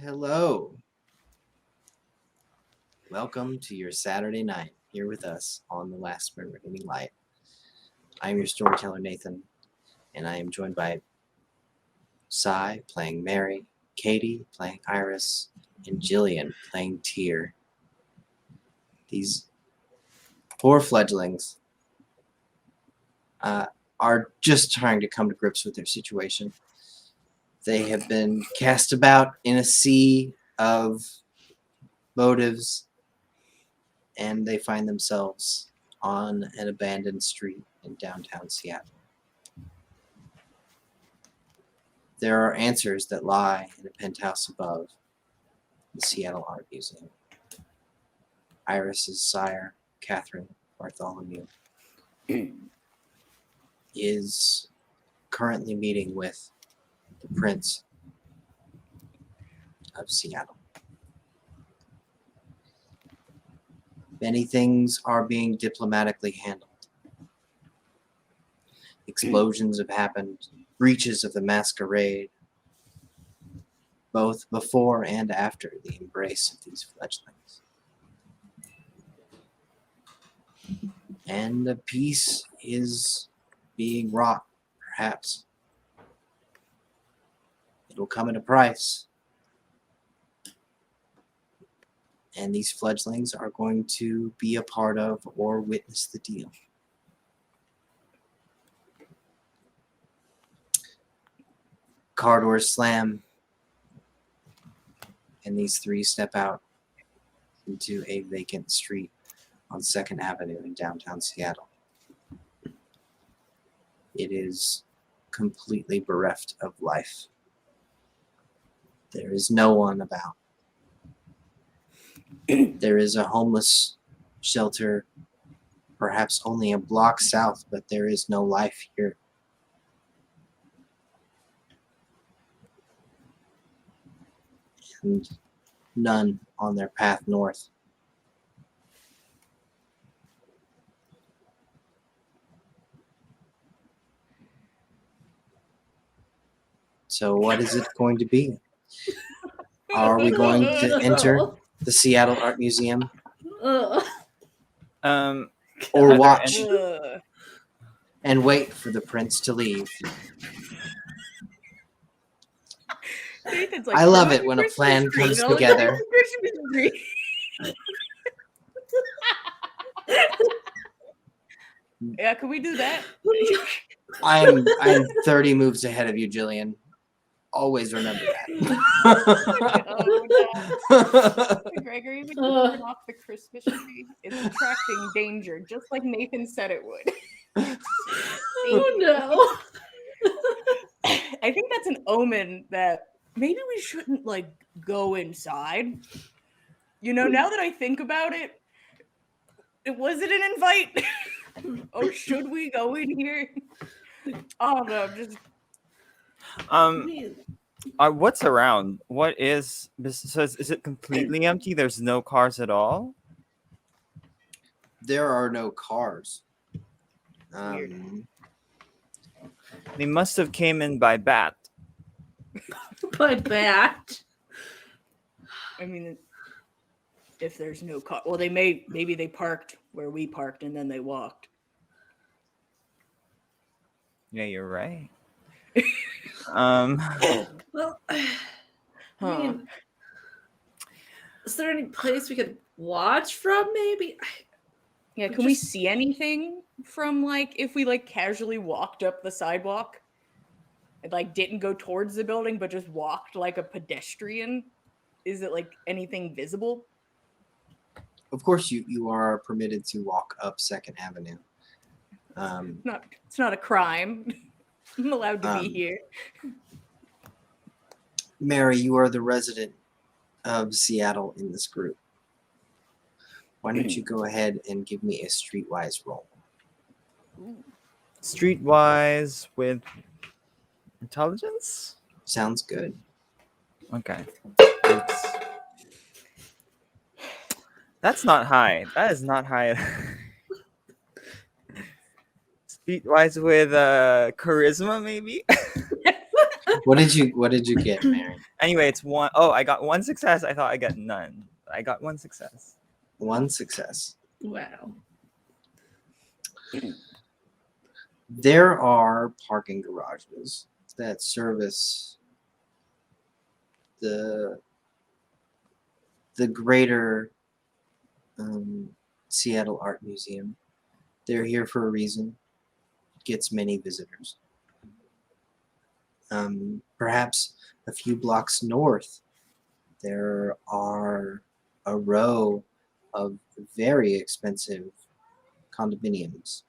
Hello. Welcome to your Saturday night here with us on the Last Remaining Light. I'm your storyteller, Nathan, and I am joined by Cy playing Mary, Katie playing Iris, and Jillian playing Tyr. These poor fledglings are just trying to come to grips with their situation. They have been cast about in a sea of motives, and they find themselves on an abandoned street in downtown Seattle. There are answers that lie in a penthouse above the Seattle Art Museum. Iris's sire, Catherine Bartholomew, is currently meeting with the Prince of Seattle. Many things are being diplomatically handled. Explosions have happened, breaches of the Masquerade, both before and after the embrace of these fledglings. And a peace is being wrought, perhaps. It'll come at a price. And these fledglings are going to be a part of or witness the deal. Car doors slam, and these three step out into a vacant street on 2nd Avenue in downtown Seattle. It is completely bereft of life. There is no one about. There is a homeless shelter, perhaps only a block south, but there is no life here. And none on their path north. So what is it going to be? Are we going to enter the Seattle Art Museum or watch and wait for the prince to leave? Nathan's like, I love it when a plan comes together. Yeah, can we do that? I'm 30 moves ahead of you, Jillian. Always remember that. Oh, no. Gregory, would you turn off the Christmas tree? It's attracting danger, just like Nathan said it would. Oh no. I think that's an omen that maybe we shouldn't go inside. You know, now that I think about it, was it an invite? Or should we go in here? Oh no, just what's around? What is it completely empty? There's no cars at all? There are no cars. They must have came in by bat. By bat? I mean, if there's no car, well, maybe they parked where we parked and then they walked. Yeah, you're right. Well, I mean, is there any place we could watch from? Maybe. Yeah, can we see anything from if we casually walked up the sidewalk and didn't go towards the building but just walked like a pedestrian? Is it anything visible? Of course, you are permitted to walk up 2nd Avenue. It's not a crime. I'm allowed to be here. Mary, you are the resident of Seattle in this group. Why don't you go ahead and give me a streetwise roll? Streetwise with intelligence? Sounds good. Okay. That's not high. That is not high. Streetwise with charisma, maybe. What did you get, Mary? Anyway, it's one. Oh, I got one success. I thought I got none. I got one success. One success. Wow. There are parking garages that service the greater Seattle Art Museum. They're here for a reason. Gets many visitors. Perhaps a few blocks north, there are a row of very expensive condominiums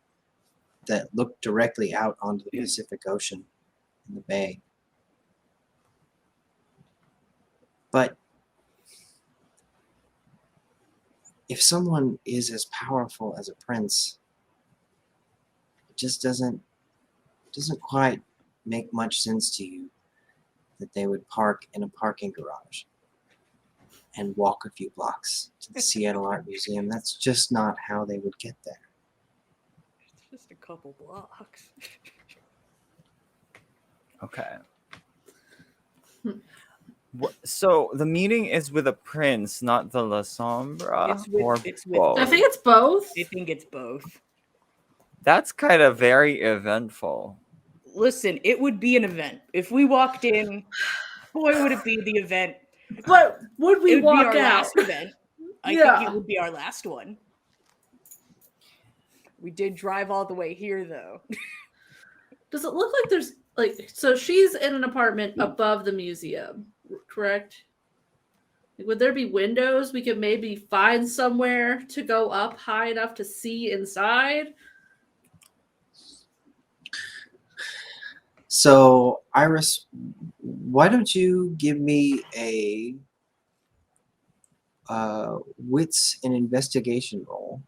that look directly out onto the Pacific Ocean in the bay. But if someone is as powerful as a prince, it just doesn't quite make much sense to you that they would park in a parking garage and walk a few blocks to the Seattle Art Museum. That's just not how they would get there. It's just a couple blocks. Okay. So the meeting is with a prince, not the La Sombra, It's with- or it's with- both? I think it's both. I think it's both. That's kind of very eventful. Listen, it would be an event. If we walked in, boy, would it be the event. But would It we would walk be our out? last event. I Yeah. think it would be our last one. We did drive all the way here, though. Does it look like there's like so she's in an apartment above the museum, correct? Like, would there be windows we could maybe find somewhere to go up high enough to see inside? So, Iris, why don't you give me a wits and investigation roll?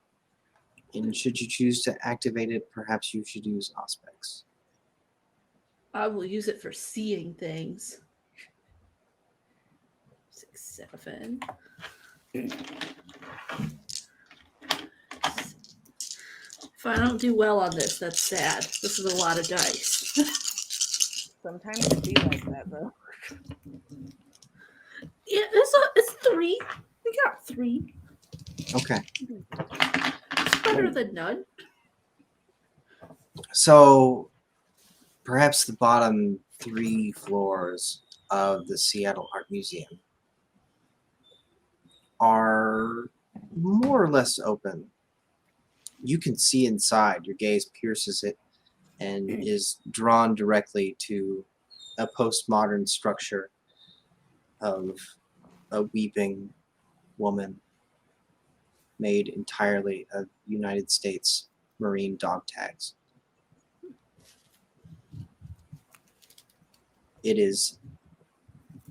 And should you choose to activate it, perhaps you should use Auspex. I will use it for seeing things. 6, 7. If I don't do well on this, that's sad. This is a lot of dice. Sometimes it be like that, though. Yeah, it's 3. We got 3. Okay. It's better than none. So, perhaps the bottom 3 floors of the Seattle Art Museum are more or less open. You can see inside, your gaze pierces it and is drawn directly to a postmodern structure of a weeping woman made entirely of United States Marine dog tags. It is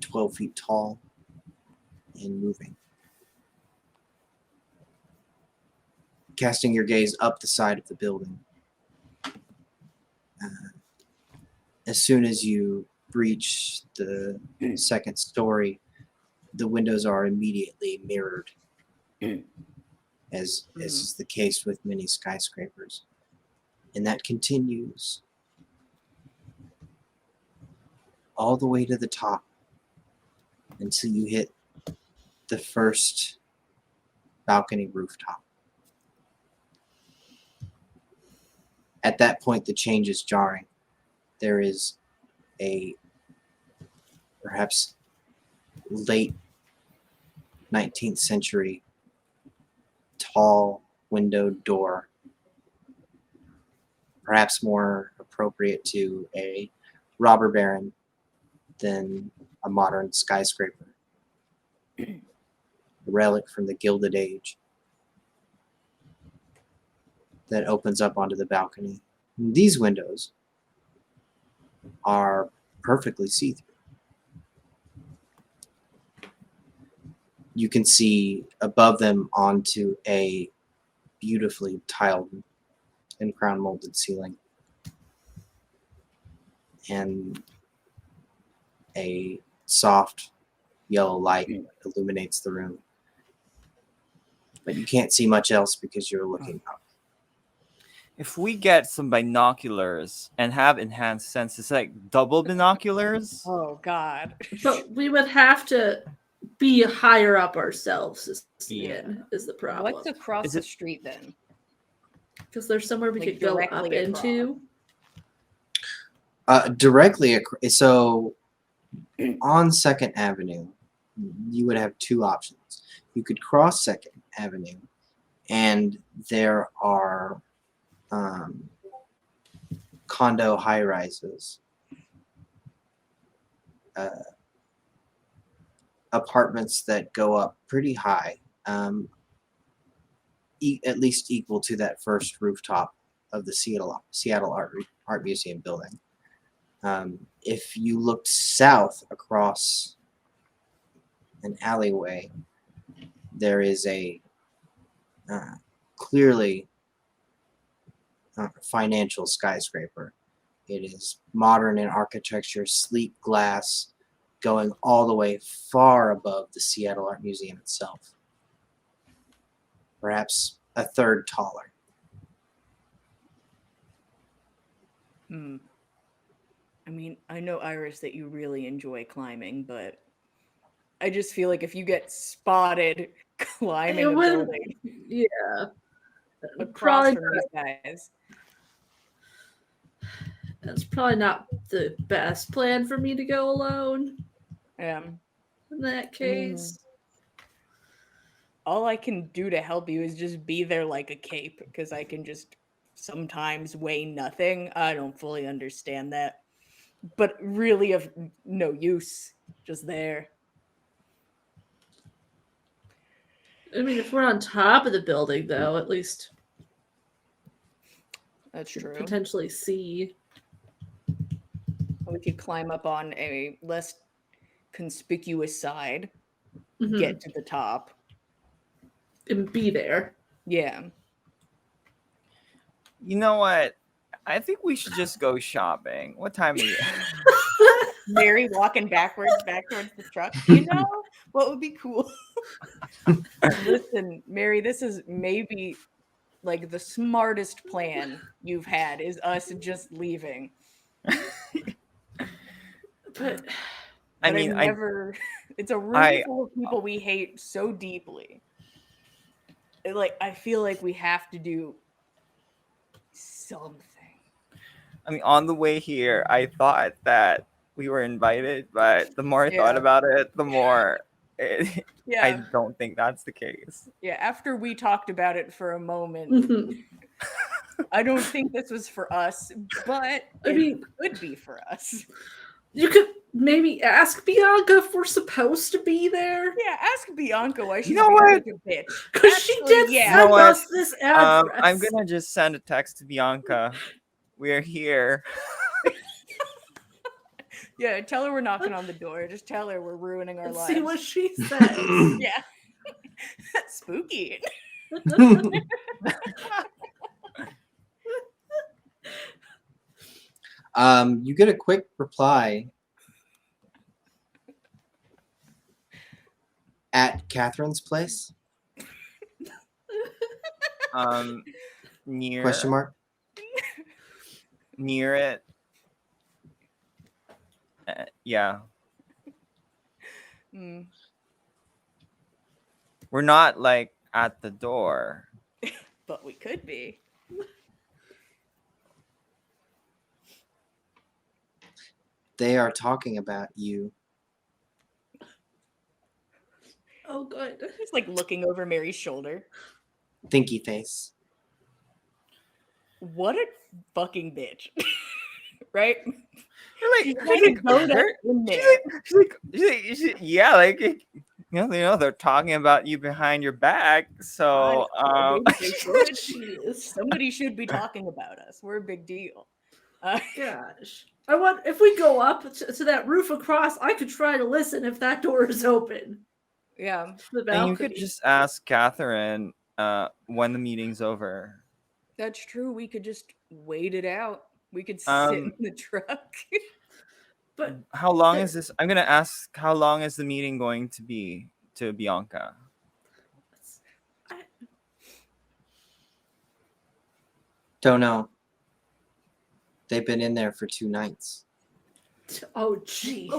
12 feet tall and moving. Casting your gaze up the side of the building, as soon as you breach the second story, the windows are immediately mirrored, as is the case with many skyscrapers. And that continues all the way to the top until you hit the first balcony rooftop. At that point, the change is jarring. There is a perhaps late 19th century tall windowed door, perhaps more appropriate to a robber baron than a modern skyscraper. A relic from the Gilded Age that opens up onto the balcony. And these windows are perfectly see-through. You can see above them onto a beautifully tiled and crown molded ceiling, and a soft yellow light illuminates the room. But you can't see much else because you're looking up. if we get some binoculars and have enhanced senses, like double binoculars. Oh God. But we would have to be higher up ourselves to see Yeah. in, is the problem. What's across Is the it- street then? Because there's somewhere we Like, could go up directly across. into. So on Second Avenue, you would have two options. You could cross Second Avenue, and there are condo high rises, apartments that go up pretty high, at least equal to that first rooftop of the Seattle Art Museum building. If you looked south across an alleyway, there is a clearly financial skyscraper. It is modern in architecture, sleek glass, going all the way far above the Seattle Art Museum itself. Perhaps a third taller. I mean, I know, Iris, that you really enjoy climbing, but I just feel like if you get spotted climbing It a wouldn't- building Yeah. across Probably from these guys, That's probably not the best plan for me to go alone in that case. all I can do to help you is just be there like a cape, because I can just sometimes weigh nothing. I don't fully understand that, but really of no use, just there. I mean, if we're on top of the building, though, at least That's we could true. potentially see. We could climb up on a less conspicuous side, Mhm. get to the top. And be there. Yeah. You know what? I think we should just go shopping. What time is it? Mary walking backwards back towards the truck. You know what would be cool? Listen, Mary, this is maybe like the smartest plan you've had, is us just leaving. But I mean, I never. It's a room I- full of people we hate so deeply. I feel like we have to do something. mean, on the way here, I thought that we were invited, but the more I thought Yeah. about it, the more I Yeah, don't think that's the case. yeah. After we talked about it for a moment, mhm. I don't think this was for us, but I mean- it could be for us. You could maybe ask Bianca if we're supposed to be there. Yeah, ask Bianca why she's know being what? such a bitch. Because she Actually, did yeah. You know send what? us this address. I'm gonna just send a text to Bianca. We're here. Yeah, tell her we're knocking on the door. Just tell her we're ruining our and lives. see what she says. Yeah. Spooky. You get a quick reply at Catherine's place? Near Question mark. near it. Yeah, Mm. we're not like at the door. But we could be. They are talking about you. Oh, good. Just looking over Mary's shoulder. Thinky face. What a fucking bitch. Right? You're She's like, trying to go there in there. yeah, they're talking about you behind your back. So, God, maybe they should. Jeez. Somebody should be talking about us. We're a big deal. Gosh. I want if we go up to that roof across, I could try to listen if that door is open. Yeah. The and you could balcony. just ask Catherine when the meeting's over. That's true. We could just wait it out. We could sit in Um, the truck. But How long There- is this? I'm gonna ask. How long is the meeting going to be to Bianca? Don't know. They've been in there for 2 nights. Oh, gee.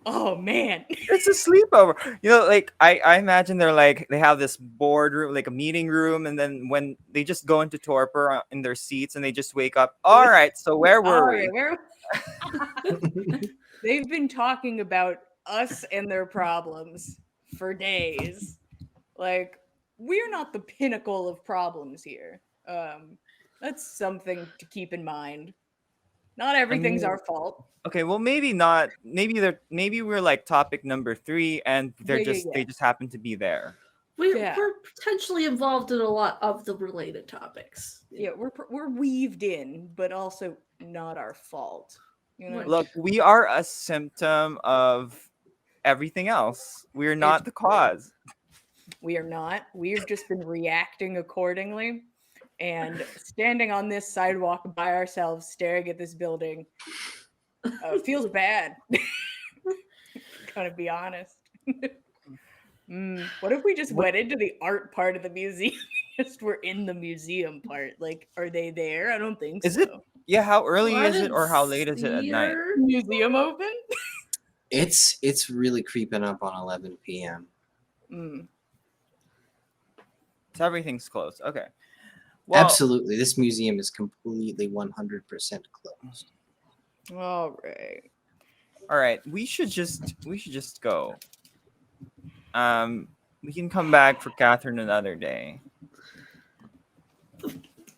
Oh man. It's a sleepover. You know, like I imagine they're like they have this boardroom, like a meeting room, and then when they just go into torpor in their seats and they just wake up. All right, so where were we? They've been talking about us and their problems for days. Like, we're not the pinnacle of problems here. That's something to keep in mind. Not everything's mean, our fault. Okay, well maybe not. Maybe we're like topic number 3, and they're Yeah. they just happen to be there. Yeah. We're potentially involved in a lot of the related topics. Yeah, we're weaved in, but also not our fault. You know? Right. Look, we are a symptom of everything else. We're not the cause. We are not. We've just been reacting accordingly. And standing on this sidewalk by ourselves, staring at this building, feels bad. Gonna be honest. What if we just went into the art part of the museum? Just we're in the museum part. Like, are they there? I don't think Is so. it? Yeah, how early Well, I is it, didn't or how late is it at see night? her. Museum open? It's really creeping up on 11 p.m. So everything's closed. Okay. Well, Absolutely. This museum is completely 100% closed. All right. all right. We should just go. We can come back for Catherine another day.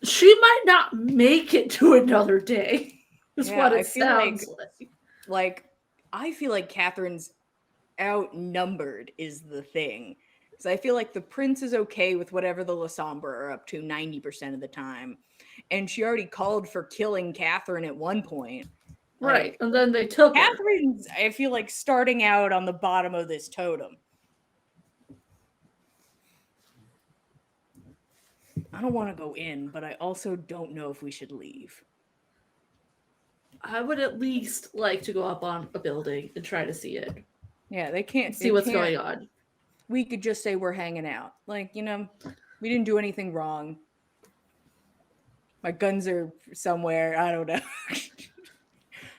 She might not make it to another day. Is Yeah, what I it feel sounds like. Like, I feel like Catherine's outnumbered is the thing. Because I feel like the prince is okay with whatever the Lasombra are up to 90% of the time. And she already called for killing Catherine at one point. Right. Like, And then they took her. Catherine's, I feel like, starting out on the bottom of this totem. I don't want to go in, but I also don't know if we should leave. I would at least like to go up on a building and try to see it. Yeah, they can't See what's going on. We could just say we're hanging out. Like, you know, we didn't do anything wrong. My guns are somewhere. I don't know.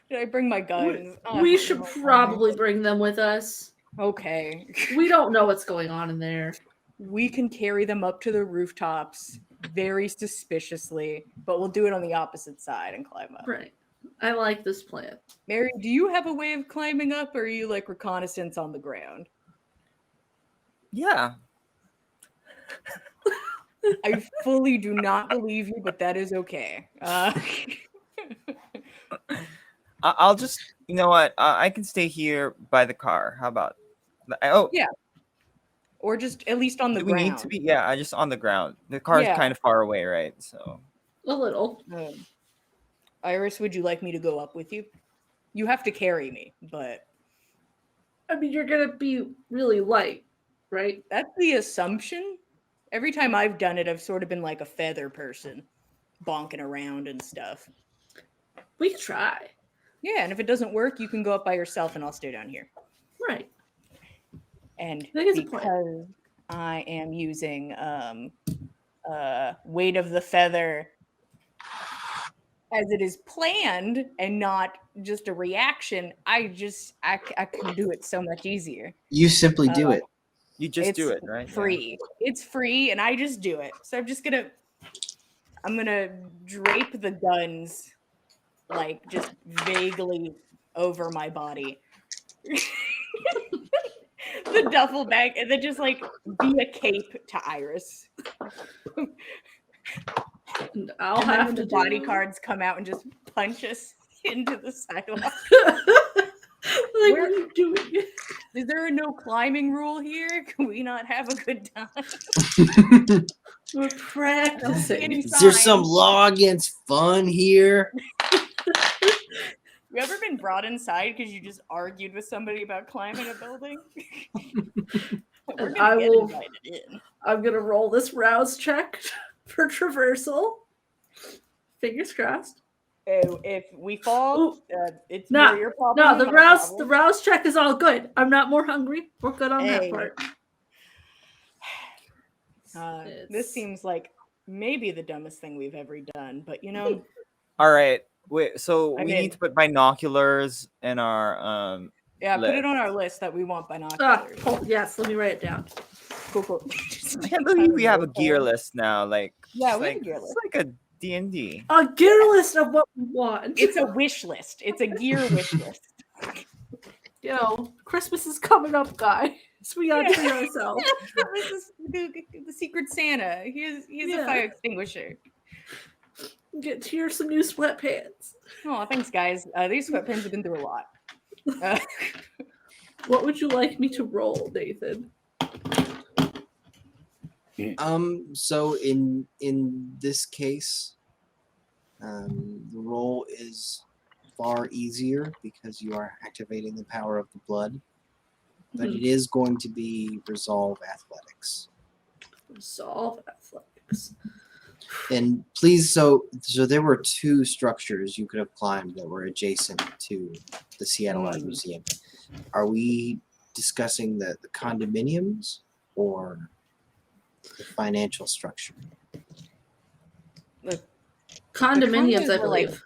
Did I bring my guns? We should probably bring them with us. Okay. We don't know what's going on in there. We can carry them up to the rooftops very suspiciously, but we'll do it on the opposite side and climb up. Right. I like this plan. Mary, do you have a way of climbing up, or are you like reconnaissance on the ground? Yeah. I fully do not believe you, but that is okay. I'll just, you know what? I can stay here by the car. How about? Oh, Yeah. Or just at least on the do ground. we need to be? Yeah, just on the ground. The car's Yeah. kind of far away, right? So. A little. Iris, would you like me to go up with you? You have to carry me, but I mean, you're going to be really light, right? that's the assumption. Every time I've done it, I've sort of been like a feather person, bonking around and stuff. We could try. Yeah, and if it doesn't work, you can go up by yourself and I'll stay down here. Right. And I think it's a plan. because I am using weight of the feather as it is planned and not just a reaction, I can do it so much easier. You simply do it. You just do It's it, right? Yeah. Free. It's free, and I just do it. So I'm gonna drape the guns like just vaguely over my body. The duffel bag, and then just like be a cape to Iris. And I'll And then have when to the bodyguards come out and just punch us into the sidewalk. Like, what are you doing? Is there a no climbing rule here? Can we not have a good time? We're practicing. Any Is there some signs? law against fun here? You ever been brought inside because you just argued with somebody about climbing a building? We're And gonna I get will- invited in. I'm going to roll this rouse check for traversal. Fingers crossed. If we fall, it's No, more your problem. No, than the my rouse problem. check is all good. I'm not more hungry. We're good on that Hey. part. This It's- seems like maybe the dumbest thing we've ever done, but you know, All right. Wait. So I we mean- need to put binoculars in our yeah, put it list. on our list that we want Ah, binoculars. yes, let me write it down. Cool, cool. I can't believe we have a gear list now. Like, Yeah, it's we have like a gear it's list. like a D&D. A gear list of what we want. It's a wish list. It's a gear wish list. Christmas is coming up, guys. We gotta treat ourselves. This is the Secret Santa. Here's a fire extinguisher. Get here some new sweatpants. Oh, thanks, guys. These sweatpants have been through a lot. What would you like me to roll, Nathan? So in this case, the roll is far easier because you are activating the power of the blood, but it is going to be resolve athletics. Resolve athletics. And please, so there were two structures you could have climbed that were adjacent to the Seattle Art Museum. Are we discussing the condominiums or the financial structure? The Condominiums, condos I were, like, believe.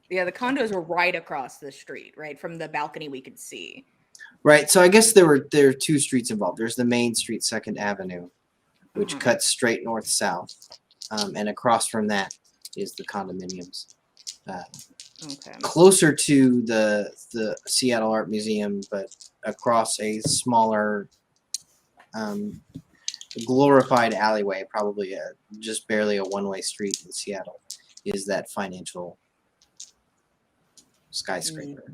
yeah, the condos were right across the street, right from the balcony we could see. Right. So I guess there are two streets involved. There's the main street, 2nd Avenue, which Uh-huh. cuts straight north-south, and across from that is the condominiums. Okay. Closer to the Seattle Art Museum, but across a smaller, glorified alleyway, probably just barely a one-way street in Seattle, is that financial skyscraper.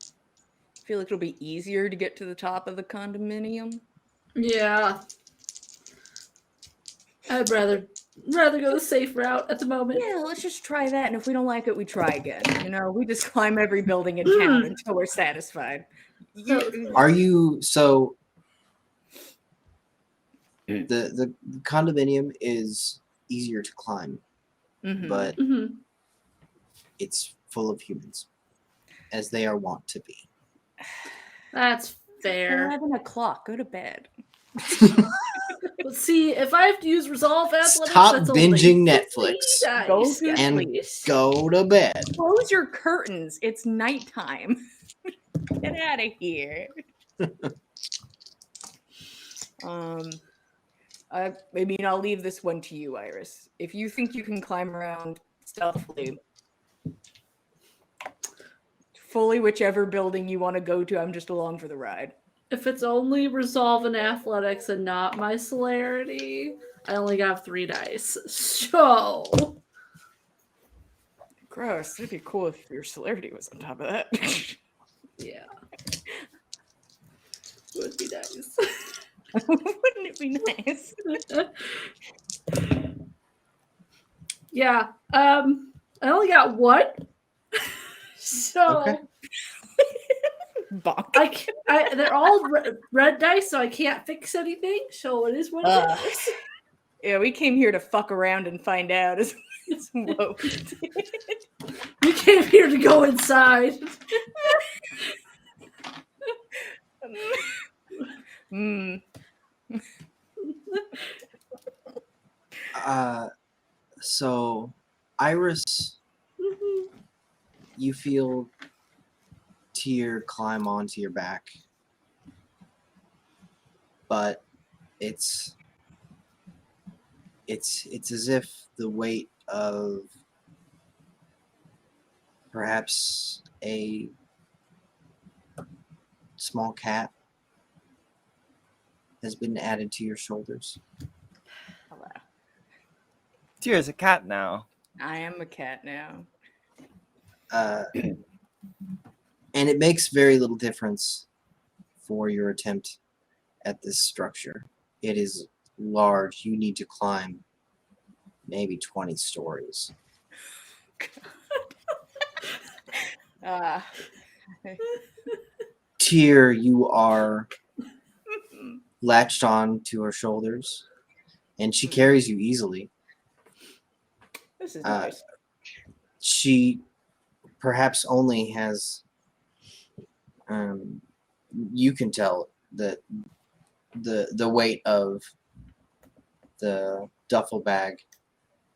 I feel like it'll be easier to get to the top of the condominium. Yeah. I'd rather go the safe route at the moment. Yeah, let's just try that, and if we don't like it, we try again. You know, we just climb every building in town until we're satisfied. Are you so? The condominium is easier to climb, Mhm. but Mhm. it's full of humans, as they are wont to be. That's fair. 11 o'clock. Go to bed. But see, if I have to use resolve athletics, Stop that's binging only Netflix. 50 dice, Go to guys. And go to bed. Close your curtains. It's nighttime. Get out of here. I mean, I'll leave this one to you, Iris. If you think you can climb around stealthily, fully whichever building you want to go to, I'm just along for the ride. If it's only resolve and athletics and not my celerity, I only got 3 dice. So Gross. It'd be cool if your celerity was on top of that. yeah. Would be nice. Wouldn't it be nice? Yeah. I only got 1. So Okay. Bonk. they're all red dice, so I can't fix anything. So it is what it is. Yeah, we came here to fuck around and find out. Is what we did. We came here to go inside. Mm. So, Iris, you feel Tyr climb onto your back, but it's as if the weight of perhaps a small cat has been added to your shoulders. Hello. Tyr's a cat now. I am a cat now. And it makes very little difference for your attempt at this structure. It is large. You need to climb maybe 20 stories. Tyr, you are latched on to her shoulders, and she carries you easily. This is nice. She perhaps only has, you can tell that the weight of the duffel bag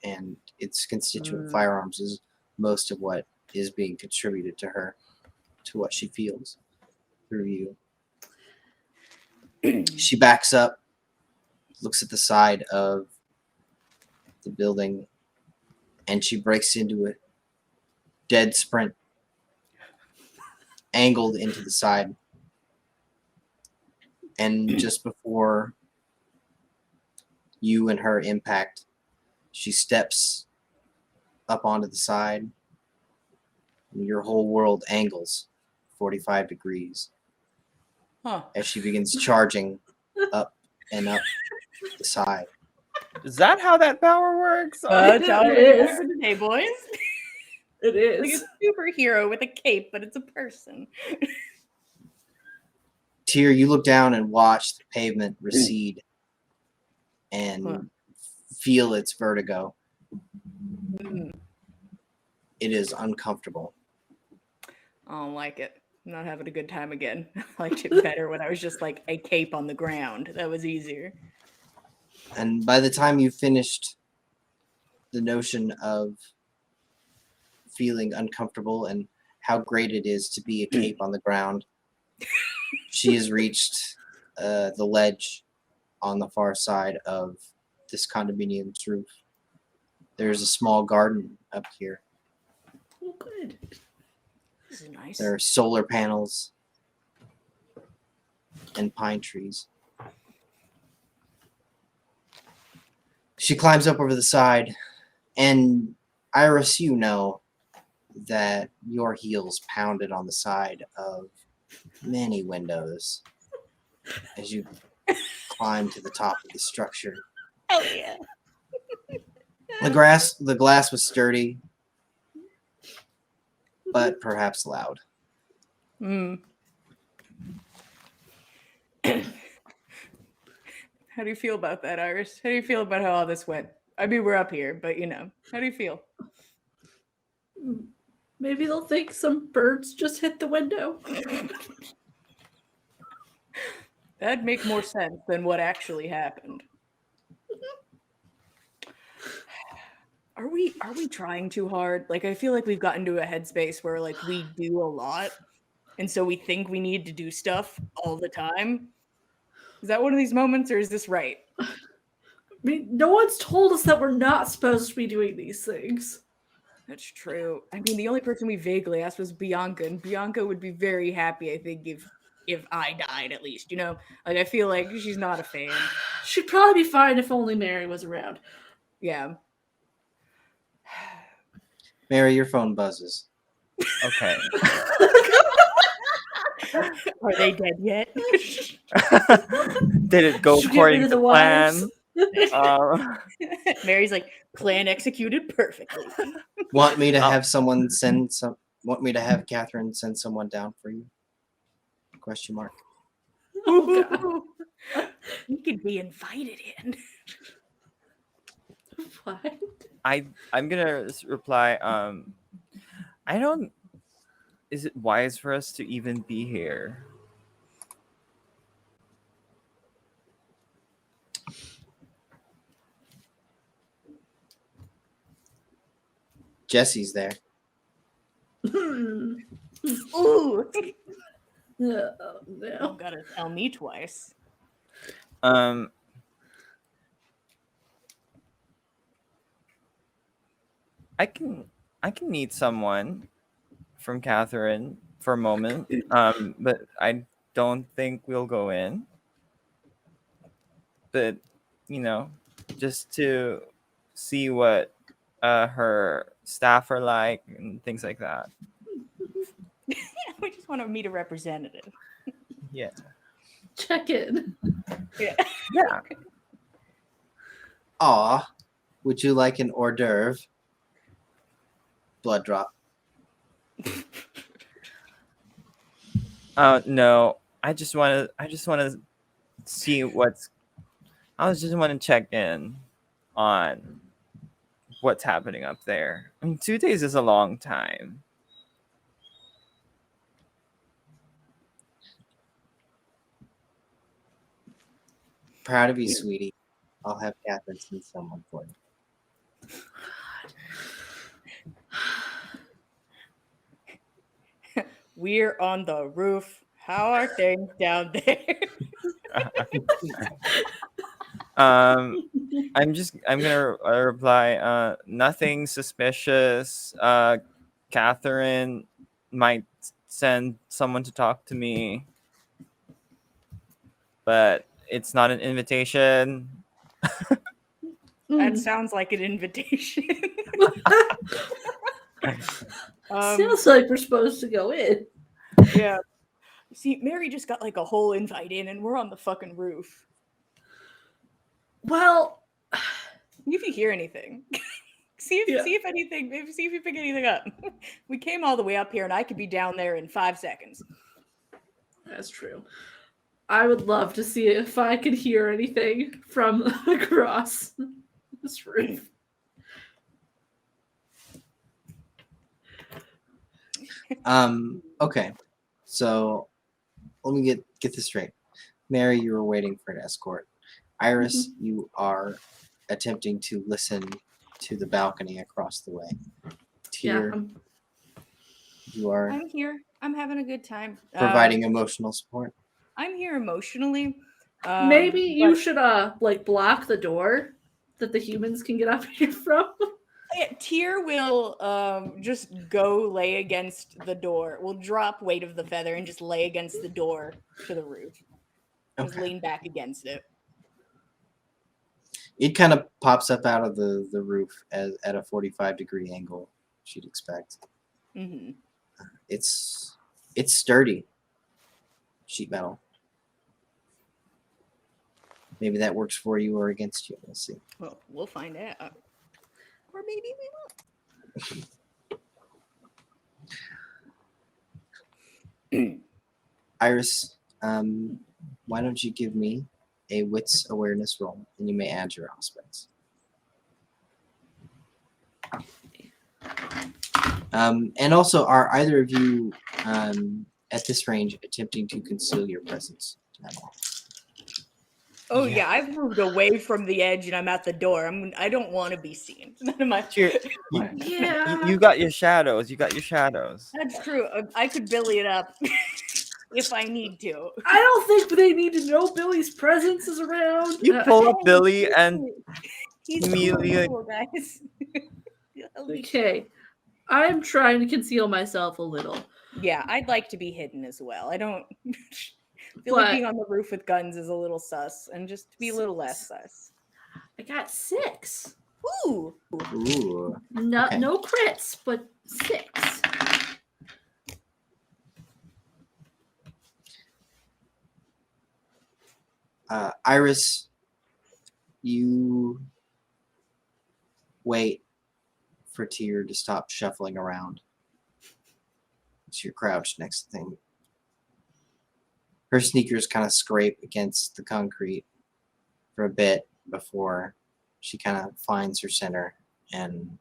and its constituent firearms is most of what is being contributed to her, to what she feels through you. She backs up, looks at the side of the building, and she breaks into a dead sprint, angled into the side. And just before you and her impact, she steps up onto the side, and your whole world angles 45 degrees Huh. as she begins charging up and up the side. Is that how that power works? That's how It it is. is today, boys. It Like is. a superhero with a cape, but it's a person. Tyr, you look down and watch the pavement recede and Huh. feel its vertigo. Mm, It is uncomfortable. I don't like it. I'm not having a good time again. I liked it better when I was just like a cape on the ground. That was easier. And by the time you finished the notion of feeling uncomfortable and how great it is to be a cape on the ground, she has reached the ledge on the far side of this condominium's roof. There's a small garden up here. Oh, good. This is nice. There are solar panels and pine trees. She climbs up over the side, and Iris, you know that your heels pounded on the side of many windows as you climb to the top of the structure. Hell yeah. The glass was sturdy, but perhaps loud. Mm. How do you feel about that, Iris? How do you feel about how all this went? I mean, we're up here, but how do you feel? Maybe they'll think some birds just hit the window. That'd make more sense than what actually happened. Are we trying too hard? Like, I feel like we've gotten to a headspace where like we do a lot, and so we think we need to do stuff all the time. Is that one of these moments, or is this right? I mean, no one's told us that we're not supposed to be doing these things. That's true. I mean, the only person we vaguely asked was Bianca, and Bianca would be very happy, I think, if I died at least. Like I feel like she's not a fan. She'd probably be fine if only Mary was around. Yeah. Mary, your phone buzzes. Okay. Are they dead yet? Did it go Should we get rid according of to the plan? wives? Mary's like, plan executed perfectly. Want me to have Want me to have Catherine send someone down for you? Question mark. Oh, God. You could be invited in. What? I'm gonna reply. I don't. Is it wise for us to even be here? Jesse's there. Ooh. Oh, You no. gotta tell me twice. I can need someone from Catherine for a moment. But I don't think we'll go in. But just to see what her staff are like and things like that. We just want to meet a representative. Yeah. Check in. Yeah. Yeah. Aw, would you like an hors d'oeuvre? Blood drop. No. I just want to see I just want to check in on what's happening up there. I mean, 2 days is a long time. Proud of you, sweetie. I'll have Catherine send someone for you. We're on the roof. How are things down there? I'm gonna reply. Nothing suspicious. Catherine might send someone to talk to me, but it's not an invitation. That sounds like an invitation. Sounds like we're supposed to go in. Yeah. See, Mary just got like a whole invite in, and we're on the fucking roof. Well, If you hear anything, see if anything, maybe see if you pick anything up. We came all the way up here, and I could be down there in 5 seconds. that's true. I would love to see if I could hear anything from across this roof. Okay. So let me get this straight. Mary, you were waiting for an escort. Iris, you are attempting to listen to the balcony across the way. Tyr, you are I'm here. I'm having a good time. providing emotional support. I'm here emotionally. Maybe you but- should like block the door that the humans can get up here from. Yeah, Tyr will just go lay against the door. We'll drop weight of the feather and just lay against the door to the roof. Just Okay. lean back against it. It kind of pops up out of the roof at a 45-degree angle, you'd expect. Mm-hmm. It's sturdy. Sheet metal. Maybe that works for you or against you. We'll see. Well, we'll find out. Or maybe we won't. Iris, why don't you give me a wits awareness roll, and you may add your aspects. And also, are either of you at this range attempting to conceal your presence at all? Oh yeah, I've moved away from the edge and I'm at the door. I don't want to be seen. None of my. Yeah. You got your shadows. You got your shadows. That's true. I could Billy it up if I need to. I don't think they need to know Billy's presence is around. You pull up Billy and He's immediately- cool, guys. Okay. I'm trying to conceal myself a little. Yeah, I'd like to be hidden as well. I don't feel like being on the roof with guns is a little sus, and just to be a little less sus. I got 6. Ooh. Ooh. No, Okay. no crits, but 6. Iris, you wait for Tyr to stop shuffling around. So you're crouched next to the thing. Her sneakers kind of scrape against the concrete for a bit before she kind of finds her center and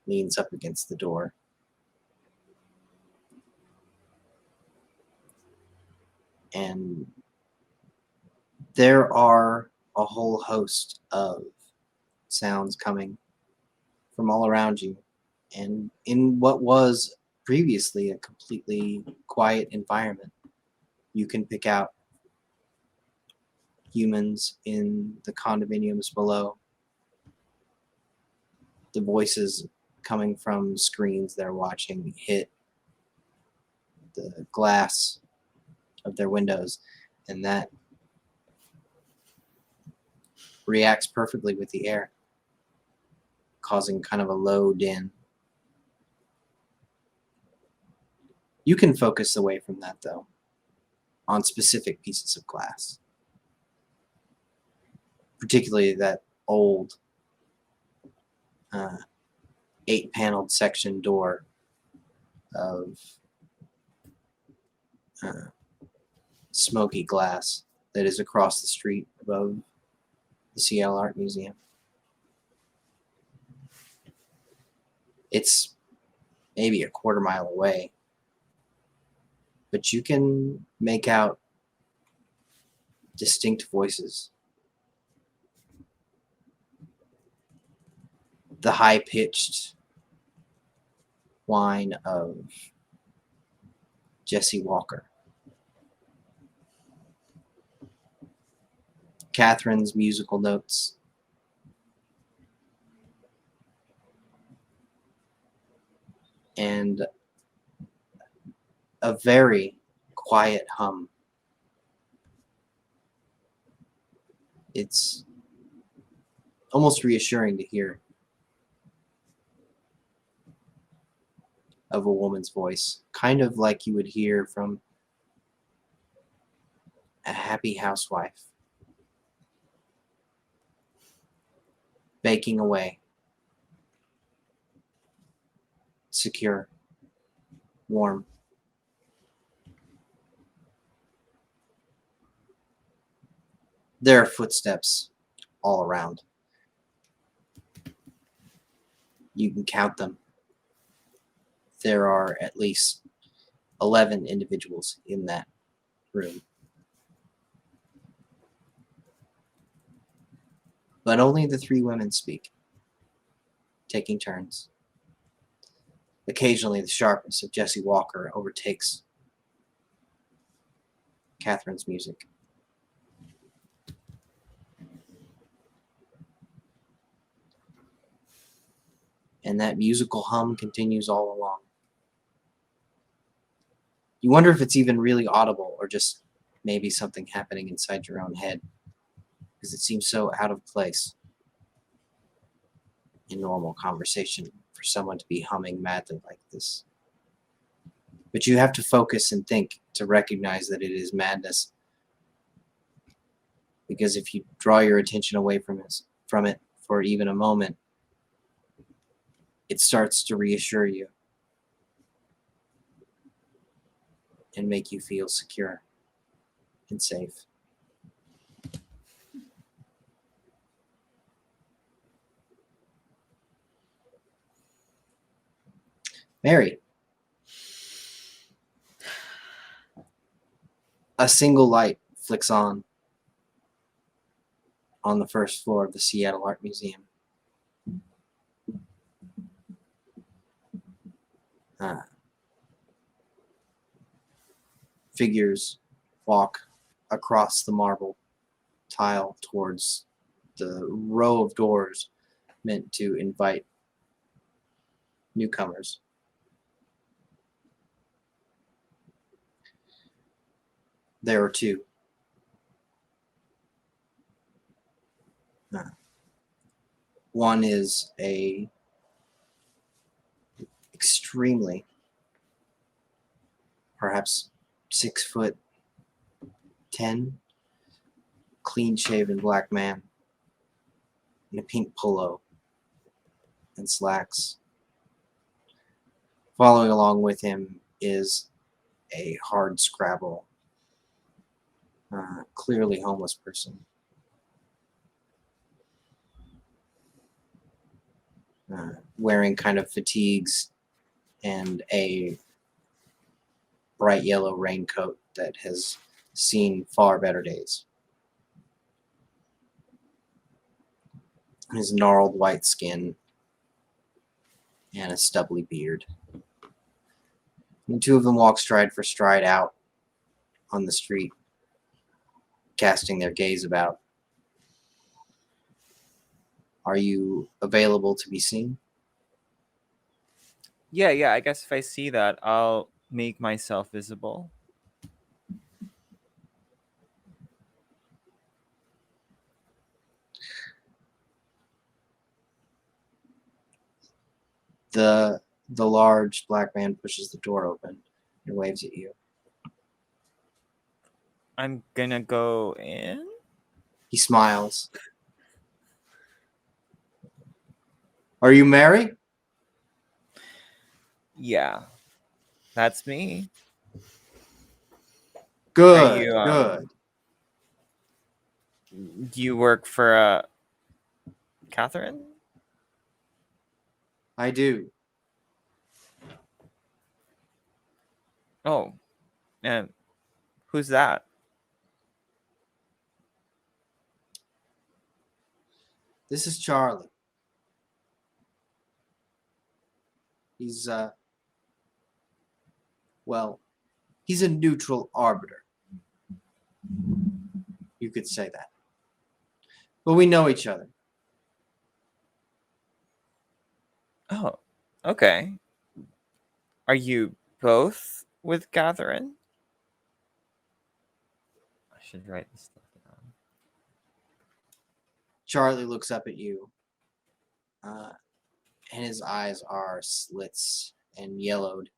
leans up against the door. And there are a whole host of sounds coming from all around you. And in what was previously a completely quiet environment, you can pick out humans in the condominiums below, the voices coming from screens they're watching hit the glass of their windows, and that reacts perfectly with the air, causing kind of a low din. You can focus away from that, though, on specific pieces of glass, particularly that old 8-paneled section door of smoky glass that is across the street above the Seattle Art Museum. It's maybe a quarter mile away, but you can make out distinct voices the high-pitched whine of Jesse Walker. Catherine's musical notes. And a very quiet hum. It's almost reassuring to hear of a woman's voice, kind of like you would hear from a happy housewife baking away, secure, warm. There are footsteps all around. You can count them. There are at least 11 individuals in that room. But only the 3 women speak, taking turns. Occasionally, the sharpness of Jesse Walker overtakes Catherine's music. And that musical hum continues all along. You wonder if it's even really audible or just maybe something happening inside your own head, because it seems so out of place in normal conversation for someone to be humming madly like this. But you have to focus and think to recognize that it is madness, because if you draw your attention away from it for even a moment, it starts to reassure you and make you feel secure and safe. Mary, a single light flicks on the first floor of the Seattle Art Museum. Figures walk across the marble tile towards the row of doors meant to invite newcomers. There are 2. One is a extremely, perhaps 6'10", clean-shaven black man in a pink polo and slacks. Following along with him is a hard scrabble, clearly homeless person. Wearing kind of fatigues and a bright yellow raincoat that has seen far better days. His gnarled white skin and a stubbly beard. And the 2 of them walk stride for stride out on the street, casting their gaze about. Are you available to be seen? Yeah, I guess if I see that, I'll make myself visible. The large black man pushes the door open and waves at you. I'm gonna go in. He smiles. Are you Mary? Yeah, that's me. Good, you, good. Do you work for Catherine? I do. Oh, and who's that? This is Charlie. He's well, he's a neutral arbiter. You could say that. But we know each other. Oh, okay. Are you both with Catherine? I should write this stuff down. Charlie looks up at you, and his eyes are slits and yellowed.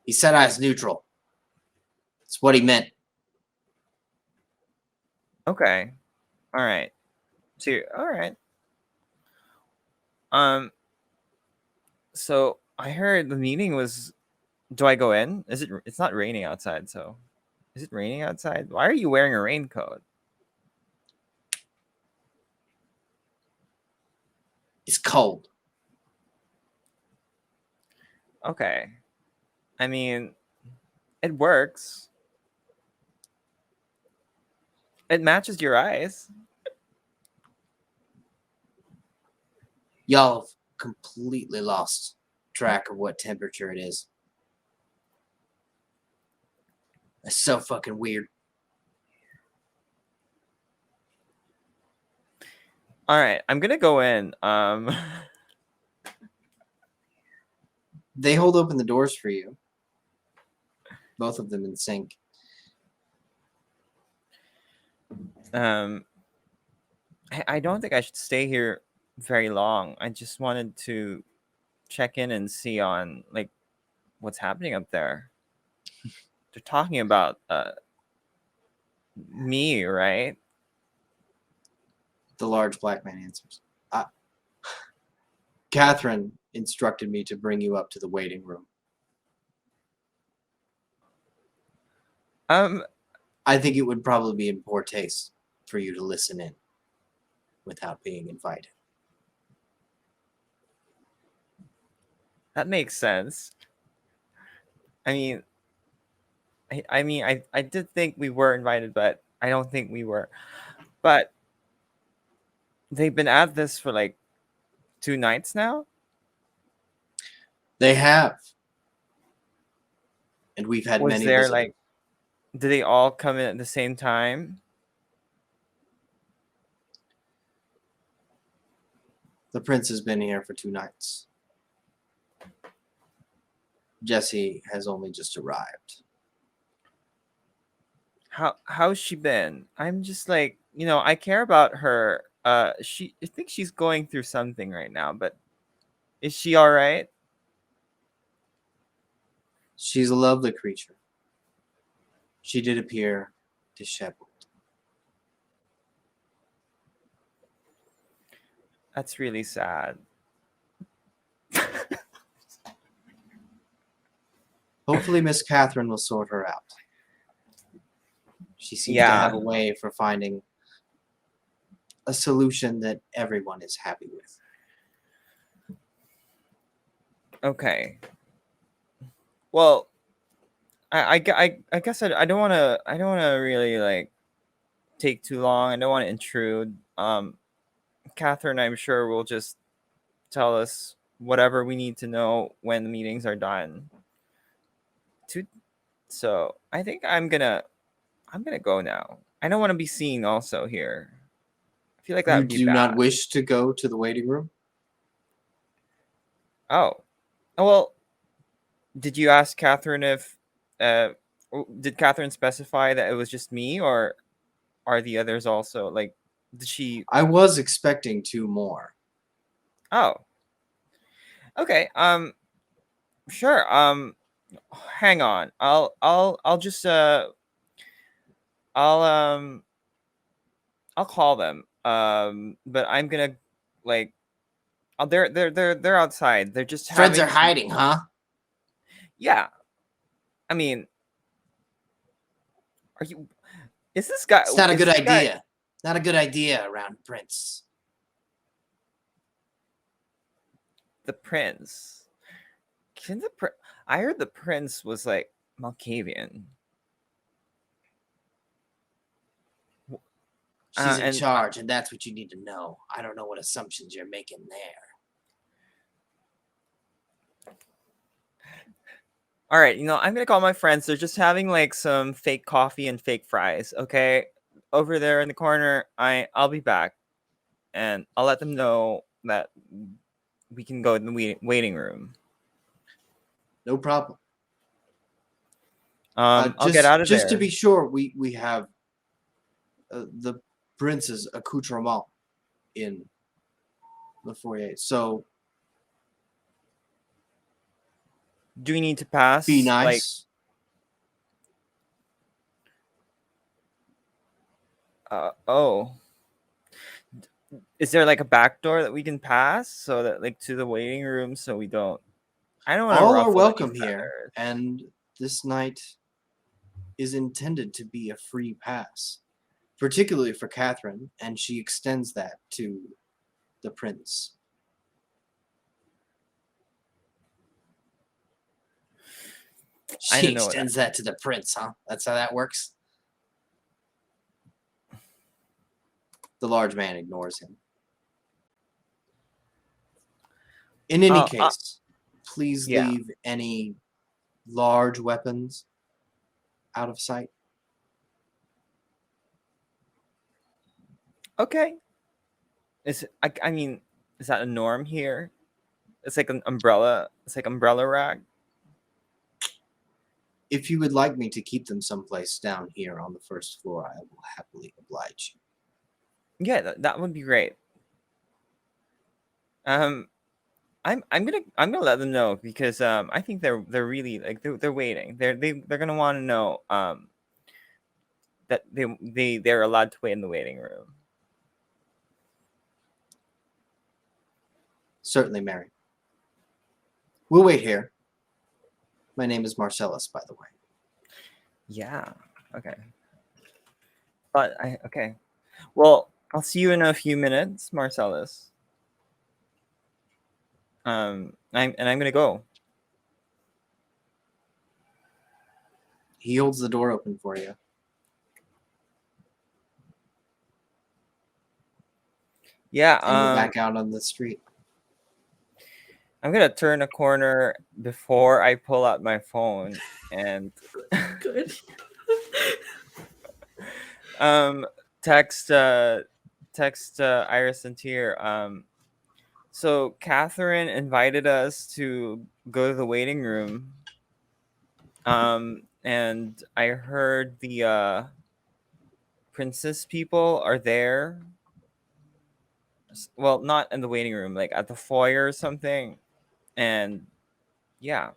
He said I was neutral. That's what he meant. Okay. All right. So, all right. Um. So I heard the meeting was. Do I go in? Is it? It's not raining outside. So, is it raining outside? Why are you wearing a raincoat? It's cold. Okay. I mean, it works. It matches your eyes. Y'all have completely lost track of what temperature it is. That's so fucking weird. All right, I'm gonna go in. They hold open the doors for you. Both of them in sync. I don't think I should stay here very long. I just wanted to check in and see on like what's happening up there. They're talking about me, right? The large black man answers. Catherine instructed me to bring you up to the waiting room. I think it would probably be in poor taste for you to listen in without being invited. That makes sense. I mean, I did think we were invited, but I don't think we were. But they've been at this for like 2 nights now. They have. And we've had Was many there visitors. like, did they all come in at the same time? The prince has been here for 2 nights. Jesse has only just arrived. How's she been? I'm just like, I care about her. I think she's going through something right now, but is she all right? She's a lovely creature. She did appear disheveled. That's really sad. Hopefully Miss Catherine will sort her out. She seems to Yeah. have a way for finding a solution that everyone is happy with. Okay. Well, I guess I don't want to really like take too long. I don't want to intrude. Catherine, I'm sure will just tell us whatever we need to know when the meetings are done. So I think I'm gonna go now. I don't want to be seen also here. I feel like that You would be do bad. not wish to go to the waiting room? Oh, well, did you ask Catherine if did Catherine specify that it was just me, or are the others also like? Did she? I was expecting 2 more. Oh, okay. Sure. Hang on. I'll just I'll I'll call them. But I'm gonna like. Oh, they're outside. They're just Friends are having hiding, huh? Yeah. I mean, are you? Is this guy? It's not a is good this guy- idea. Not a good idea around Prince. The prince. Can the I heard the prince was like Malkavian. She's in and charge, and that's what you need to know. I don't know what assumptions you're making there. all right, I'm gonna call my friends. They're just having like some fake coffee and fake fries. Okay, over there in the corner. I'll be back, and I'll let them know that we can go in the waiting room. No problem. I'll get out of just to there. be sure, we have the prince's accoutrement in the foyer. So Do we need to pass? be Like, nice. oh, is there like a back door that we can pass so that like to the waiting room so we don't? I don't want to All are ruffle welcome any here, feathers. and this night is intended to be a free pass, particularly for Catherine, and she extends that to the prince. I She don't know what extends that to the prince, huh? That's how that works. The large man ignores him. In any case, please yeah. leave any large weapons out of sight. Okay. I mean, is that a norm here? It's like an umbrella. It's like umbrella rack. If you would like me to keep them someplace down here on the first floor, I will happily oblige you. Yeah, that would be great. I'm gonna let them know because I think they're really like they're waiting. They're gonna want to know that they're allowed to wait in the waiting room. Certainly, Mary. We'll wait here. My name is Marcellus, by the way. Yeah. Okay. Okay. Well, I'll see you in a few minutes, Marcellus. I'm gonna go. He holds the door open for you. Yeah. And you're back out on the street. I'm gonna turn a corner before I pull out my phone and Good. text Iris and Tier. So Catherine invited us to go to the waiting room. And I heard the princess people are there. Well, not in the waiting room, like at the foyer or something. And yeah.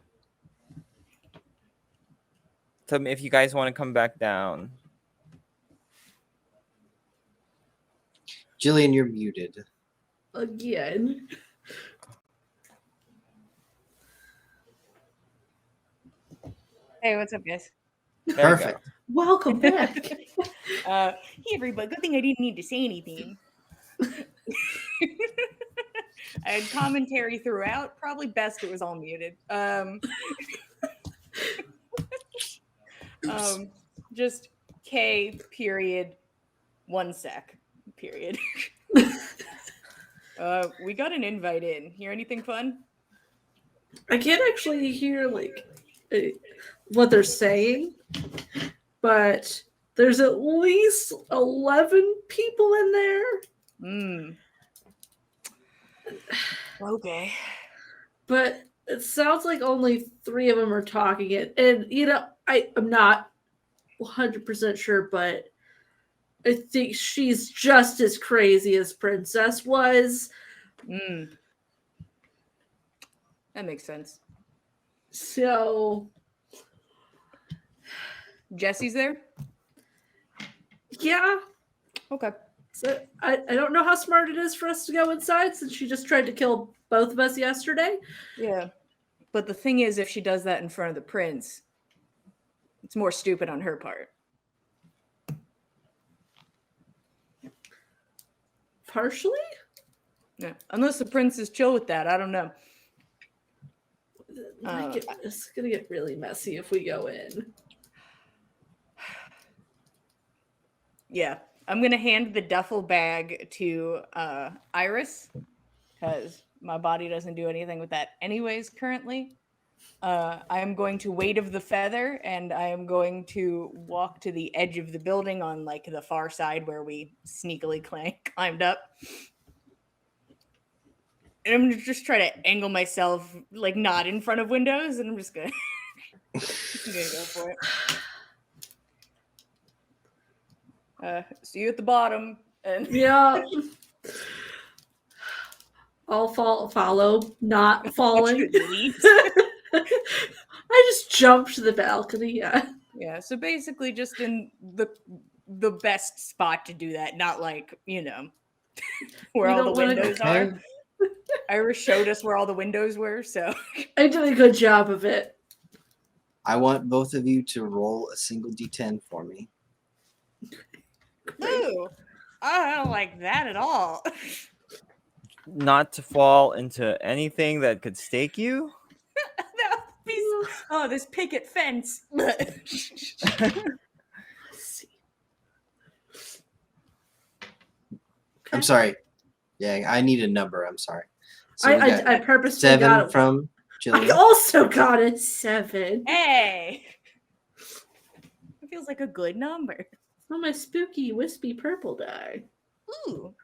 So if you guys want to come back down. Jillian, you're muted. Again. Hey, what's up, guys? There we go. Perfect. Welcome back. Hey, everybody. Good thing I didn't need to say anything. I had commentary throughout. Probably best it was all muted. Just K period 1 sec period. We got an invite in. Hear anything fun? I can't actually hear like what they're saying, but there's at least 11 people in there. Okay. But it sounds like only 3 of them are talking it. And, I'm not 100% sure, but I think she's just as crazy as Princess was. That makes sense. So, Jesse's there? yeah. Okay. So I don't know how smart it is for us to go inside since she just tried to kill both of us yesterday. Yeah. But the thing is, if she does that in front of the prince, it's more stupid on her part. Partially? Yeah. Unless the prince is chill with that. I don't know. It's going to get really messy if we go in. Yeah. I'm gonna hand the duffel bag to Iris because my body doesn't do anything with that anyways currently. I am going to weight of the feather, and I am going to walk to the edge of the building on like the far side where we sneakily climbed up. And I'm gonna just try to angle myself like not in front of windows, and I'm just gonna, I'm gonna go for it. See you at the bottom, and Yeah. I'll follow, not falling. I just jumped to the balcony. Yeah. Yeah, so basically just in the best spot to do that, not like, where We all the don't wanna- windows Okay. are. Iris showed us where all the windows were, so I did a good job of it. I want both of you to roll a single d10 for me. ooh, I don't like that at all. Not to fall into anything that could stake you. That piece, oh, this picket fence. Let's see. I'm sorry. Yeah, I need a number. I'm sorry. So we got I purposely 7 got it. from I Jillian. also got a 7. Hey, it feels like a good number. Oh, my spooky, wispy purple die. Ooh,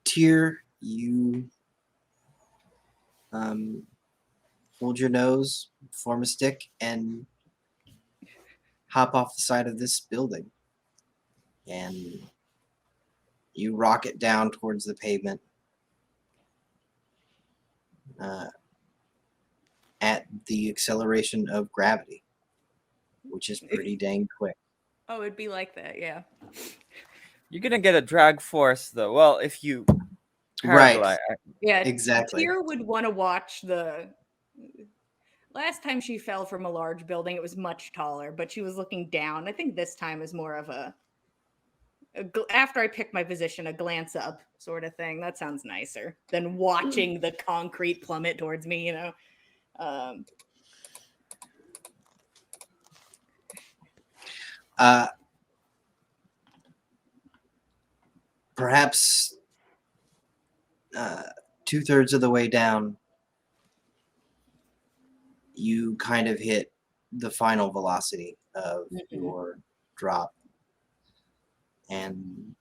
Tyr, you hold your nose, form a stick, and hop off the side of this building. And you rocket down towards the pavement at the acceleration of gravity, which is pretty dang quick. oh, it'd be like that, yeah. You're gonna get a drag force though. Well, if you Right. paraglide, Yeah, Exactly. Tyr would want to watch the. Last time she fell from a large building, it was much taller, but she was looking down. I think this time is more of after I pick my position, a glance up sort of thing. That sounds nicer than watching the concrete plummet towards me, Perhaps 2/3 of the way down, you kind of hit the final velocity of your drop and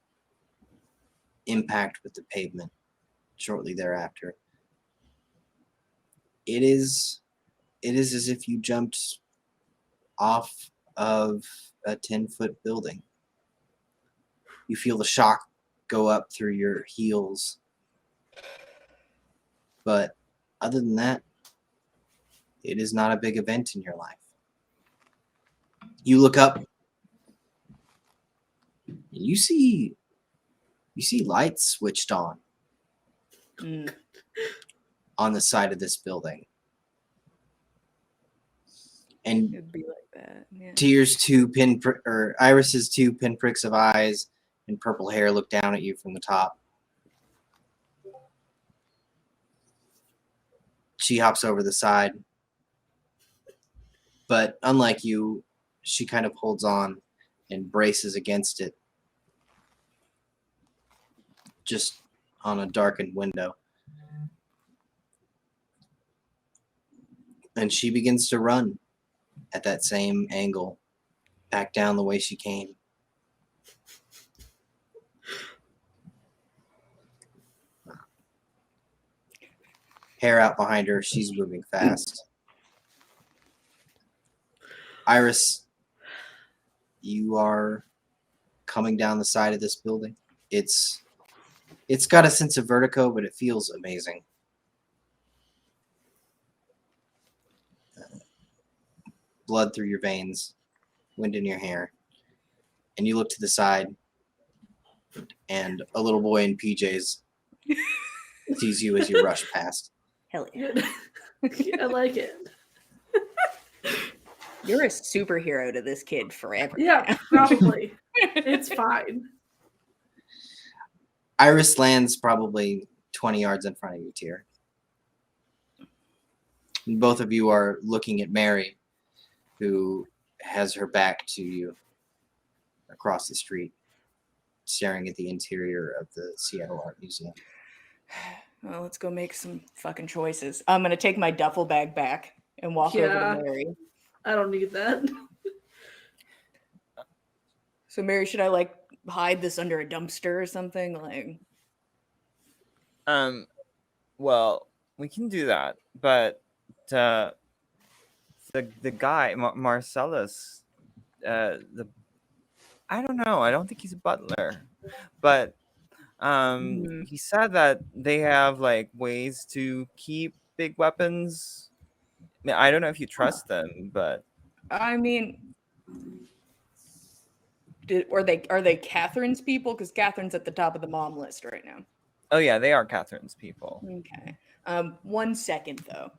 impact with the pavement shortly thereafter. It is as if you jumped off of a 10-foot building. You feel the shock go up through your heels. But other than that, it is not a big event in your life. You look up and you see lights switched on the side of this building. And It'd be like that. Yeah. Iris's 2 pinpricks of eyes and purple hair look down at you from the top. She hops over the side. But unlike you, she kind of holds on and braces against it. Just on a darkened window. And she begins to run at that same angle, back down the way she came. Hair out behind her, she's moving fast. Iris, you are coming down the side of this building. It's got a sense of vertigo, but it feels amazing. Blood through your veins, wind in your hair. And you look to the side, and a little boy in PJs sees you as you rush past. Hell yeah. I like it. You're a superhero to this kid forever. Yeah, probably. It's fine. Iris lands probably 20 yards in front of you, Tyr. Both of you are looking at Mary, who has her back to you across the street, staring at the interior of the Seattle Art Museum. Well, let's go make some fucking choices. I'm gonna take my duffel bag back and walk over Yeah. to Mary. I don't need that. So, Mary, should I like hide this under a dumpster or something? Like, Well, we can do that, but the guy Marcellus, the I don't know. I don't think he's a butler, but he said that they have like ways to keep big weapons. I mean, I don't know if you trust them, but I mean, are they Catherine's people? Because Catherine's at the top of the mom list right now. oh yeah, they are Catherine's people. Okay. 1 second though.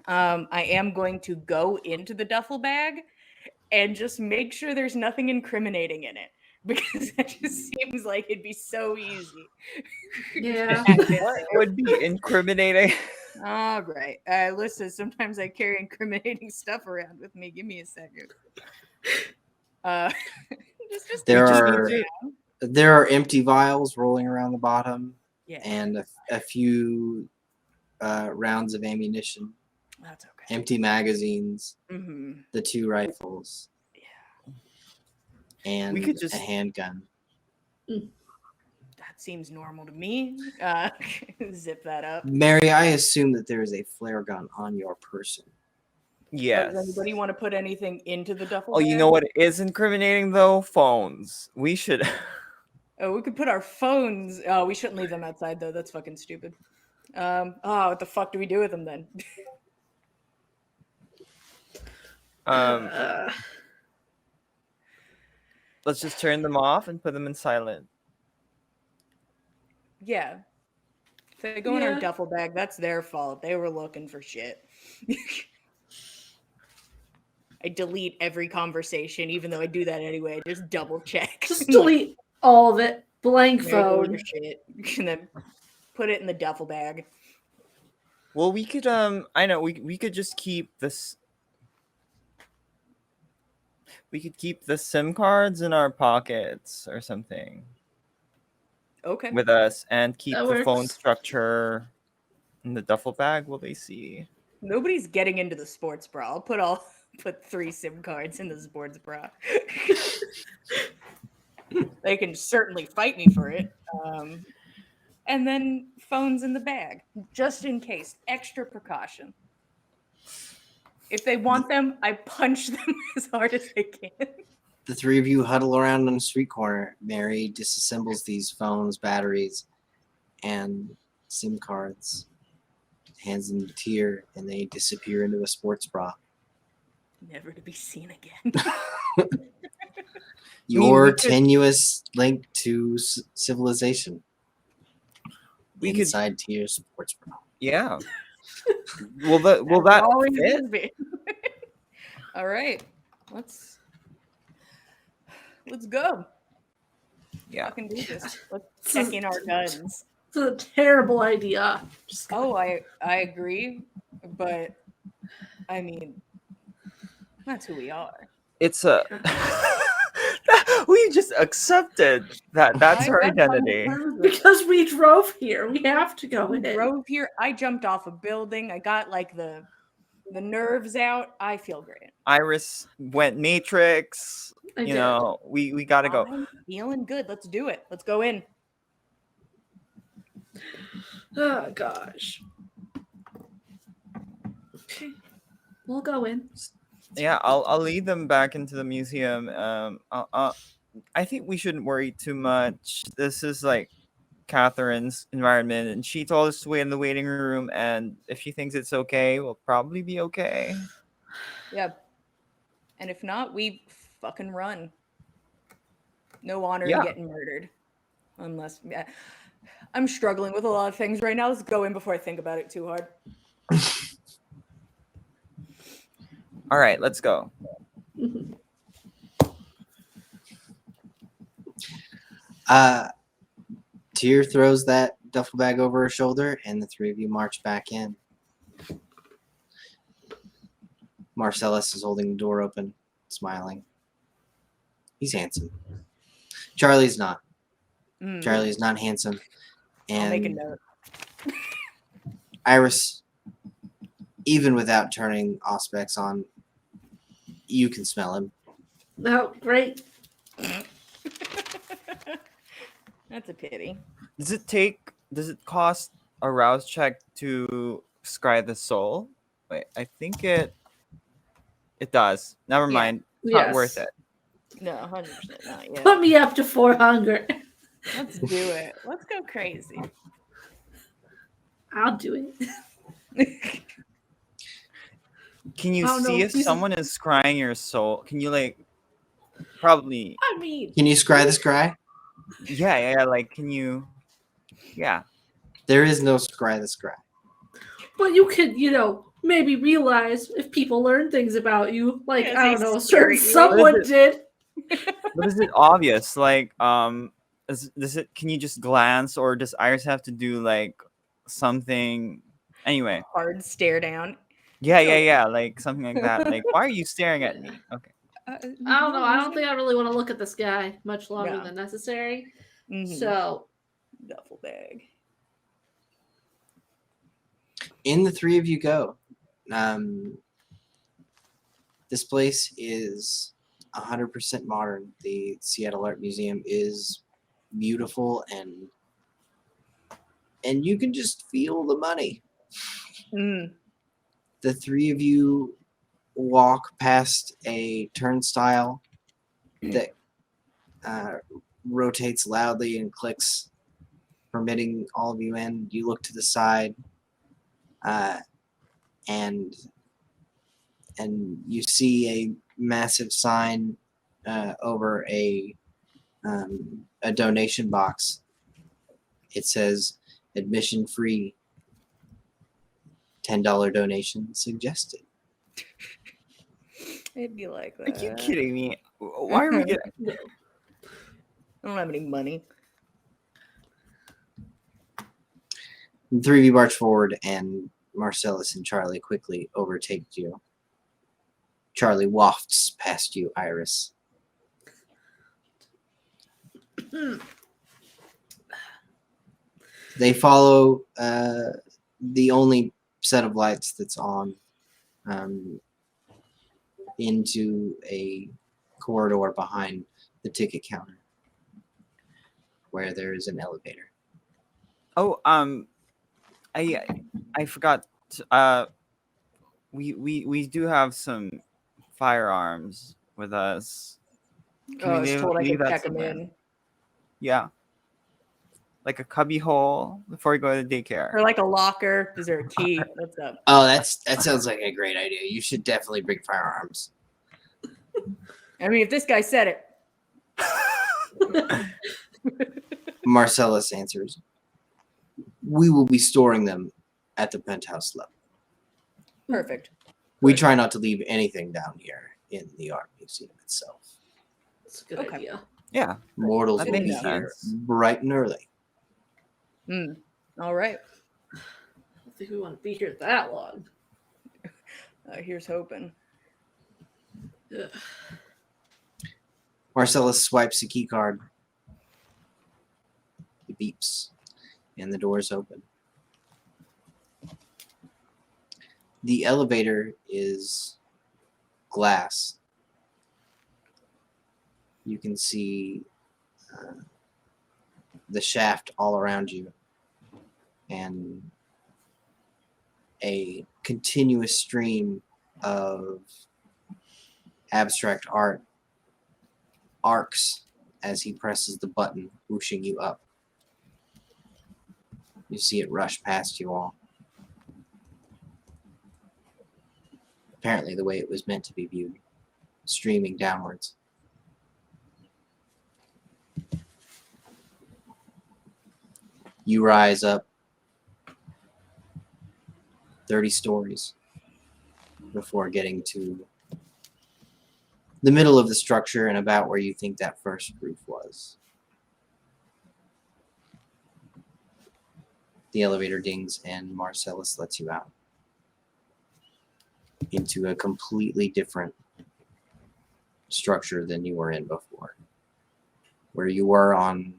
I am going to go into the duffel bag and just make sure there's nothing incriminating in it because it just seems like it'd be so easy. Yeah. What would be incriminating? All right. Listen, sometimes I carry incriminating stuff around with me. Give me a second. Just There are empty vials rolling around the bottom, yeah, and a few rounds of ammunition, that's okay. empty magazines, Mm-hmm. the 2 rifles, and We could just- a handgun. That seems normal to me. Zip that up. Mary, I assume that there is a flare gun on your person. Yes. Does anybody want to put anything into the duffel Oh, bag? you know what is incriminating though? Phones. We should. Oh, we could put our phones. Oh, we shouldn't leave them outside though. That's fucking stupid. What the fuck do we do with them then? Let's just turn them off and put them in silent. Yeah. If they go in our Yeah. duffel bag, that's their fault. They were looking for shit. I delete every conversation, even though I do that anyway. I just double check. Just delete all of it. Blank There goes phone. your shit. And then put it in the duffel bag. Well, we could I know we could just keep this. We could keep the SIM cards in our pockets or something Okay. with us, and keep That the phone works. structure in the duffel bag. Will they see? Nobody's getting into the sports bra. I'll put 3 SIM cards in the sports bra. They can certainly fight me for it. And then phones in the bag, just in case. Extra precaution. If they want them, I punch them as hard as I can. The 3 of you huddle around on a street corner. Mary disassembles these phones, batteries, and SIM cards, hands them to Tyr, and they disappear into a sports bra. Never to be seen again. Your we could- tenuous link to civilization. We could- inside Tyr's sports bra. Yeah. Will that Always fit? will be. All right, let's go. Yeah. Fucking do this. Let's check in our guns. It's a terrible idea. Just Oh, I agree, but I mean, that's who we are. It's a. We just accepted that. That's our identity. because we drove here. We have to go We in. drove here. I jumped off a building. I got like the nerves out. I feel great. Iris went Matrix. I You did. know, we gotta go. I'm feeling good. Let's do it. Let's go in. Oh gosh. Okay. We'll go in. Yeah, I'll lead them back into the museum. I think we shouldn't worry too much. This is like Catherine's environment, and she told us to wait in the waiting room. And if she thinks it's okay, we'll probably be okay. Yeah. And if not, we fucking run. No honor Yeah. in getting murdered. Unless, yeah. I'm struggling with a lot of things right now. Let's go in before I think about it too hard. All right, let's go. Tyr throws that duffel bag over her shoulder, and the 3 of you march back in. Marcellus is holding the door open, smiling. He's handsome. Charlie's not. Mm, Charlie is not handsome. I'll make a And note. Iris, even without turning Auspex on, you can smell him. Oh, great. That's a pity. Does it cost a rouse check to scry the soul? Wait, I think it does. Never Yeah. mind. It's not worth Yes. it. No, 100% not yet. Put me up to 4 hunger. Let's do it. Let's go crazy. I'll do it. Can you I don't see know, if these- someone is scrying your soul? Can you like probably I mean, Can you scry the scry? yeah, like can you yeah. There is no scry the scry. but you could, maybe realize if people learn things about you, like, Yeah, I they don't know, a stare certain at you. someone did. But is it obvious? Like does it can you just glance or does Iris have to do like something anyway? Hard stare down. Yeah, like something like that. Like why are you staring at me? Okay. I don't know. I don't think I really want to look at this guy much longer No. than necessary. Mhm. So, Duffel bag. In the three of you go. This place is 100% modern. The Seattle Art Museum is beautiful, and you can just feel the money. Mm. The three of you walk past a turnstile that rotates loudly and clicks, permitting all of you in. You look to the side, and you see a massive sign over a donation box. It says admission free, $10 donation suggested. It'd be like Are that. you kidding me? Why are we getting I don't have any money. The three of you march forward, and Marcellus and Charlie quickly overtake you. Charlie wafts past you, Iris. They follow the only set of lights that's on into a corridor behind the ticket counter where there is an elevator. Oh, I forgot. We do have some firearms with us. Can I we was leave, told I leave could that check them somewhere? in. Yeah. Like a cubby hole before you go to daycare. Or like a locker. Is there a key? What's up? Oh, that sounds like a great idea. You should definitely bring firearms. I mean, if this guy said it. Marcellus answers, "We will be storing them at the penthouse level. Perfect. We try not to leave anything down here in the art museum itself. it's a good Okay. idea. Yeah. Mortals That will makes be here sense. bright and early." Mm. All right. I don't think we want to be here that long. Here's hoping. Ugh. Marcellus swipes a key card. It beeps, and the doors open. The elevator is glass. You can see the shaft all around you, and a continuous stream of abstract art arcs as he presses the button, whooshing you up. You see it rush past you all. Apparently the way it was meant to be viewed, streaming downwards. You rise up 30 stories before getting to the middle of the structure and about where you think that first roof was. The elevator dings and Marcellus lets you out. into a completely different structure than you were in before. Where you were on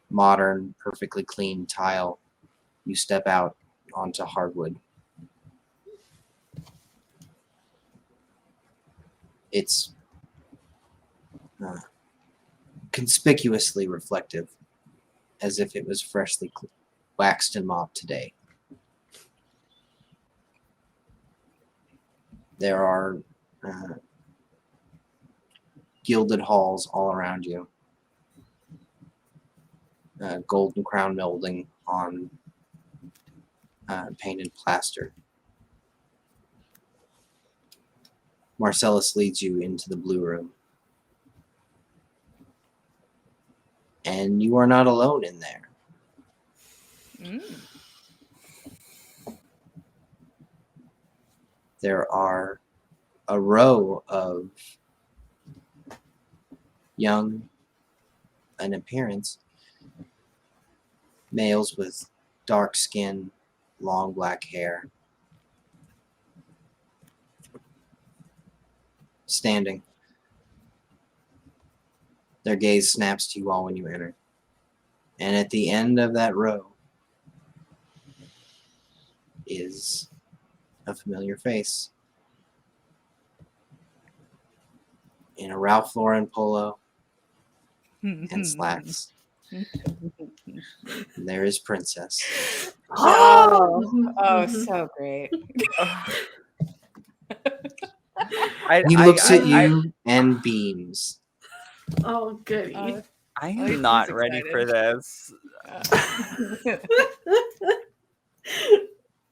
modern, perfectly clean tile, you step out onto hardwood. It's conspicuously reflective, as if it was freshly waxed and mopped today. There are gilded halls all around you. Golden crown molding on painted plaster. Marcellus leads you into the blue room. And you are not alone in there. Mm. There are a row of young in appearance males with dark skin, long black hair, standing. Their gaze snaps to you all when you enter. And at the end of that row is a familiar face in a Ralph Lauren polo and slacks. And there is Princess. Oh, Mhm. so great. He looks at you and beams. Oh, goody. Uh, I Oh, am he's not ready for excited. this.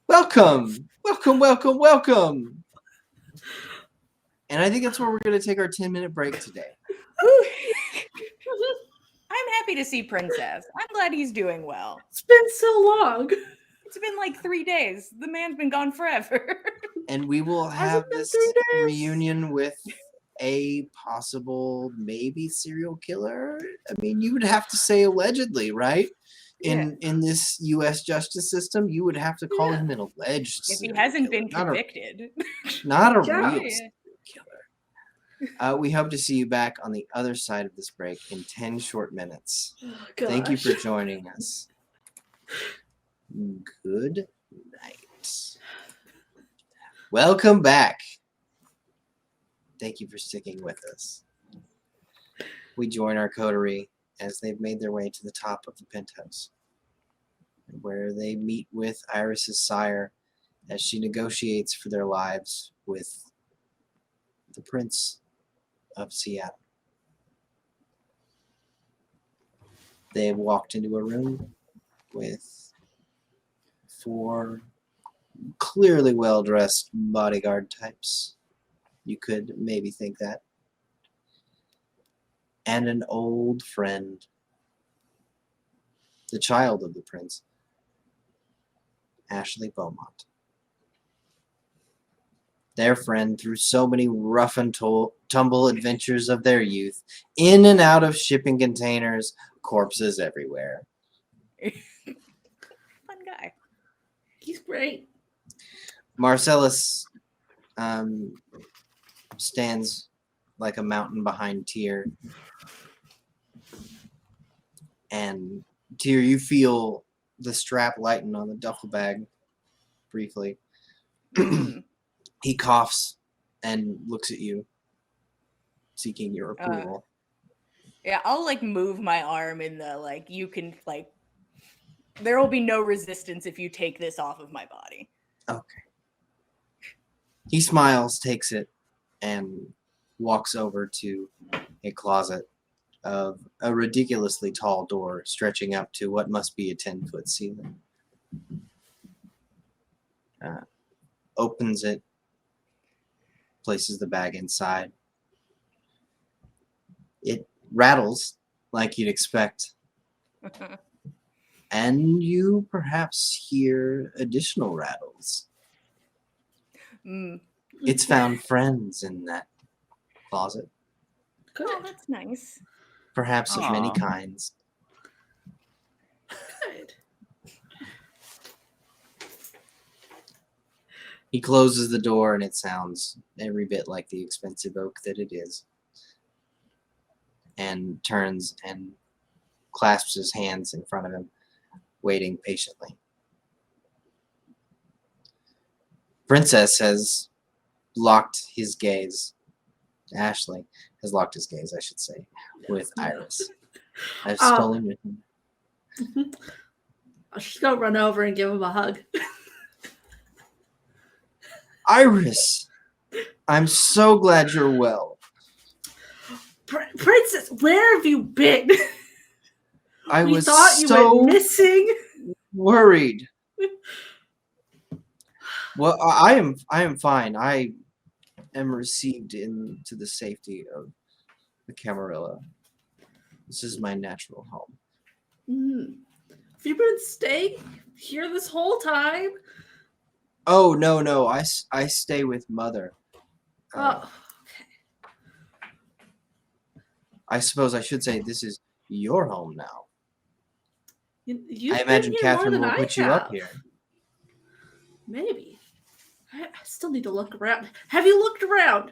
Welcome, welcome, welcome, welcome. And I think that's where we're going to take our 10-minute break today. I'm happy to see Princess. I'm glad he's doing well. It's been so long. It's been like 3 days. The man's been gone forever. And we will Has have it been this 3 days? reunion with a possible maybe serial killer. I mean, you would have to say allegedly, right? In this U.S. justice system, you would have to call Yeah. him an alleged If he serial hasn't killer, been convicted. not a Yeah. real serial killer. We hope to see you back on the other side of this break in 10 short minutes. Oh, Thank you for gosh. joining us. Good night. Welcome back. Thank you for sticking with us. We join our coterie as they've made their way to the top of the penthouse, where they meet with Iris's sire as she negotiates for their lives with the Prince of Seattle. They have walked into a room with 4 clearly well-dressed bodyguard types. You could maybe think that. And an old friend, the child of the prince, Ashley Beaumont. Their friend through so many rough and tumble adventures of their youth, in and out of shipping containers, corpses everywhere. Fun guy. He's great. Marcellus stands like a mountain behind Tyr. And Tyr, you feel the strap lighten on the duffel bag briefly. Mm. He coughs and looks at you, seeking your approval. Yeah, I'll like move my arm in the like you can like there will be no resistance if you take this off of my body. Okay. He smiles, takes it, and walks over to a closet of a ridiculously tall door stretching up to what must be a 10-foot ceiling. Opens it, places the bag inside. It rattles like you'd expect. And you perhaps hear additional rattles. Mm. It's found friends in that closet, Good. Oh, that's nice. perhaps of many Aw. kinds. Good. He closes the door, and it sounds every bit like the expensive oak that it is. And turns and clasps his hands in front of him, waiting patiently. Princess has locked his gaze. Ashley has locked his gaze, I should say, with Iris. I've stolen with him. I'll just go run over and give him a hug. Iris! I'm so glad you're well. Princess, where have you been? I we was thought you so went missing. worried. Well, I am fine. I am received into the safety of the Camarilla. This is my natural home. Have you been staying here this whole time? Oh, no. I stay with Mother. Oh, okay. I suppose I should say this is your home now. You've I imagine been here more Catherine than will I put you up have. here. Maybe. I still need to look around. Have you looked around?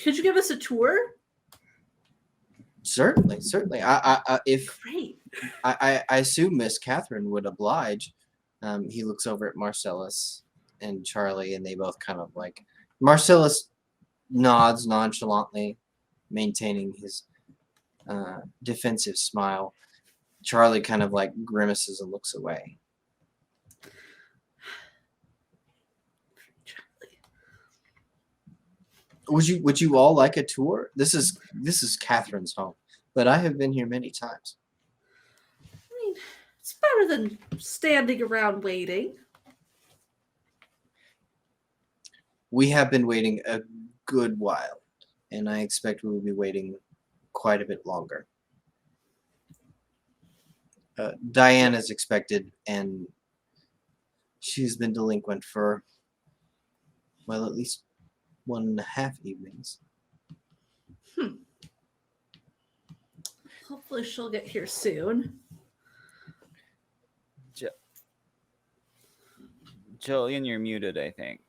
Could you give us a tour? Certainly. Great. I assume Miss Catherine would oblige. He looks over at Marcellus and Charlie, and they both kind of like. Marcellus nods nonchalantly, maintaining his defensive smile. Charlie kind of like grimaces and looks away. Would you all like a tour? This is Catherine's home, but I have been here many times. I mean, it's better than standing around waiting. We have been waiting a good while, and I expect we will be waiting quite a bit longer. Diane is expected, and she's been delinquent for, well, at least 1.5 evenings. Hopefully she'll get here soon. Jillian, you're muted, I think.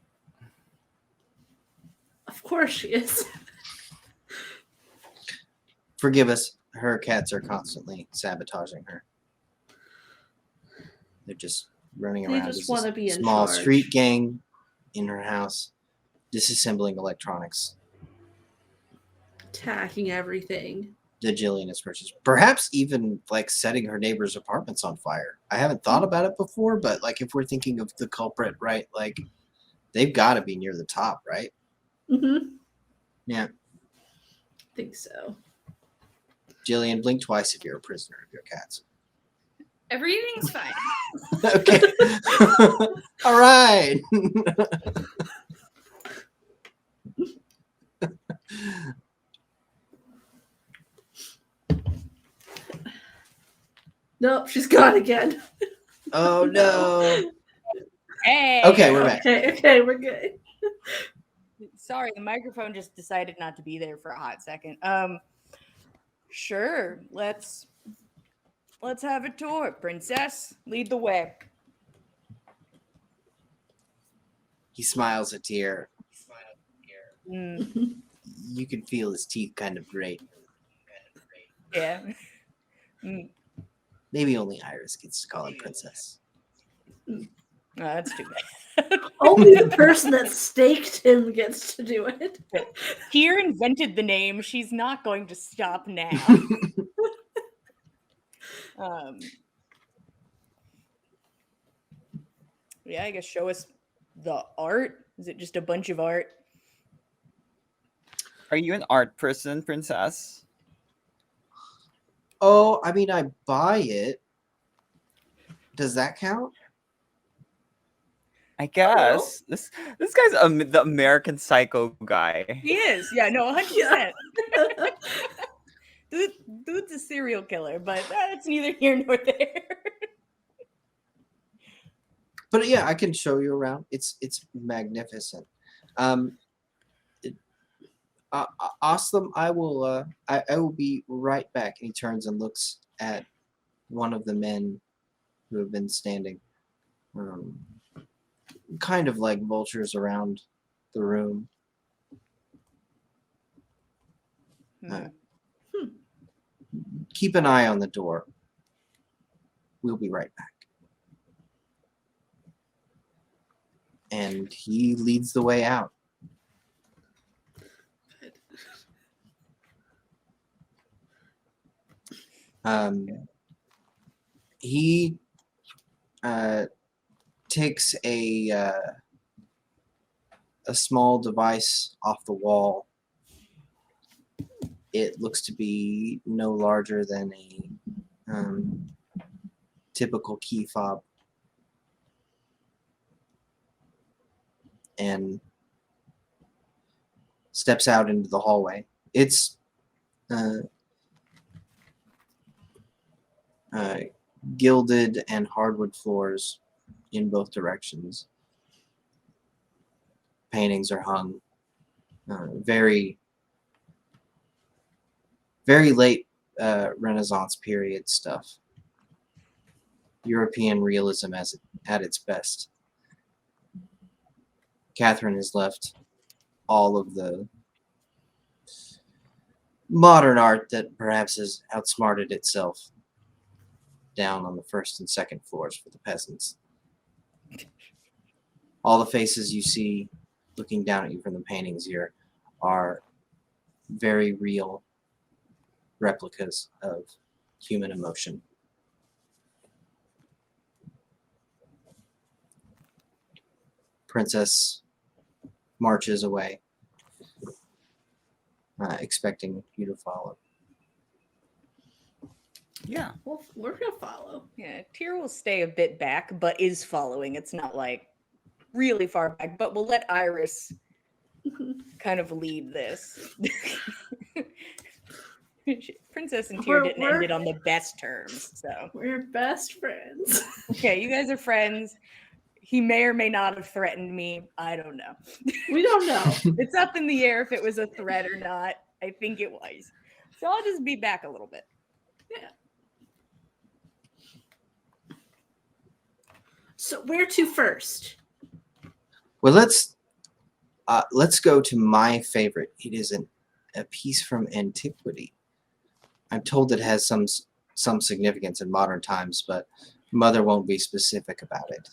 Of course she is. Forgive us, her cats are constantly sabotaging her. They're just running They around just as wanna a be in small charge. street gang in her house, disassembling electronics Attacking everything. that Jillian has purchased. Perhaps even like setting her neighbors' apartments on fire. I haven't thought about it before, but like if we're thinking of the culprit, right? Like they've got to be near the top, right? Mm-hmm. Yeah. I think so. Jillian, blink twice if you're a prisoner of your cats. Everything's fine. Okay. All right. Nope, she's gone again. Oh no. Hey. Okay, we're back. Okay, we're good. Sorry, the microphone just decided not to be there for a hot second. Sure. Let's have a tour. Princess, lead the way. He smiles a tear. Mm, You can feel his teeth kind of grate. yeah. Mm, Maybe only Iris gets to call him princess. oh, that's too bad. Only the person that staked him gets to do it. Here invented the name. She's not going to stop now. Yeah, I guess show us the art. Is it just a bunch of art? Are you an art person, Princess? Oh, I mean, I buy it. Does that count? I guess this guy's the American Psycho guy. He is. Yeah, no, 100%. Yeah. Dude's a serial killer, but that's neither here nor there. But yeah, I can show you around. It's magnificent. Aslam, I will be right back. And he turns and looks at one of the men who have been standing kind of like vultures around the room. Hmm. Keep an eye on the door. We'll be right back. And he leads the way out. He takes a small device off the wall. It looks to be no larger than a typical key fob, and steps out into the hallway. It's gilded and hardwood floors in both directions. Paintings are hung. Very, very late Renaissance period stuff. European realism at its best. Catherine has left all of the modern art that perhaps has outsmarted itself down on the first and second floors for the peasants. All the faces you see looking down at you from the paintings here are very real replicas of human emotion. Princess marches away, expecting you to follow. Yeah. Well, we're gonna follow. Yeah, Tyr will stay a bit back, but is following. It's not like really far back, but we'll let Iris kind of lead this. Princess and Tyr didn't end it on the best terms, so. We're best friends. Okay, you guys are friends. He may or may not have threatened me. I don't know. We don't know. It's up in the air if it was a threat or not. I think it was. So I'll just be back a little bit. Yeah. So where to first? Well, let's go to my favorite. It is a piece from antiquity. I'm told it has some significance in modern times, but Mother won't be specific about it.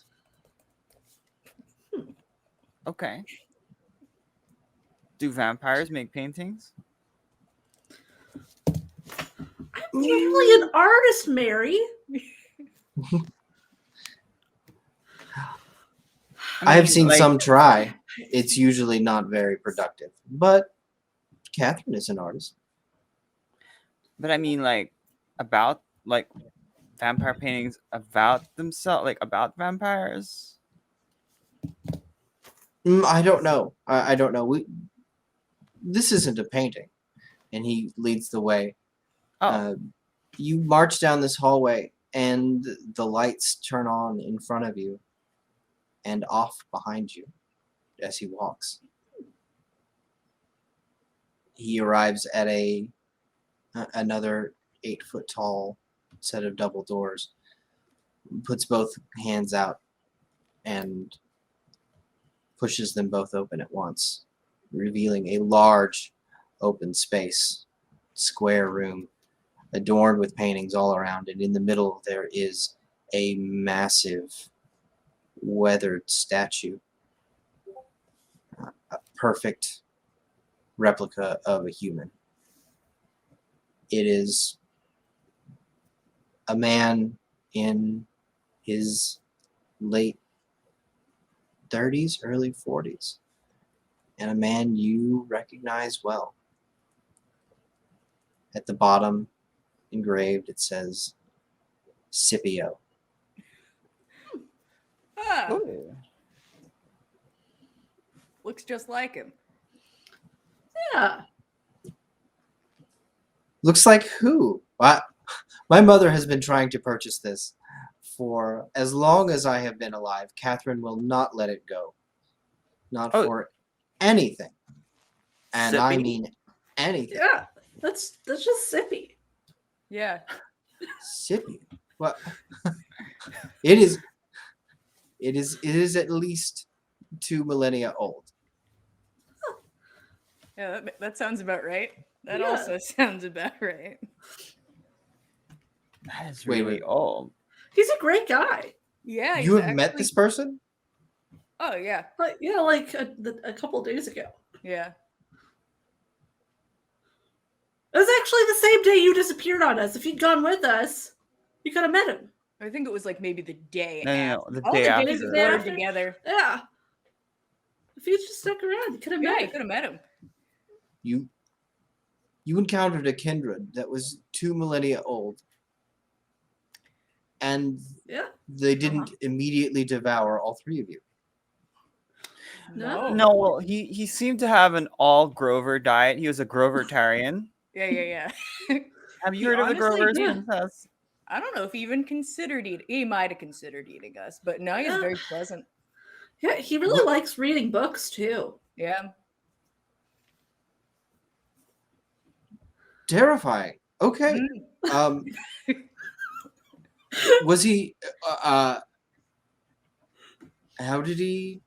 Okay. Do vampires make paintings? I'm really an artist, Mary. I have mean, seen like- some try. It's usually not very productive. But Catherine is an artist. But I mean, like, about like vampire paintings about themselves, like about vampires. I don't know. I don't know. This isn't a painting. And he leads the way. Oh, You march down this hallway, and the lights turn on in front of you and off behind you as he walks. He arrives at another 8-foot tall set of double doors, puts both hands out, and pushes them both open at once, revealing a large open space, square room, adorned with paintings all around, and in the middle there is a massive weathered statue, a perfect replica of a human. It is a man in his late 30s, early 40s, and a man you recognize well. At the bottom, engraved, it says Scipio. Ah, ooh. looks just like him. Yeah. Looks like who? My mother has been trying to purchase this for as long as I have been alive. Catherine will not let it go. Not Oh. for anything. And I Sippy? mean anything. Yeah. That's just sippy. Yeah. Scipio. Well, it is at least 2 millennia old. Yeah, that sounds about right. That Yeah. also sounds about right. That is Wait, really wait. old. He's a great guy. Yeah, You he's have met actually- this person? Oh yeah, Like like a couple days ago. yeah. It was actually the same day you disappeared on us. If you'd gone with us, you could have met him. I think it was like maybe the day No, after. the All day the after. days The day blurred after? together. Yeah. If you just stuck around, you could have Yeah, met you him. could have met him. You encountered a kindred that was 2 millennia old, and Yeah. they didn't immediately devour all 3 of you. No. No, well, he seemed to have an all Grover diet. He was a Grovertarian. Yeah. Have you He heard of the honestly Grovers, did. Princess? I don't know if he even considered eating. He might have considered eating us, but no, he's Yeah. very pleasant. Yeah, he really What- likes reading books too. Yeah. Terrifying. Okay. Mm. Um, was he? How did he?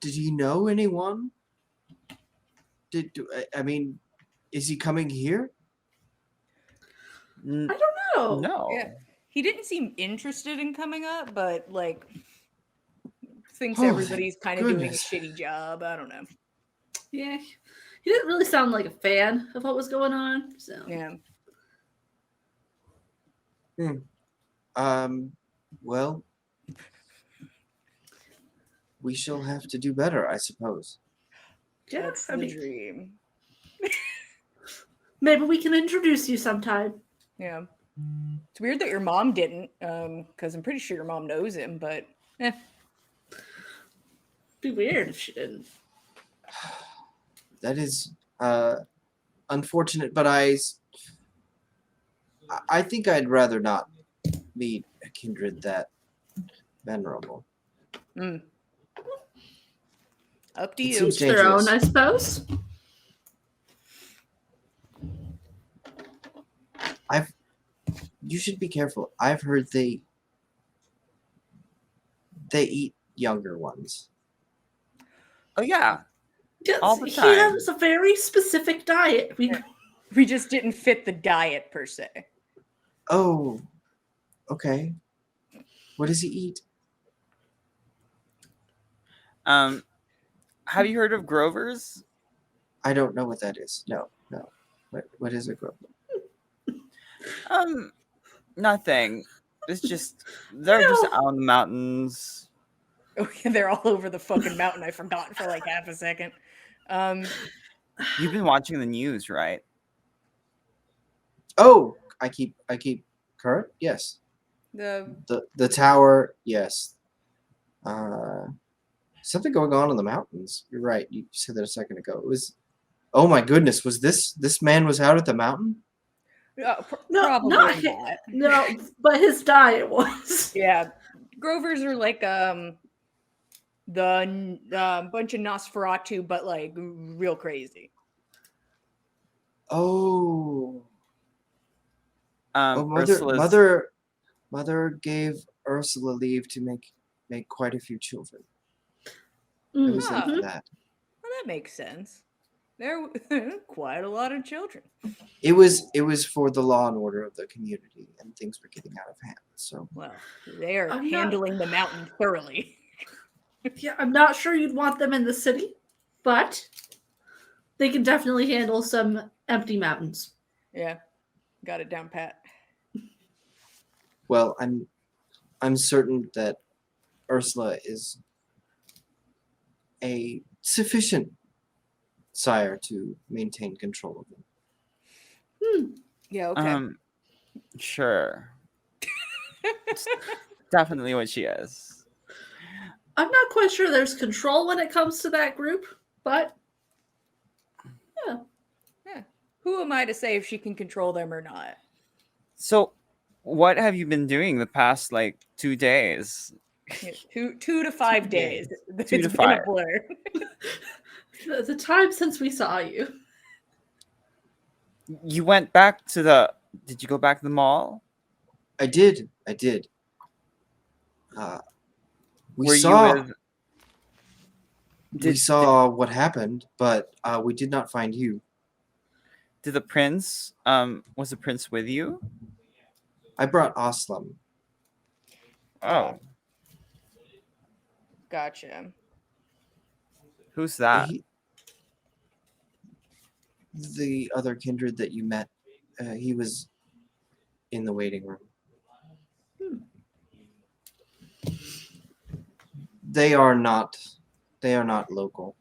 Did he know anyone? I mean, is he coming here? N- I don't know. No. Yeah. He didn't seem interested in coming up, but like thinks Oh, thank everybody's kind of doing a goodness. shitty job. I don't know. Yeah. He didn't really sound like a fan of what was going on. So Yeah. Well, we shall have to do better, I suppose. yeah, That's I the mean, dream. maybe we can introduce you sometime. Yeah. It's weird that your mom didn't, because I'm pretty sure your mom knows him, but Be weird if she didn't. That is unfortunate, but I think I'd rather not meet a kindred that venerable. up to It you. seems Each their own, dangerous. I suppose. You should be careful. I've heard they eat younger ones. Oh yeah. Yes, All the he time. has a very specific diet. We just didn't fit the diet per se. Oh, okay. What does he eat? Have you heard of Grovers? I don't know what that is. No. What is a grove? Nothing. It's just they're just out in the mountains. Oh, yeah, they're all over the fucking mountain. I forgot for like half a second. You've been watching the news, right? Oh, I keep current. Yes. The The tower. Yes. Something going on in the mountains. You're right. You said that a second ago. It was. Oh my goodness! Was this man was out at the mountain? No, probably not not. No, but his diet was. Yeah, Grovers are like the bunch of Nosferatu, but like real crazy. Oh. Oh, Ursula's mother gave Ursula leave to make quite a few children. It Mm, was like Mhm. that. Well, that makes sense. There quite a lot of children. It was for the law and order of the community, and things were getting out of hand. So Well, they are I'm not- handling the mountain thoroughly. Yeah, I'm not sure you'd want them in the city, but they can definitely handle some empty mountains. Yeah, got it down pat. well, I'm certain that Ursula is a sufficient sire to maintain control of them. Yeah, okay. Sure. It's definitely what she is. I'm not quite sure there's control when it comes to that group, but Who am I to say if she can control them or not? So, what have you been doing the past like 2 days? Yeah, 2 to 5 2 days. days. It's 2 to been a 5. blur. the time since we saw you. You went back to the. Did you go back to the mall? I did. We Were saw. you with? We saw what happened, but we did not find you. Did the prince? Was the prince with you? I brought Aslam. Oh, Gotcha. who's that? The other kindred that you met, he was in the waiting room. They are not local.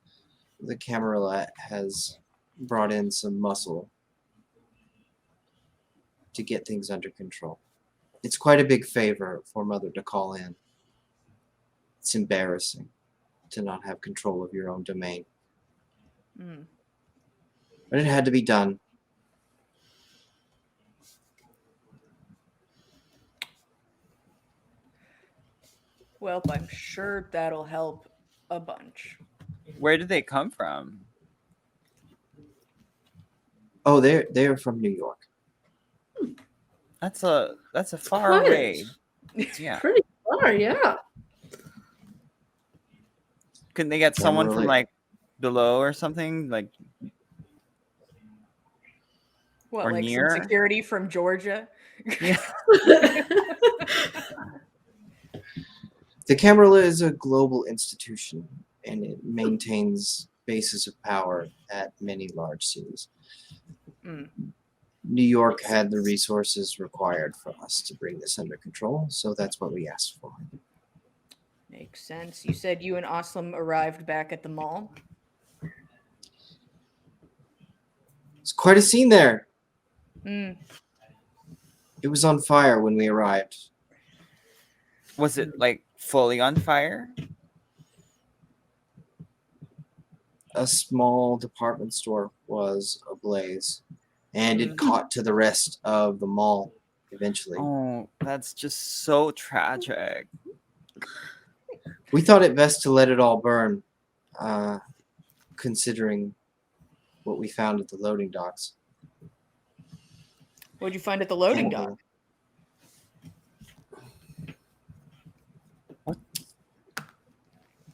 The Camarilla has brought in some muscle to get things under control. It's quite a big favor for Mother to call in. It's embarrassing to not have control of your own domain. Mm. But it had to be done. Well, I'm sure that'll help a bunch. Where did they come from? Oh, they're from New York. That's a far Quite. away. Yeah. Pretty far, yeah. Couldn't they get someone from Camarilla. like below or something? Like What, Or like near? some security from Georgia? yeah. The Camarilla is a global institution, and it maintains bases of power at many large cities. Mm. New York had the resources required for us to bring this under control, so that's what we asked for. Makes sense. You said you and Aslam arrived back at the mall. It's quite a scene there. Mm. It was on fire when we arrived. Was it like fully on fire? A small department store was ablaze, and it caught to the rest of the mall eventually. Oh, that's just so tragic. We thought it best to let it all burn, considering what we found at the loading docks. What'd you find at the loading dock? What?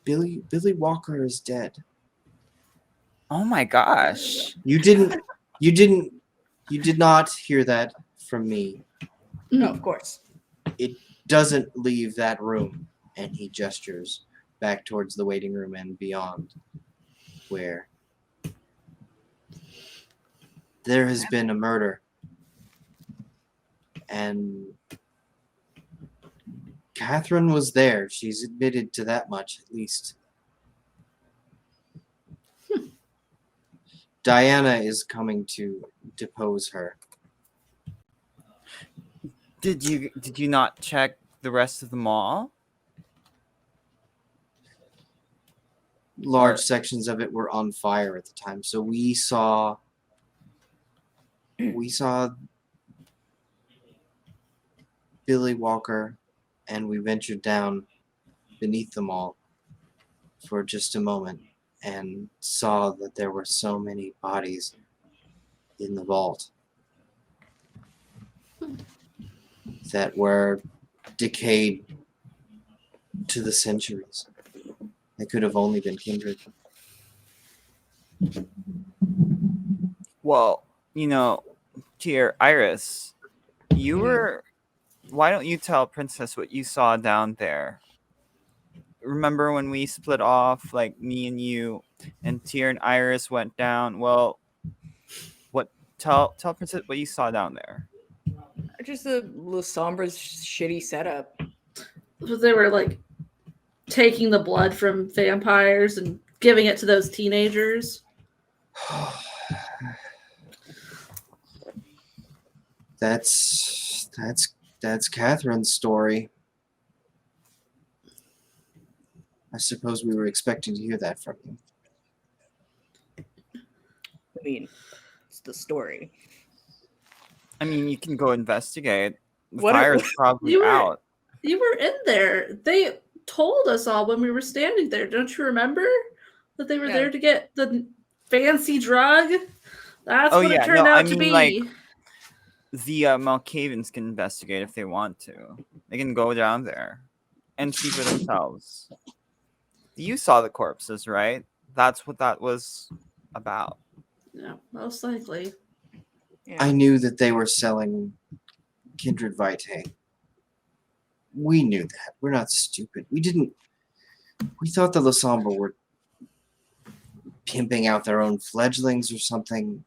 Billy Walker is dead. Oh my gosh. You did not hear that from me. No, of course. It doesn't leave that room. And he gestures back towards the waiting room and beyond, where there has been a murder. And Catherine was there. She's admitted to that much, at least. Diana is coming to depose her. Did you not check the rest of the mall? Large sections of it were on fire at the time, so we saw Billy Walker, and we ventured down beneath the mall for just a moment and saw that there were so many bodies in the vault that were decayed to the centuries. They could have only been kindred. Well, dear Iris, why don't you tell Princess what you saw down there? Remember when we split off, like me and you and Tyr and Iris went down? Well, tell Princess what you saw down there. Just a little Sombra's shitty setup. They were like taking the blood from vampires and giving it to those teenagers. That's Catherine's story. I suppose we were expecting to hear that from you. I mean, it's the story. I mean, you can go investigate. The What fire's probably out. You were in there. They told us all when we were standing there. Don't you remember that they were there to get the fancy drug? That's what it turned out to be. Like, the Malkavians can investigate if they want to. They can go down there and see for themselves. You saw the corpses, right? That's what that was about. Yeah, most likely. Yeah. I knew that they were selling Kindred Vitae. We knew that. We're not stupid. We thought the Lasombra were pimping out their own fledglings or something,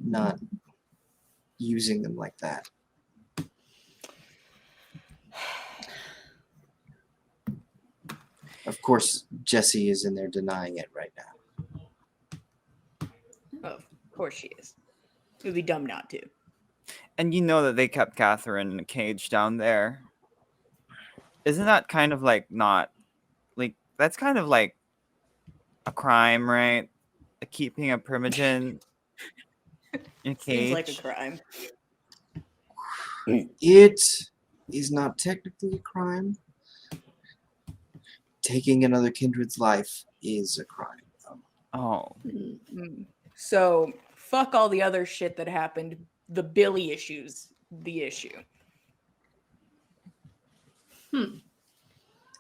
not using them like that. Of course, Jessie is in there denying it right now. Of course she is. It would be dumb not to. And you know that they kept Catherine in a cage down there. Isn't that kind of like not like that's kind of like a crime, right? Keeping a primogen in a cage. Seems like a crime. It is not technically a crime. Taking another kindred's life is a crime, though. Oh, So fuck all the other shit that happened. The Billy issue's the issue.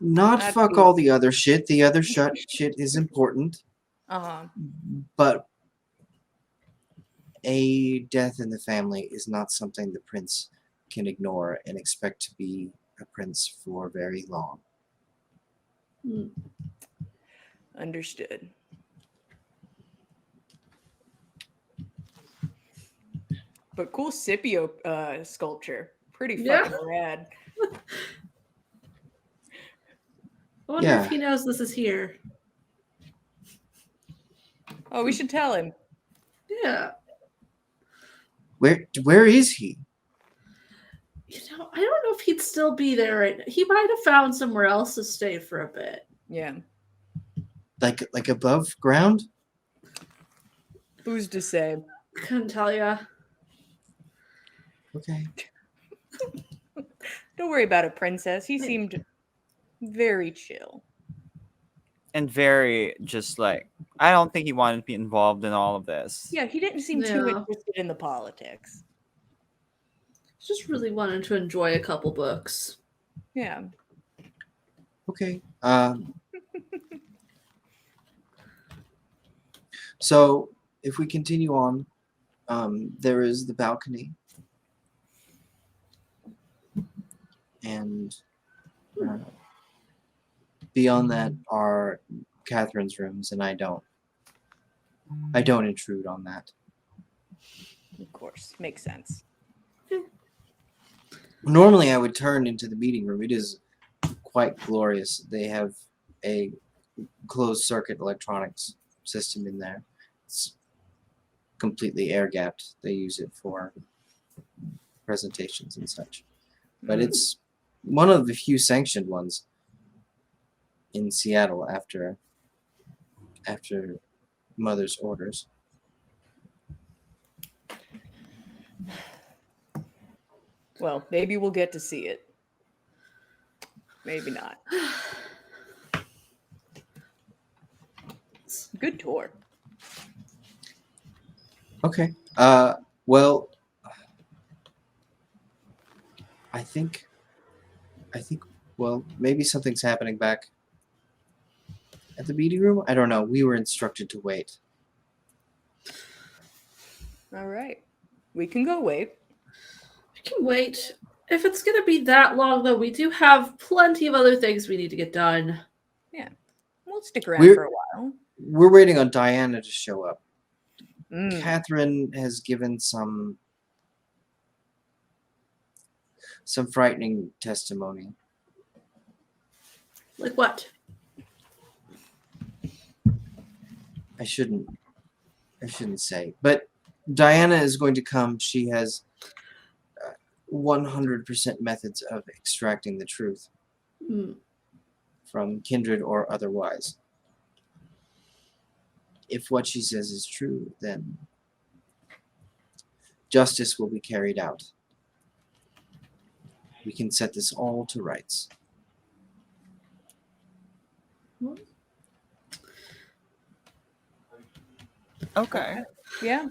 Not That's fuck good. all the other shit. The other shit is important, Uh-huh. but a death in the family is not something the prince can ignore and expect to be a prince for very long. Understood. But cool Scipio sculpture. Pretty Yeah. fucking rad. I wonder Yeah. if he knows this is here. Oh, we should tell him. Yeah. Where is he? You know, I don't know if he'd still be there right now. He might have found somewhere else to stay for a bit. Yeah. Like above ground? Who's to say? Couldn't tell ya. Okay. Don't worry about it, princess. He seemed very chill. and very just like I don't think he wanted to be involved in all of this. Yeah, he didn't seem too Yeah. interested in the politics. Just really wanted to enjoy a couple books. Yeah. Okay. So if we continue on, there is the balcony, and beyond that are Catherine's rooms, and I don't intrude on that. Of course. Makes sense. Normally, I would turn into the meeting room. It is quite glorious. They have a closed circuit electronics system in there. It's completely air gapped. They use it for presentations and such. But it's one of the few sanctioned ones in Seattle after Mother's orders. Well, maybe we'll get to see it. Maybe not. Good tour. Okay. Well, I think well, maybe something's happening back at the meeting room. I don't know. We were instructed to wait. All right. We can go wait. We can wait. If it's going to be that long, though, we do have plenty of other things we need to get done. We'll stick around We're- for a while. We're waiting on Diana to show up. Mm. Catherine has given some frightening testimony. Like what? I shouldn't say, but Diana is going to come. She has 100% methods of extracting the truth from kindred or otherwise. If what she says is true, then justice will be carried out. We can set this all to rights. Okay. Yeah.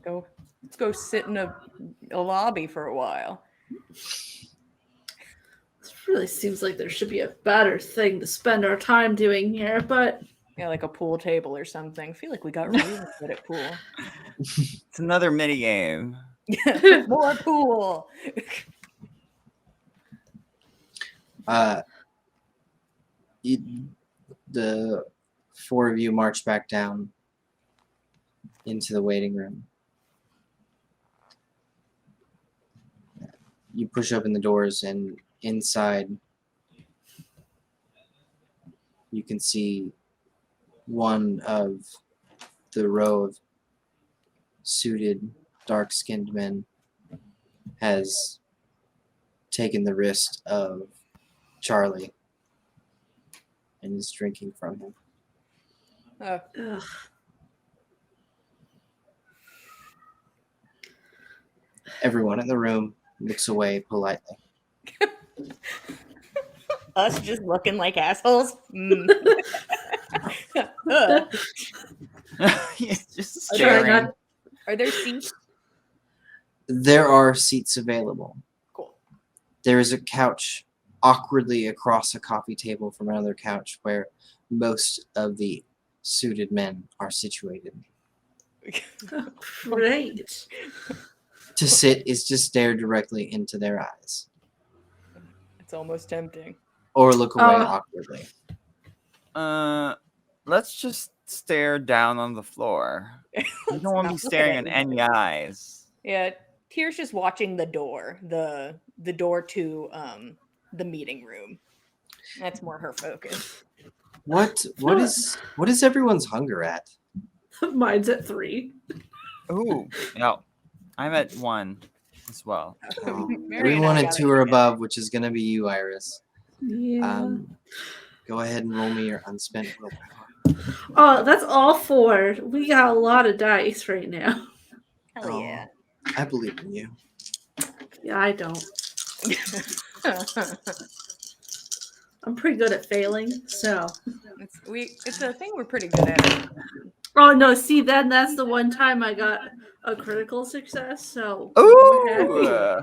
Let's go sit in a lobby for a while. It's Really seems like there should be a better thing to spend our time doing here, but Yeah, like a pool table or something. I feel like we got really good at pool. It's another mini game. More pool. The four of you march back down into the waiting room. You push open the doors, and inside you can see one of the row of suited, dark-skinned men has taken the wrist of Charlie and is drinking from him. Oh, ugh. Everyone in the room looks away politely. us just looking like assholes. Mm. Ugh. He's just Are there, staring. are there seats? There are seats available. Cool. There is a couch awkwardly across a coffee table from another couch where most of the suited men are situated. Great. To sit is to stare directly into their eyes It's almost tempting. or look away awkwardly. Let's just stare down on the floor. You Let's don't want not me look at staring in anybody. any eyes. Yeah, Tier's just watching the door, the door to the meeting room. That's more her focus. What is everyone's hunger at? Mine's at 3. Ooh, no. I'm at 1 as well. Mary and Everyone I at got 2 it or together. above, which is going to be you, Iris. Yeah. Go ahead and roll me your unspent willpower. Oh, that's all 4. We got a lot of dice right now. Hell Oh, yeah. I believe in you. Yeah, I don't. I'm pretty good at failing, so. It's a thing we're pretty good at. Oh no! See, then that's the one time I got a critical success. So. Ooh!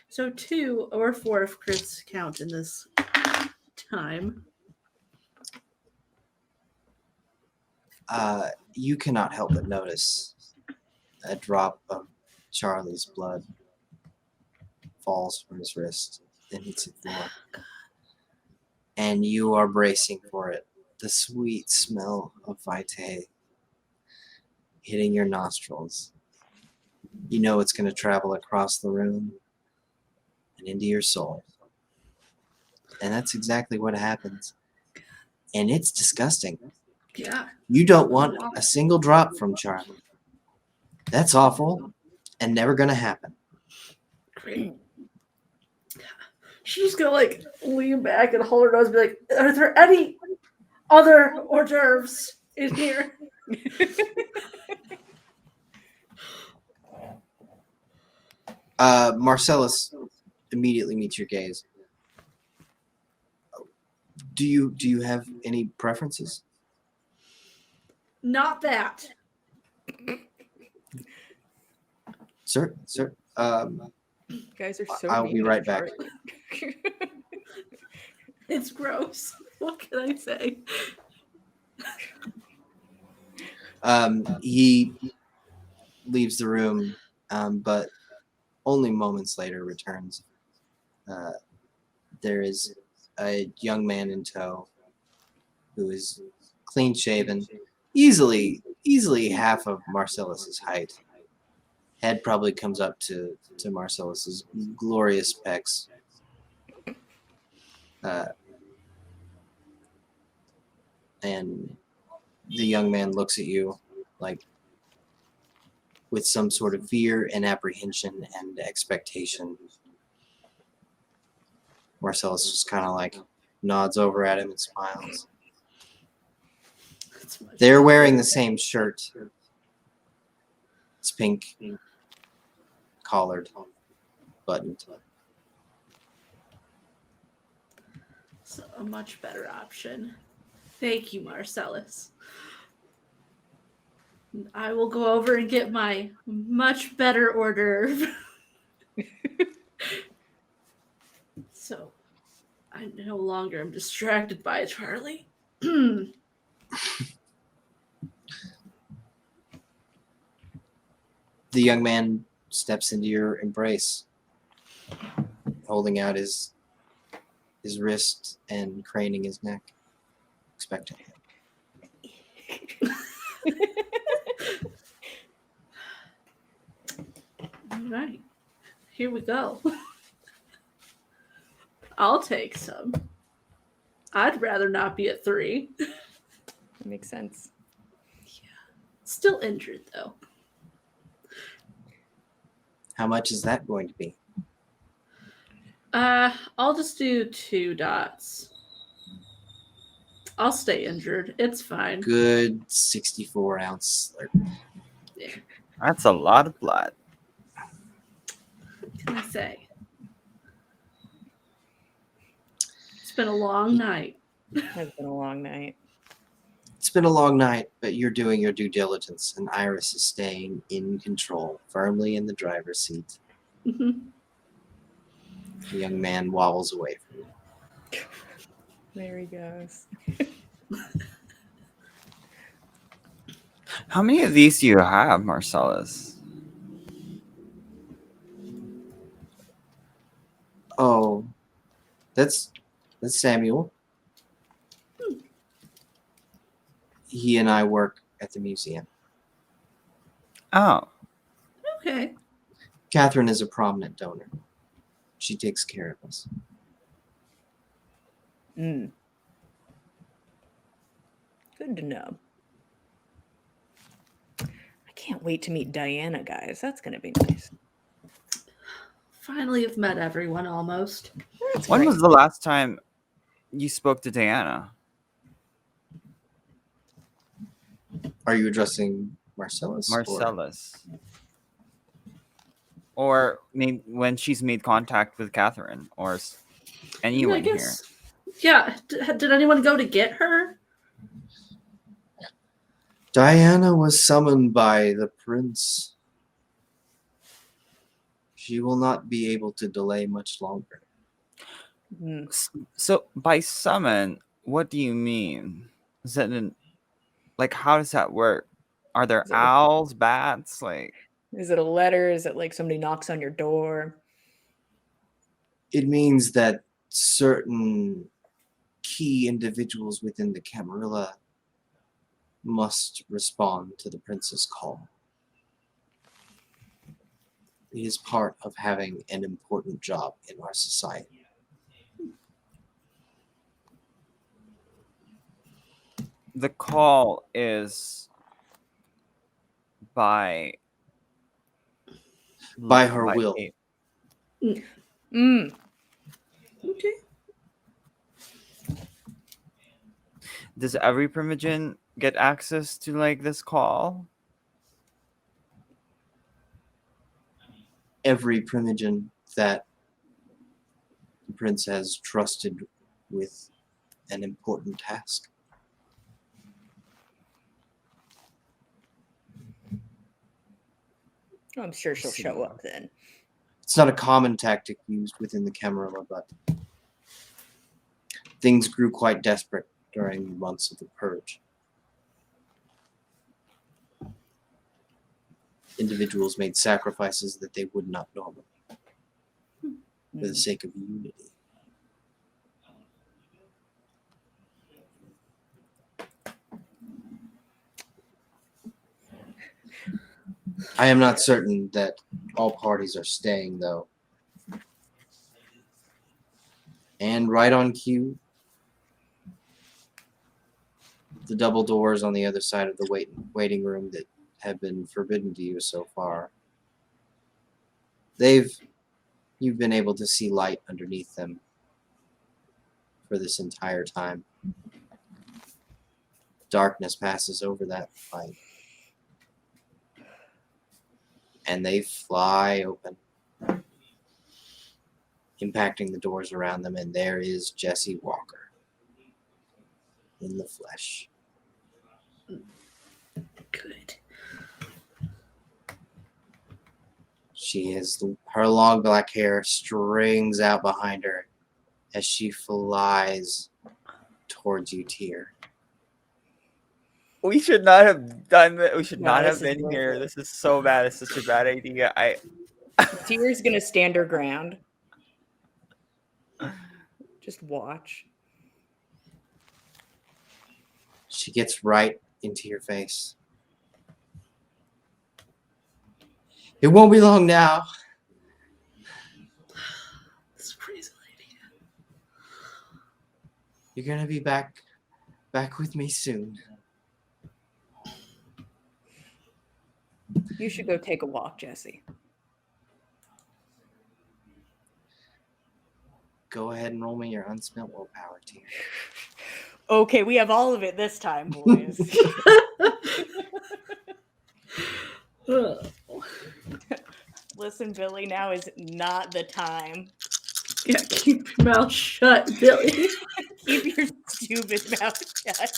So 2 or 4 if crits count in this time. You cannot help but notice a drop of Charlie's blood falls from his wrist and hits the floor. And you are bracing for it. The sweet smell of vitae hitting your nostrils. You know it's going to travel across the room and into your soul. And that's exactly what happens. And it's disgusting. Yeah. You don't want a single drop from Charlie. That's awful and never going to happen. Great. She's gonna like lean back and hold her nose and be like, "Are there any other hors d'oeuvres in here?" Marcellus immediately meets your gaze. Do you have any preferences? Not that. Sir? You guys are so I'll mean be to right back. Charlie. It's gross. What can I say? He leaves the room, but only moments later returns. There is a young man in tow who is clean shaven, easily half of Marcellus's height. Head probably comes up to Marcellus's glorious pecs. And the young man looks at you like with some sort of fear and apprehension and expectation. Marcellus just kind of like nods over at him and smiles. They're wearing the same shirt. It's pink, collared, buttoned. So a much better option. Thank you, Marcellus. I will go over and get my much better hors d'oeuvre. So, I no longer am distracted by Charlie. The young man steps into your embrace, holding out his wrist and craning his neck, expectantly. All right, here we go. I'll take some. I'd rather not be at 3. That makes sense. Still injured though. How much is that going to be? I'll just do 2 dots. I'll stay injured. It's fine. Good 64-ounce slurp. That's a lot of blood. What can I say? It's been a long night. Has been a long night. It's been a long night, but you're doing your due diligence, and Iris is staying in control, firmly in the driver's seat. Mhm. The young man wobbles away from you. There he goes. How many of these do you have, Marcellus? Oh, that's Samuel. He and I work at the museum. Oh, Okay. Catherine is a prominent donor. She takes care of us. Mm. Good to know. I can't wait to meet Diana, guys. That's going to be nice. Finally have met everyone almost. That's when great. was the last time you spoke to Diana? Are you addressing Marcellus? Marcellus. Or maybe when she's made contact with Catherine or anyone I here. guess. Yeah. Did anyone go to get her? Diana was summoned by the prince. She will not be able to delay much longer. Mm. So by summon, what do you mean? Is that like how does that work? Are there Is it- owls, bats? Like Is it a letter? Is it like somebody knocks on your door? It means that certain key individuals within the Camarilla must respond to the prince's call. It is part of having an important job in our society. the call is by By her will. a- Mm. Okay. Does every primogen get access to like this call? Every primogen that the prince has trusted with an important task. I'm sure she'll show up then. It's not a common tactic used within the Camarilla, but things grew quite desperate during the months of the Purge. Individuals made sacrifices that they would not normally for the sake of unity. I am not certain that all parties are staying, though. And right on cue, the double doors on the other side of the waiting room that have been forbidden to you so far, you've been able to see light underneath them for this entire time. Darkness passes over that light, and they fly open, impacting the doors around them, and there is Jessie Walker in the flesh. Good. She has her long black hair strings out behind her, as she flies towards you, Tyr. We should not have done that. We should No, not this have is been worth here. it. This is so bad. It's such a bad idea. Tyr's gonna stand her ground. Just watch. She gets right into your face. It won't be long now. This crazy lady. You're gonna be back with me soon. You should go take a walk, Jesse. Go ahead and roll me your unspent willpower, Tyr. Okay, we have all of it this time, boys. Listen, Billy, now is not the time. Yeah, keep your mouth shut, Billy. Keep your stupid mouth shut.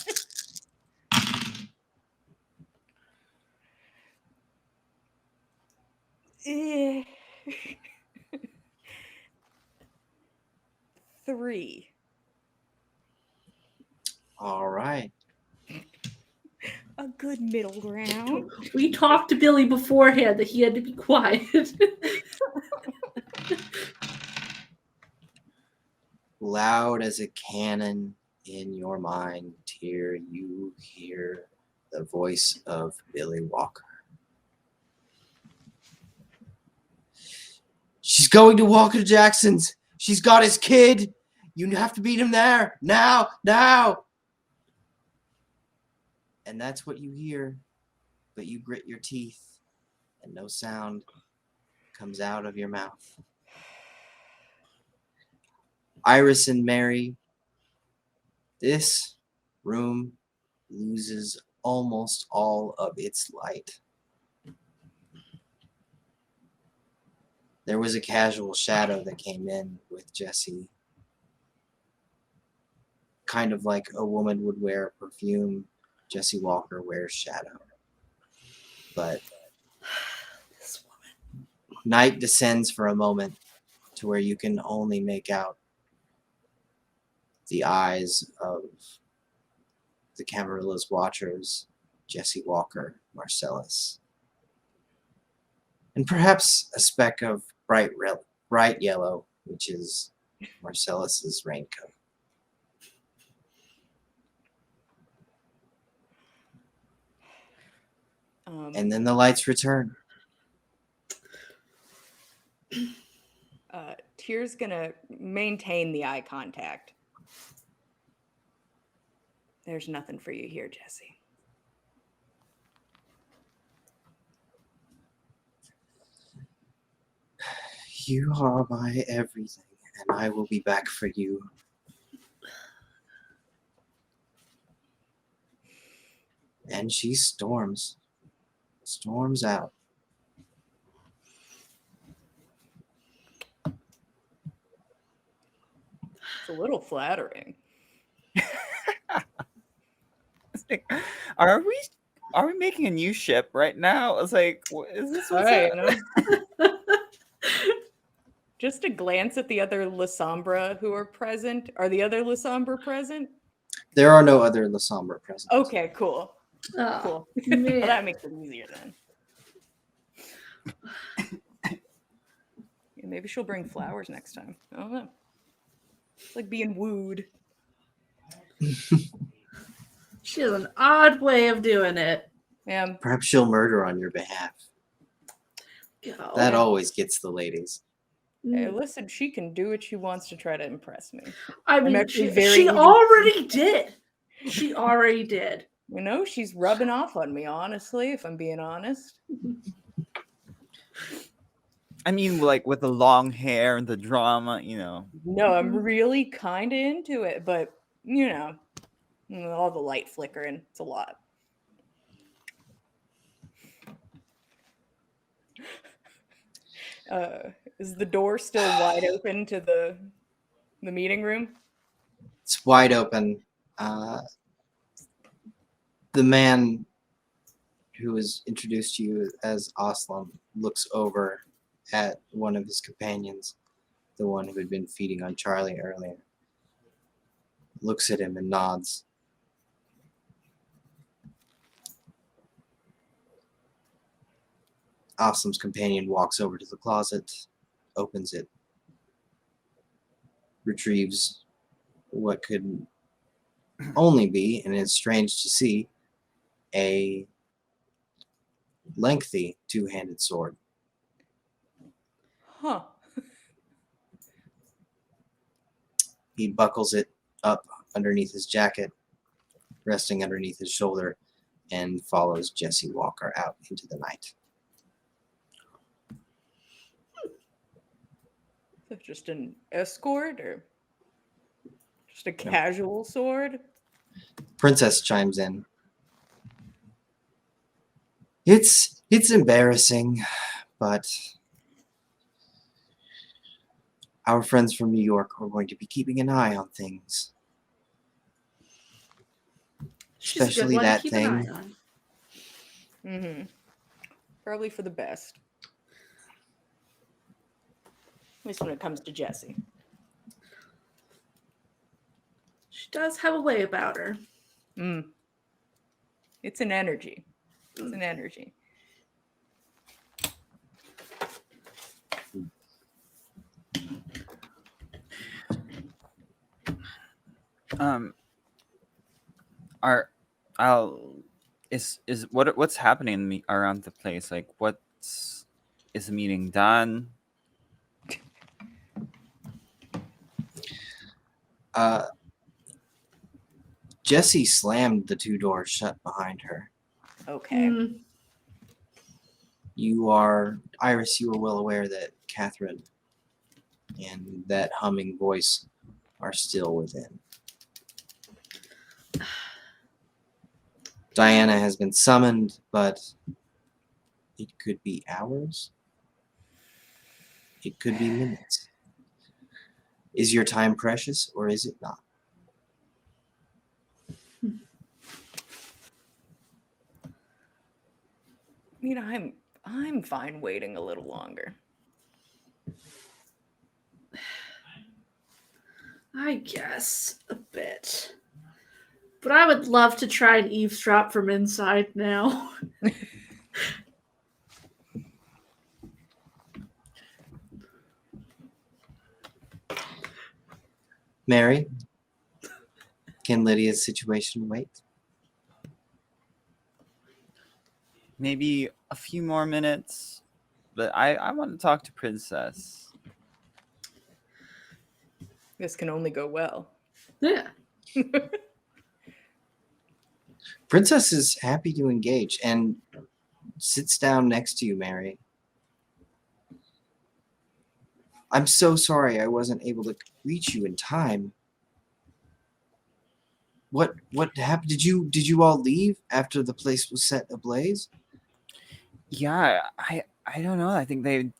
Eh. 3. All right. A good middle ground. We talked to Billy beforehand that he had to be quiet. Loud as a cannon in your mind, Tyr, you hear the voice of Billy Walker. She's going to Walker Jackson's. She's got his kid. You have to beat him there. Now. And that's what you hear. But you grit your teeth and no sound comes out of your mouth. Iris and Mary, this room loses almost all of its light. There was a casual shadow that came in with Jesse. Kind of like a woman would wear perfume, Jesse Walker wears shadow. But This woman. night descends for a moment to where you can only make out the eyes of the Camarillo's watchers, Jesse Walker, Marcellus. And perhaps a speck of bright yellow, which is Marcellus's raincoat. And then the lights return. Tyr's gonna maintain the eye contact. There's nothing for you here, Jesse. You are my everything, and I will be back for you. And she storms out. It's a little flattering. Are we making a new ship right now? It's like, is this what's Right, Just a glance at the other La Sombra who are present. Are the other La Sombra present? There are no other La Sombra present. Okay, cool. Oh, Cool. man. Well, that makes it easier then. Yeah, maybe she'll bring flowers next time. I don't know. It's like being wooed. She has an odd way of doing it. Yeah. Perhaps she'll murder on your behalf. Go. That always gets the ladies. Hey, listen, she can do what she wants to try to impress me. I mean, actually she, very she easy- already did. She already did. You know, she's rubbing off on me, honestly, if I'm being honest. I mean, like with the long hair and the drama, you know. No, I'm really kind of into it, but, you know, all the light flickering, it's a lot. Is the door still wide open to the meeting room? It's wide open. The man who was introduced to you as Aslam looks over at one of his companions. the one who had been feeding on Charlie earlier, looks at him and nods. Awesome's companion walks over to the closet, opens it, retrieves what could only be, and it's strange to see, a lengthy two-handed sword. Huh. He buckles it up underneath his jacket, resting underneath his shoulder, and follows Jesse Walker out into the night. Is that just an escort or just a casual sword? Princess chimes in. It's embarrassing, but our friends from New York are going to be keeping an eye on things. She's a Especially good one that to keep thing. an eye on. Mm-hmm. Probably for the best. At least when it comes to Jessie. She does have a way about her. Mm. It's an energy. It's an energy. Are I'll is what's happening around the place? Like, is the meeting done? Jessie slammed the two doors shut behind her. Okay. Mm, Iris, you are well aware that Catherine and that humming voice are still within. Diana has been summoned, but it could be hours. It could be minutes. Is your time precious or is it not? I mean, I'm fine waiting a little longer. I guess a bit. But I would love to try and eavesdrop from inside now. Mary, can Lydia's situation wait? Maybe a few more minutes, but I want to talk to Princess. This can only go well. Yeah. Princess is happy to engage and sits down next to you, Mary. I'm so sorry I wasn't able to reach you in time. What happened? Did you all leave after the place was set ablaze? Yeah, I don't know. I think they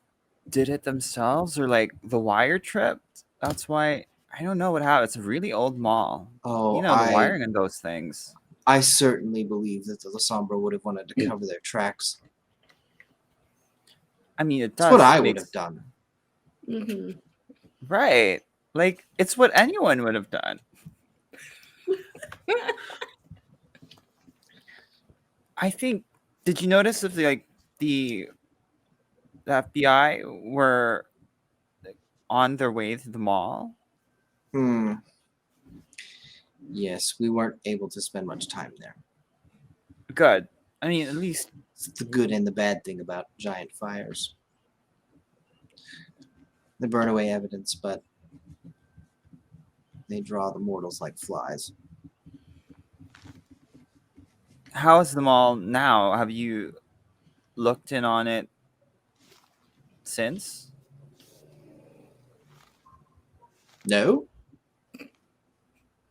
did it themselves, or like the wire tripped. That's why I don't know what happened. It's a really old mall. Oh, You know, the wiring in those things. I certainly believe that the La Sombra would have wanted to cover their tracks. I mean, it That's does. what I would make have done. Hmm. Right. Like, it's what anyone would have done. I think. Did you notice if the FBI were on their way to the mall? Yes, we weren't able to spend much time there. Good. I mean, at least It's the good and the bad thing about giant fires. They burn away evidence, but they draw the mortals like flies. how is the mall now? Have you looked in on it since? No?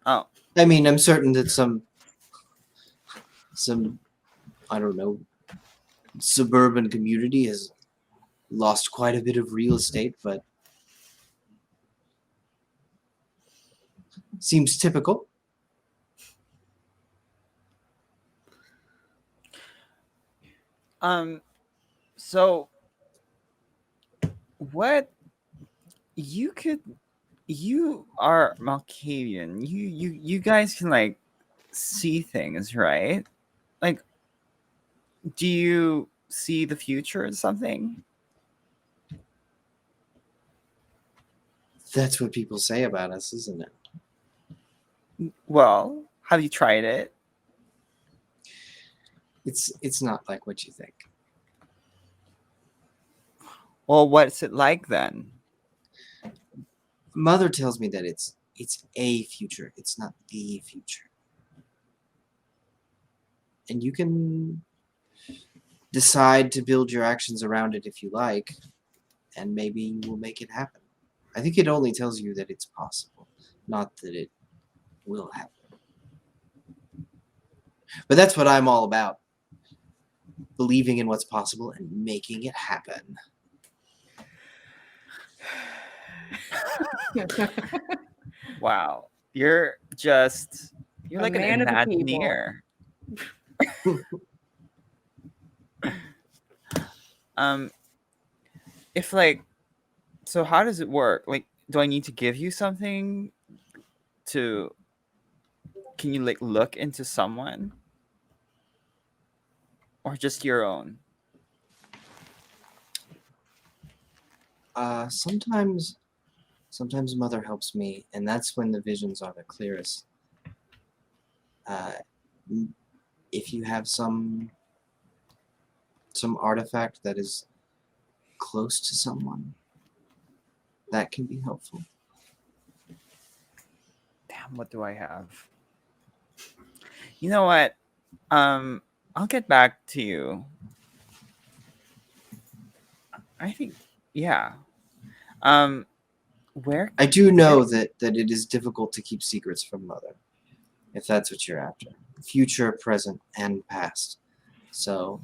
Oh, I mean, I'm certain that some I don't know, suburban community has lost quite a bit of real estate, but seems typical. so what you are Malkavian. You guys can like see things, right? Like, do you see the future or something? That's what people say about us, isn't it? Well, have you tried it? It's not like what you think. Well, what's it like then? Mother tells me that it's a future. It's not the future. And you can decide to build your actions around it if you like, and maybe you will make it happen. I think it only tells you that it's possible, not that it will happen. But that's what I'm all about. Believing in what's possible and making it happen. Wow, you're A like an man of the people. Imagineer. If like, so how does it work? Like, do I need to give you something to? Can you like look into someone, or just your own? Sometimes Mother helps me, and that's when the visions are the clearest. Uh, if you have some artifact that is close to someone, that can be helpful. Damn, what do I have? You know what? I'll get back to you. I think, yeah. Where? I do know that it is difficult to keep secrets from Mother, if that's what you're after. Future, present, and past. So,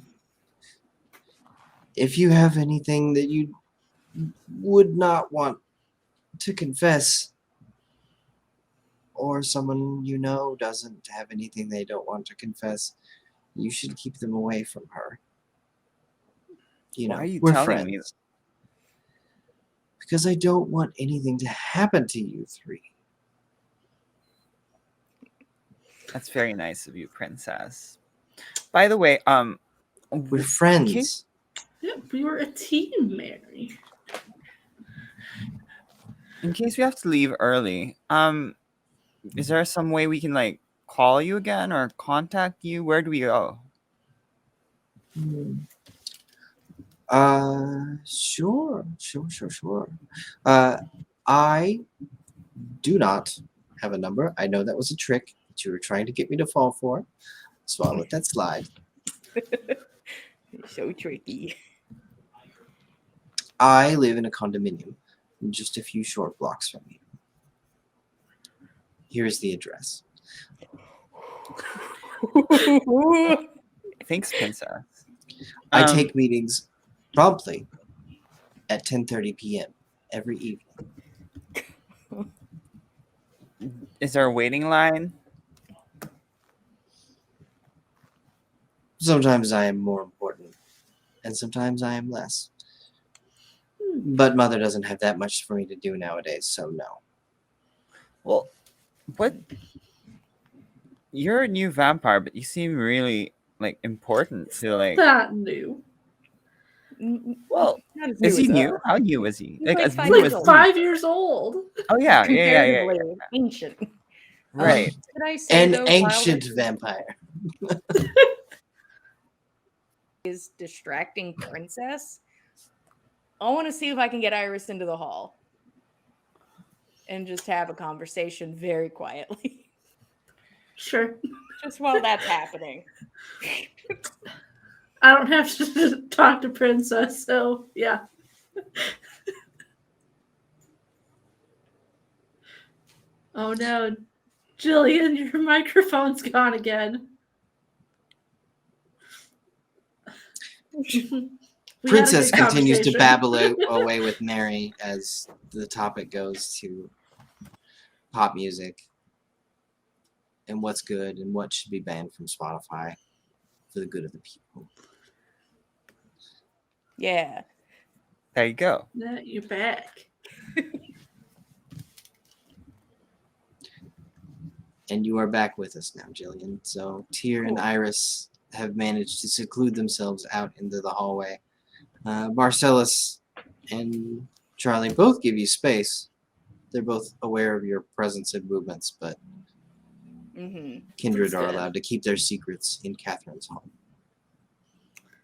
if you have anything that you would not want to confess, or someone you know doesn't have anything they don't want to confess, you should keep them away from her. You Why know, are you we're telling friends. me? Because I don't want anything to happen to you three. That's very nice of you, princess. By the way, We're in friends. case- Yeah, we were a team, Mary. in case we have to leave early, is there some way we can like call you again or contact you? Where do we go? Sure. I do not have a number. I know that was a trick that you were trying to get me to fall for, so I'll let that slide. So tricky. I live in a condominium just a few short blocks from you. Here's the address. Thanks, princess. I take meetings promptly at 10:30 p.m. every evening. Is there a waiting line? Sometimes I am more important, and sometimes I am less. But Mother doesn't have that much for me to do nowadays, so no. Well, what? You're a new vampire, but you seem really like important to like. Not new. Well, Not as is he as new? us. How new is he? He's like as 5 new He's years as like old. me. 5 years old. Oh yeah. Comparatively ancient. Right. Did I say An though, ancient Wilder vampire. is distracting princess? I want to see if I can get Iris into the hall and just have a conversation very quietly. Sure. Just while that's happening. I don't have to talk to Princess, so yeah. Oh no. Jillian, your microphone's gone again. We had a Princess good continues to conversation. babble away with Mary as the topic goes to pop music and what's good and what should be banned from Spotify for the good of the people. Yeah. There you go. Yeah, you're back. And you are back with us now, Jillian. So Tyr and Cool. Iris have managed to seclude themselves out into the hallway. Marcellus and Charlie both give you space. They're both aware of your presence and movements, but Mm-hmm. Kindred That's are good. allowed to keep their secrets in Catherine's home.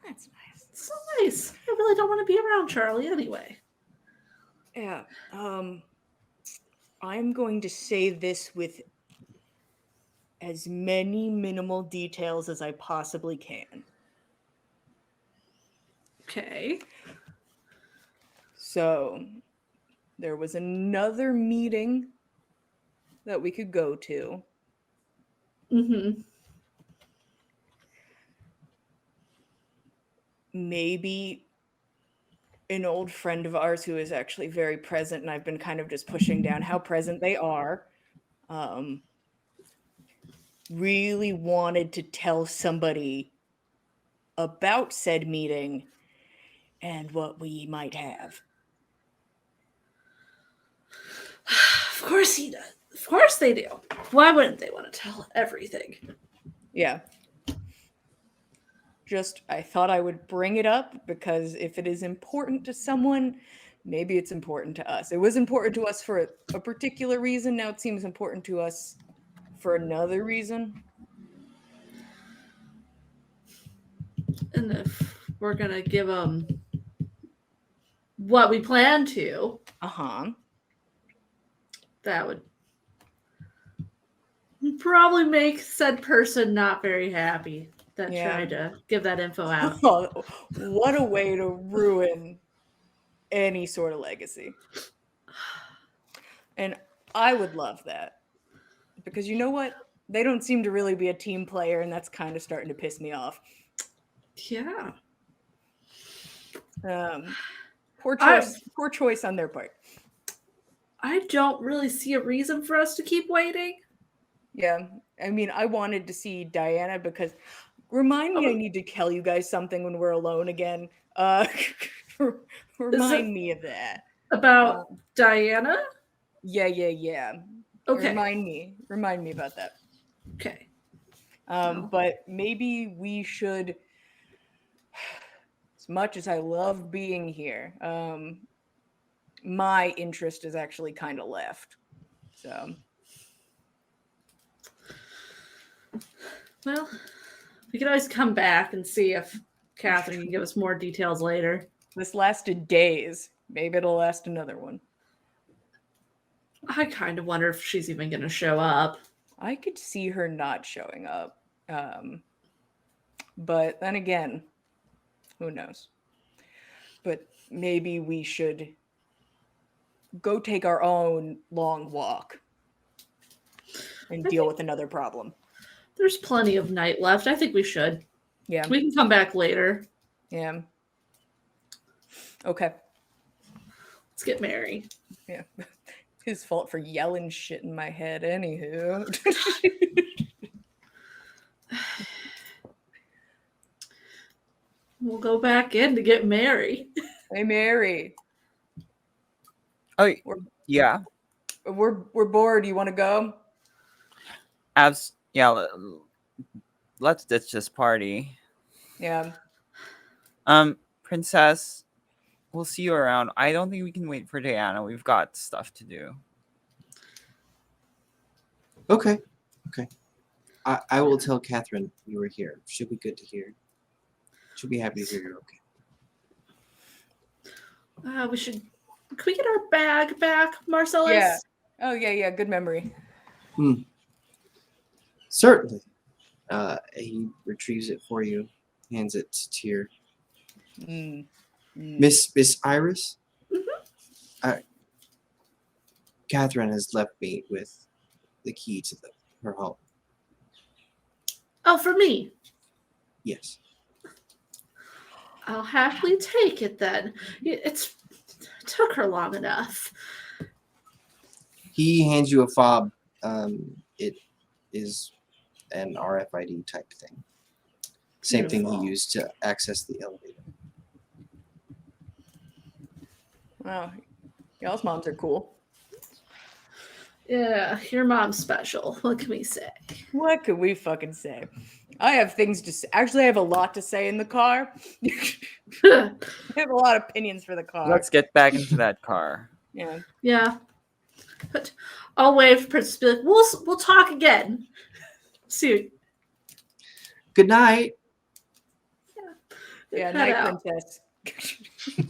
That's nice. It's so nice. I really don't want to be around Charlie anyway. Yeah. I'm going to say this with as many minimal details as I possibly can. Okay. So, there was another meeting that we could go to. Mm-hmm. Maybe an old friend of ours who is actually very present, and I've been kind of just pushing down how present they are. Really wanted to tell somebody about said meeting and what we might have. Of course he does. Of course they do. Why wouldn't they want to tell everything? Yeah. Just, I thought I would bring it up because if it is important to someone, maybe it's important to us. It was important to us for a particular reason. Now it seems important to us for another reason. And if we're gonna give them what we plan to, Uh-huh. that would probably make said person not very happy that Yeah. tried to give that info out. Oh, what a way to ruin any sort of legacy. And I would love that. Because you know what? They don't seem to really be a team player, and that's kind of starting to piss me off. Yeah. Poor I- choice. Poor choice on their part. I don't really see a reason for us to keep waiting. Yeah. I mean, I wanted to see Diana because remind me I need to tell you guys something when we're alone again. Remind me of that. About Diana? Yeah. Okay. Remind me about that. Okay. But maybe we should, as much as I love being here, my interest is actually kind of left. So, Well, we can always come back and see if Catherine can give us more details later. this lasted days. Maybe it'll last another one. I kind of wonder if she's even going to show up. I could see her not showing up. But then again, who knows? But maybe we should go take our own long walk and deal with another problem. There's plenty of night left. I think we should. Yeah. We can come back later. Yeah. Okay. Let's get Mary. Yeah. His fault for yelling shit in my head, anywho. We'll go back in to get Mary. Hey, Mary. Oh, yeah. We're bored. You want to go? Yeah. Let's ditch this party. Yeah. Princess, we'll see you around. I don't think we can wait for Diana. We've got stuff to do. Okay. I will tell Catherine you were here. She'll be good to hear. She'll be happy to hear you're okay. We should. Can we get our bag back, Marcellus? Yeah. Oh, yeah. Good memory. Certainly. He retrieves it for you, hands it to Tyr. Miss Iris? Catherine has left me with the key to her home. Oh, for me. Yes. I'll happily take it then. It took her long enough. He hands you a fob. It is an RFID type thing. Same thing Beautiful. he used to access the elevator. Wow. Y'all's moms are cool. Yeah, your mom's special. What can we say? What could we fucking say? I have things to say. Actually, I have a lot to say in the car. I have a lot of opinions for the car. Let's get back into that car. Yeah. Yeah. But I'll wait for Princess to be like, we'll talk again soon. Good night. Yeah, Head night out. princess.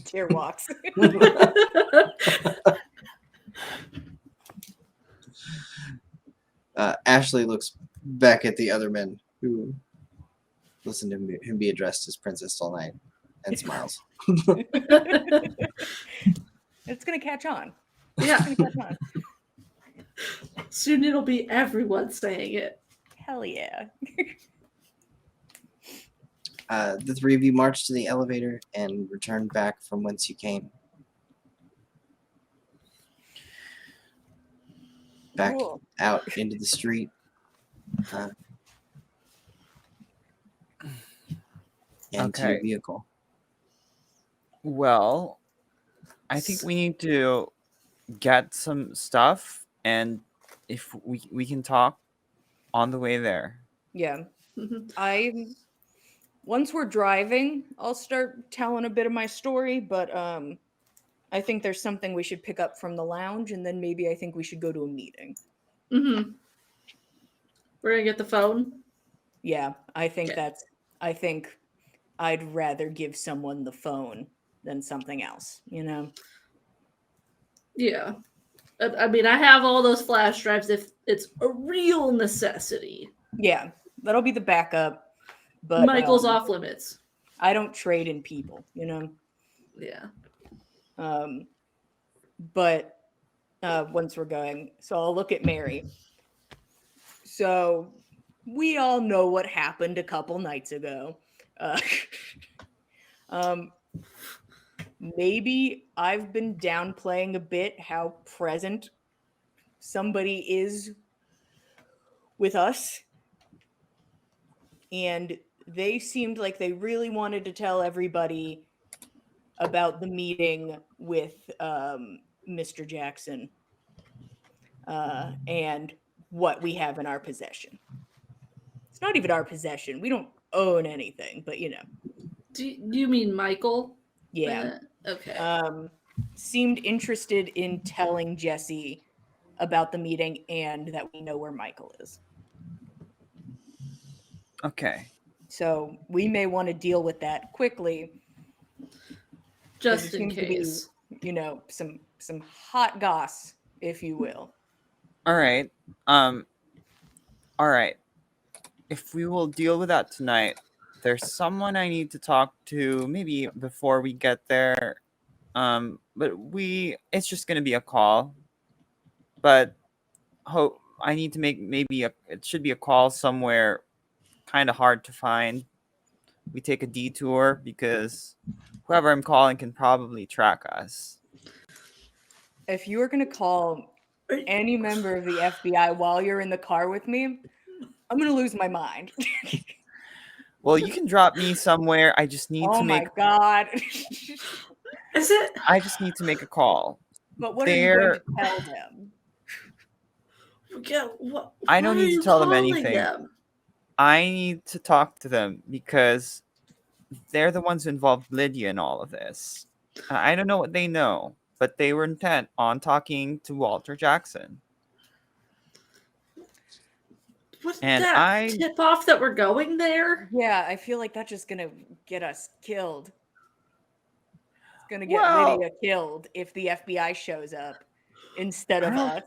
Tear walks. Ashley looks back at the other men who listen to him be addressed as princess all night and smiles. It's gonna catch on. Yeah. It's gonna catch on. Soon it'll be everyone saying it. Hell yeah. The three of you march to the elevator and return back from whence you came. Back Cool. out into the street. And to your Okay. vehicle. Well, I think we need to get some stuff, and if we can talk on the way there. Yeah. Mhm. Once we're driving, I'll start telling a bit of my story, but I think there's something we should pick up from the lounge, and then maybe I think we should go to a meeting. Mm-hmm. We're gonna get the phone. Yeah, I think Okay. I think I'd rather give someone the phone than something else, you know? Yeah. I mean, I have all those flash drives if it's a real necessity. Yeah, that'll be the backup. But Michael's off limits. I don't trade in people, you know? Yeah. But once we're going, so I'll look at Mary. So we all know what happened a couple nights ago. Maybe I've been downplaying a bit how present somebody is with us. And they seemed like they really wanted to tell everybody about the meeting with Mr. Jackson and what we have in our possession. It's not even our possession. We don't own anything, but you know. Do you mean Michael? Yeah. Okay. Seemed interested in telling Jesse about the meeting and that we know where Michael is. Okay. So we may want to deal with that quickly. Just there in seems to be, case. you know, some hot goss, if you will. All right. All right. If we will deal with that tonight, there's someone I need to talk to maybe before we get there. But it's just gonna be a call. But I need to make it should be a call somewhere kind of hard to find. We take a detour because whoever I'm calling can probably track us. If you are going to call any member of the FBI while you're in the car with me, I'm going to lose my mind. Well, you can drop me somewhere. I just need oh to make my God. Is it? I just need to make a call. But what are you going to tell them? Yeah, what, I don't why need are to you tell them calling anything. them? I need to talk to them because they're the ones who involved Lydia in all of this. I don't know what they know, but they were intent on talking to Walter Jackson. Was And that tip off that we're going there? Yeah, I feel like that's just going to get us killed. It's going to get Lydia killed if the FBI shows up instead of us.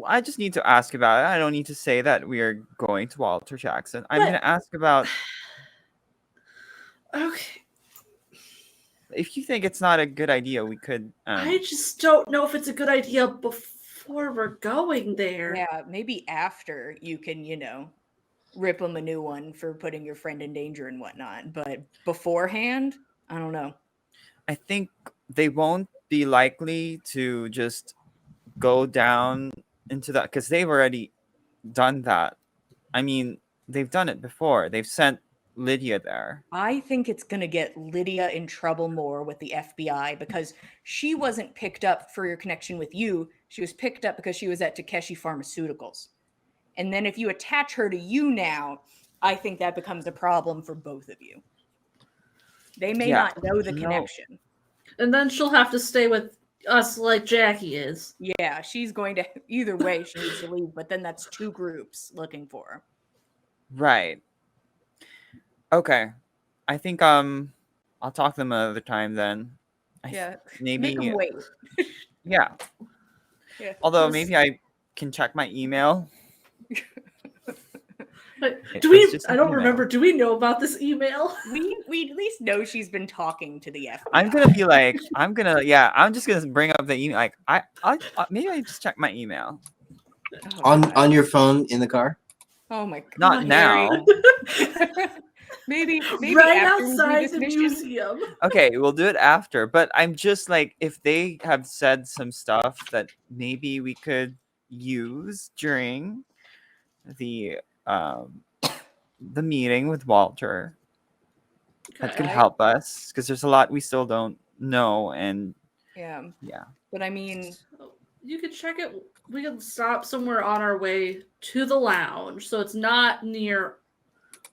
I just need to ask about it. I don't need to say that we are going to Walter Jackson. I'm going to ask about. Okay. If you think it's not a good idea, we could. I just don't know if it's a good idea before we're going there. Yeah, maybe after you can, you know, rip them a new one for putting your friend in danger and whatnot. But beforehand, I don't know. I think they won't be likely to just go down into that because they've already done that. I mean, they've done it before. They've sent Lydia there. I think it's going to get Lydia in trouble more with the FBI because she wasn't picked up for your connection with you. She was picked up because she was at Takeshi Pharmaceuticals. And then if you attach her to you now, I think that becomes a problem for both of you. They may Yeah, not know the no. connection. And then she'll have to stay with us like Jackie is. Yeah, she's going to, either way, she needs to leave, but then that's 2 groups looking for her. Right. Okay. I think I'll talk to them another time then. Yeah, Maybe make them wait. yeah. Yeah. Although Just- maybe I can check my email. But It do was we? just I an don't email. remember. Do we know about this email? We at least know she's been talking to the FBI. I'm gonna be like, I'm just gonna bring up the email. Like, maybe I just check my email. Oh, On God. on your phone in the car. Oh my God. Not Mary. now. maybe Right after we do outside this the mission. museum. Okay, we'll do it after. But I'm just like, if they have said some stuff that maybe we could use during the meeting with Walter, that could Okay. help us because there's a lot we still don't know. And Yeah. yeah, But I mean, So you could check it. We can stop somewhere on our way to the lounge, so it's not near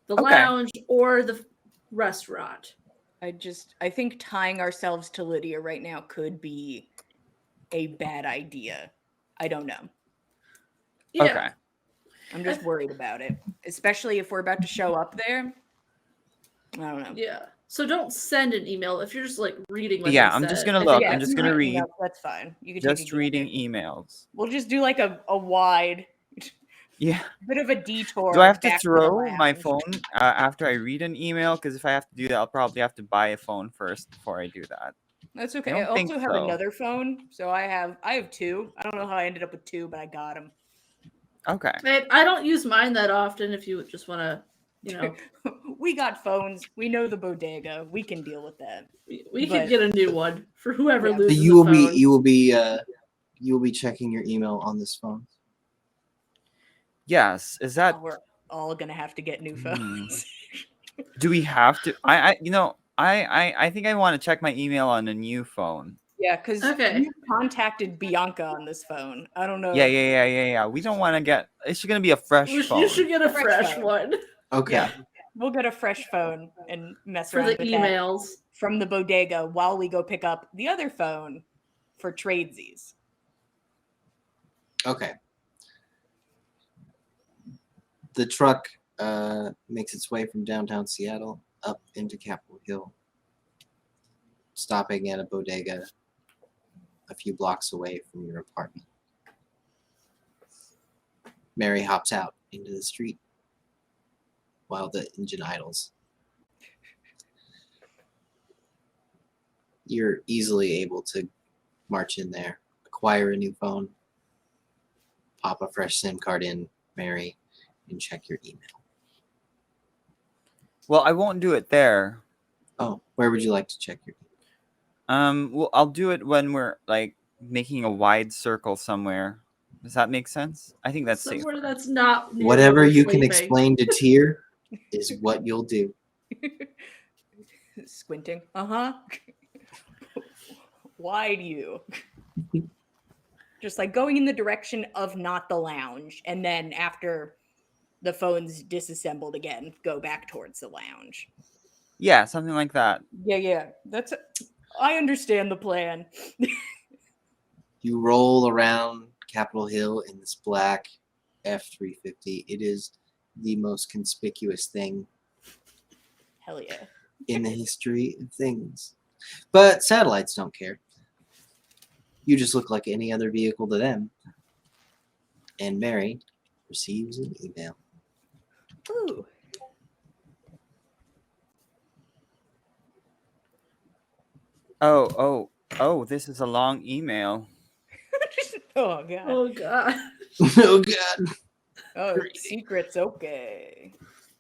the Okay. lounge or the restaurant. I think tying ourselves to Lydia right now could be a bad idea. I don't know. Yeah. okay. I'm just worried about it, especially if we're about to show up there. I don't know. Yeah. So don't send an email if you're just like reading what Yeah, they I'm said. just gonna I look. think I'm if just you gonna get read. emails, that's fine. You can take Just a reading gander. emails. We'll just do like a wide Yeah. bit of a detour. Do I have to back the throw my lounge. phone after I read an email? Because if I have to do that, I'll probably have to buy a phone first before I do that. That's okay. don't I think also have so. another phone, so I have 2. I don't know how I ended up with 2, but I got them. Okay. I don't use mine that often. If you just want to, We got phones. We know the bodega. We can deal with that. we But- could get a new one for whoever Yeah. So loses you will a be phone. you will be checking your email on this phone. Yes. Is that? We're all gonna have to get new Hmm. phones. Do we have to? I think I want to check my email on a new phone. Yeah, because Okay. you contacted Bianca on this phone. I don't know. Yeah. We don't want to get. It's gonna be a fresh You phone. should get a Fresh fresh phone. one Okay. Yeah. We'll get a fresh phone and mess for around the with that emails. from the bodega while we go pick up the other phone for tradesies. Okay. The truck makes its way from downtown Seattle up into Capitol Hill, stopping at a bodega a few blocks away from your apartment. Mary hops out into the street while the engine idles. You're easily able to march in there, acquire a new phone, pop a fresh SIM card in, Mary, and check your email. Well, I won't do it there. Oh, where would you like to check your email? Well, I'll do it when we're like making a wide circle somewhere. Does that make sense? I think that's Somewhere safer. that's not near Whatever where we're you can sleeping. explain to Tyr is what you'll do. Squinting. Uh-huh. Why do you? Just like going in the direction of not the lounge, and then after the phone's disassembled again, go back towards the lounge. Yeah, something like that. Yeah. I understand the plan. You roll around Capitol Hill in this black F-350. It is the most conspicuous thing Hell yeah. in the history of things. But satellites don't care. You just look like any other vehicle to them. And Mary receives an email. Ooh. Oh, this is a long email. Oh god. Oh god. Oh god. Oh, crazy. secrets. Okay.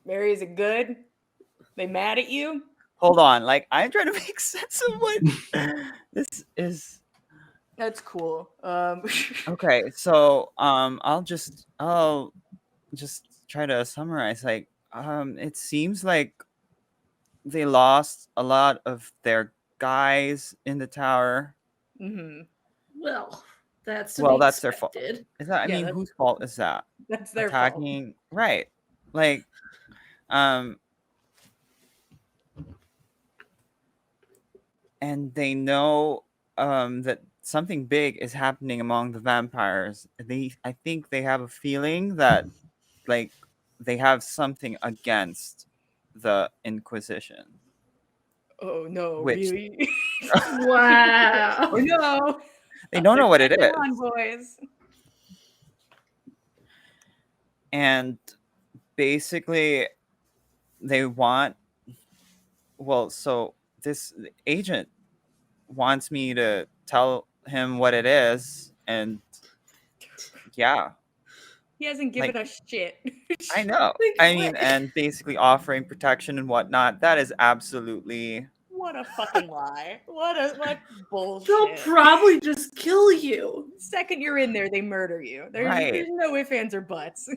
Mary, is it good? They mad at you? Hold on, like I'm trying to make sense of what this is. That's cool. Okay, so I'll just try to summarize. Like it seems like they lost a lot of their guys in the tower. hmm Well, That's to Well, be that's their fault. expected. Is that? I Yeah, mean, that's- whose fault is that? That's their fault. Attacking, right? Like, and they know that something big is happening among the vampires. I think they have a feeling that like they have something against the Inquisition, Oh no, which really? Wow. Oh no. they don't know what it Come is, on, boys. and basically they want. Well, so this agent wants me to tell him what it is, and yeah, He hasn't given us shit. I know. I mean, and basically offering protection and whatnot. That is absolutely What a fucking lie. What bullshit. They'll probably just kill you. The second you're in there, they murder you. Right. There's no ifs, ands, or buts.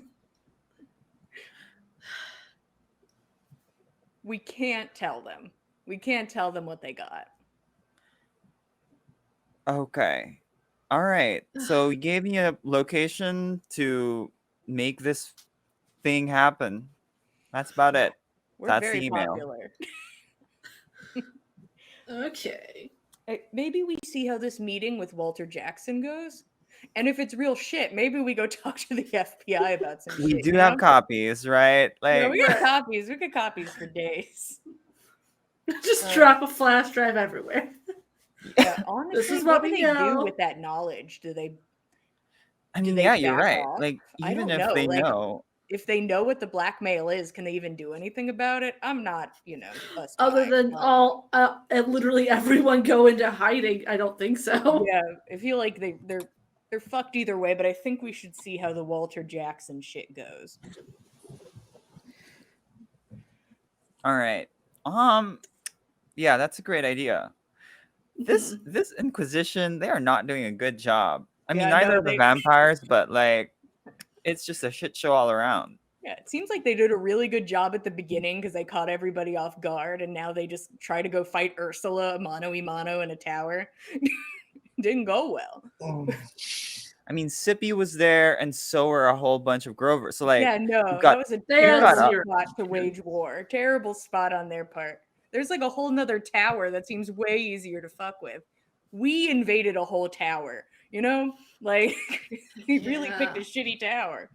We can't tell them. We can't tell them what they got. okay. All right. So you gave me a location to make this thing happen. That's about it. We're That's very the email. popular. Okay. Maybe we see how this meeting with Walter Jackson goes. And if it's real shit, maybe we go talk to the FBI about some We shit. do you have know? copies, right? Yeah, Like, we got copies. We got copies for days. Just drop a flash drive everywhere. Yeah, honestly, This is what what do we they know. do with that knowledge? Do they I do mean, they yeah, you're back right. off? Like, I even don't if know, they like- know, if they know what the blackmail is, can they even do anything about it? I'm not, a spy. Other than but- and literally everyone go into hiding, I don't think so. Yeah, I feel like they're fucked either way, but I think we should see how the Walter Jackson shit goes. all right. Yeah, that's a great idea. This Inquisition, they are not doing a good job. I mean, Yeah, neither no, are the they- vampires, but like, it's just a shit show all around. Yeah, it seems like they did a really good job at the beginning because they caught everybody off guard, and now they just try to go fight Ursula mano a mano in a tower. Didn't go well. I mean, Sippy was there, and so were a whole bunch of Grovers. So like, Yeah, no, you've got- that was a They had terrible zero. spot to wage war. Terrible spot on their part. There's like a whole nother tower that seems way easier to fuck with. We invaded a whole tower, Like, we really picked a shitty tower.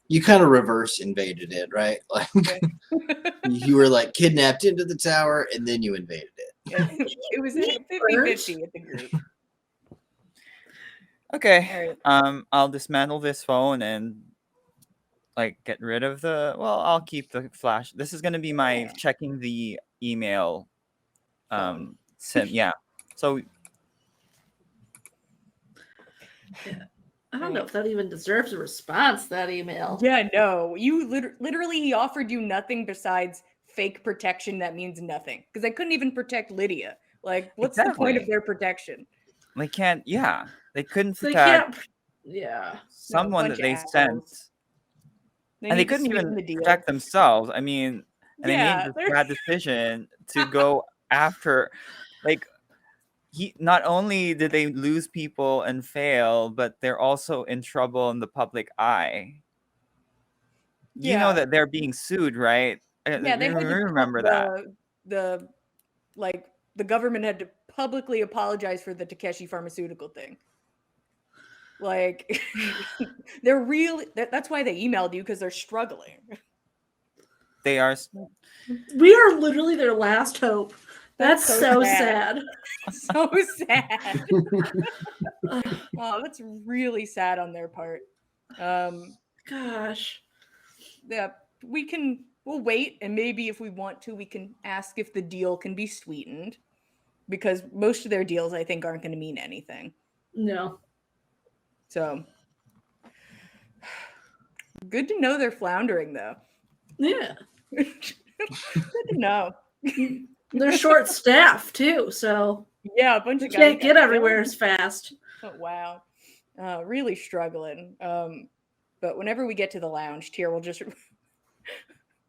You kind of reverse invaded it, right? Like you were like kidnapped into the tower and then you invaded it. Yeah, it was 50-50 at the group. okay, All right. I'll dismantle this phone and like get rid of I'll keep the flash. This is gonna be my Yeah. checking the email. Phone. Yeah. So I don't know if that even deserves a response, that email. Yeah, no. You literally, he offered you nothing besides fake protection that means nothing. Because they couldn't even protect Lydia. Like, what's the point of Exactly. their protection? they can't. Yeah, they couldn't They protect can't. Yeah. someone bunch that they of sent, assholes. and they need to couldn't sweeten even the deal. protect themselves. I mean, and Yeah, they made they're- this bad decision to go after, like, not only did they lose people and fail, but they're also in trouble in the public eye. You know Yeah. that they're being sued, right? Yeah, they You had to remember that. The government had to publicly apologize for the Takeshi Pharmaceutical thing. Like, they're really. That's why they emailed you, because they're struggling. They are. We are literally their last hope. That's so so sad. sad. So sad. Oh, that's really sad on their part. Gosh. Yeah, we'll wait, and maybe if we want to, we can ask if the deal can be sweetened, because most of their deals, I think, aren't going to mean anything. No. So good to know they're floundering, though. Yeah. Good to know. They're short staffed too, so Yeah, a bunch they of guys can't get got everywhere killed. as fast. Oh, wow. Really struggling. But whenever we get to the lounge, Tyr will just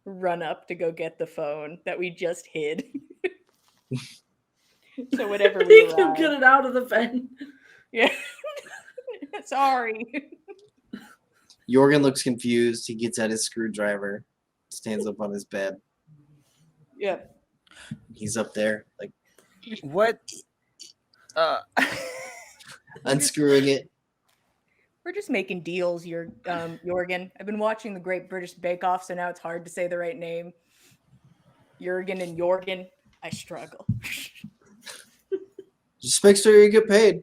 run up to go get the phone that we just hid. So whenever we He can arrive, get it out of the vent. yeah. Sorry. Jorgen looks confused. He gets out his screwdriver, stands up on his bed. Yep. He's up there, like What? unscrewing it. We're just making deals, Jorgen. I've been watching the Great British Bake Off, so now it's hard to say the right name. Jurgen and Jorgen. I struggle. Just make sure you get paid.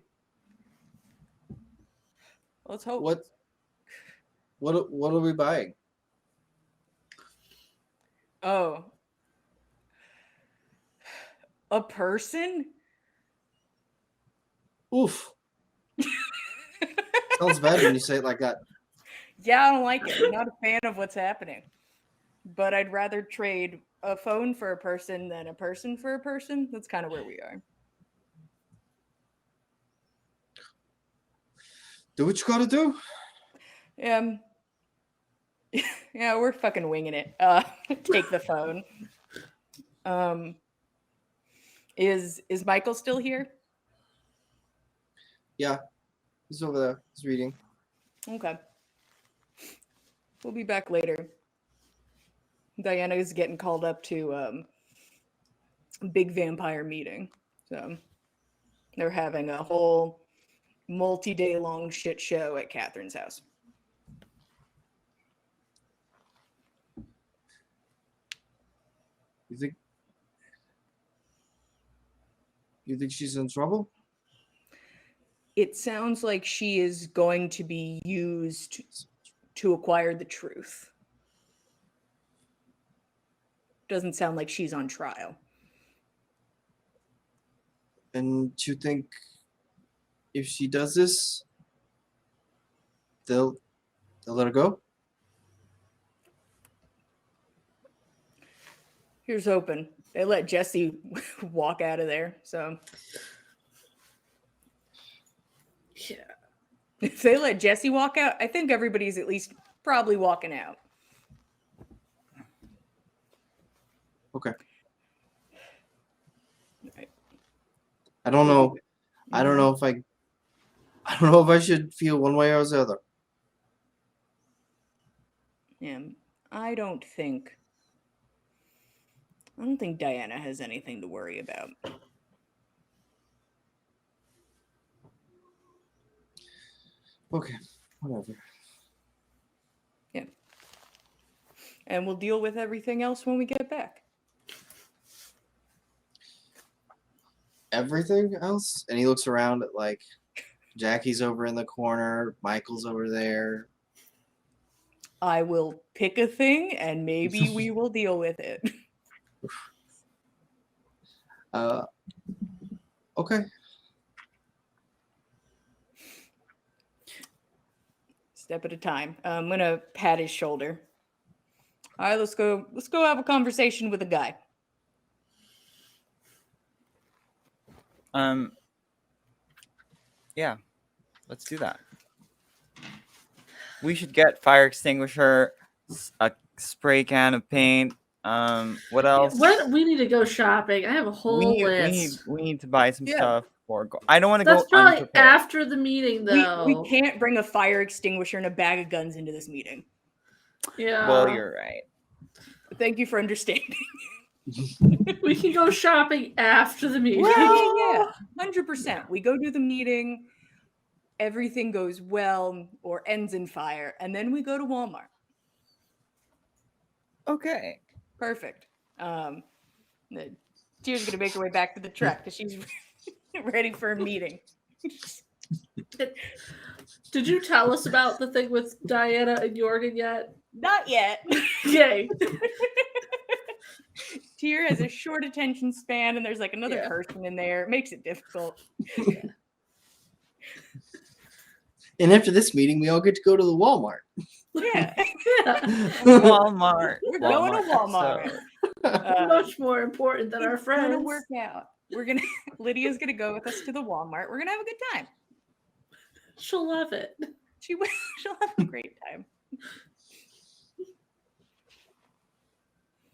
Let's hope. What are we buying? Oh. A person? Oof. Sounds bad when you say it like that. Yeah, I don't like it. I'm not a fan of what's happening. But I'd rather trade a phone for a person than a person for a person. That's kind of where we are. Do what you gotta do. Yeah, we're fucking winging it. Take the phone. Is Michael still here? Yeah. He's over there. He's reading. Okay. We'll be back later. Diana is getting called up to a big vampire meeting. So they're having a whole multi-day long shit show at Catherine's house. You think she's in trouble? It sounds like she is going to be used to acquire the truth. Doesn't sound like she's on trial. And you think if she does this, they'll let her go? Here's hoping. They let Jesse walk out of there, so Yeah. if they let Jesse walk out, I think everybody's at least probably walking out. Okay. Right. I don't know. I don't know if I should feel one way or the other. Yeah, I don't think Diana has anything to worry about. Okay, whatever. Yeah. And we'll deal with everything else when we get back. Everything else? And he looks around at like Jackie's over in the corner, Michael's over there. I will pick a thing and maybe we will deal with it. Okay. Step at a time. I'm gonna pat his shoulder. All right, let's go have a conversation with a guy. Yeah, let's do that. We should get fire extinguisher, a spray can of paint. What else? We need to go shopping. I have a whole list. We need to buy some Yeah. stuff for. I don't want to That's go probably unprepared. after the meeting, though. We can't bring a fire extinguisher and a bag of guns into this meeting. Yeah. Well, you're right. Thank you for understanding. We can go shopping after the meeting. Yeah, 100%. We go to the meeting, everything goes well or ends in fire, and then we go to Walmart. Okay. Perfect. Tier's gonna make her way back to the truck because she's ready for a meeting. Did you tell us about the thing with Diana and Jorgen yet? Not yet. Yay. Tier has a short attention span, and there's like another Yeah. person in there. It makes it difficult. And after this meeting, we all get to go to the Walmart. Yeah. Yeah. Walmart. We're going to Walmart. Much more important than our It's gonna friends. work out. Lydia's gonna go with us to the Walmart. We're gonna have a good time. She'll love it. She'll have a great time.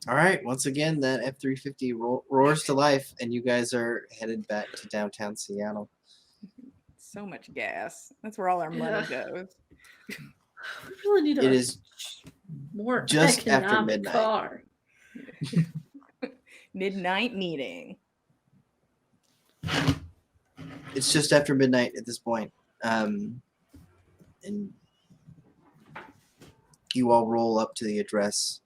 All right. Once again, that F-350 roars to life, and you guys are headed back to downtown Seattle. So much gas. That's where all our money Yeah. goes. We really need It a is more just after economic midnight. car. Midnight meeting. It's just after midnight at this point. And you all roll up to the address.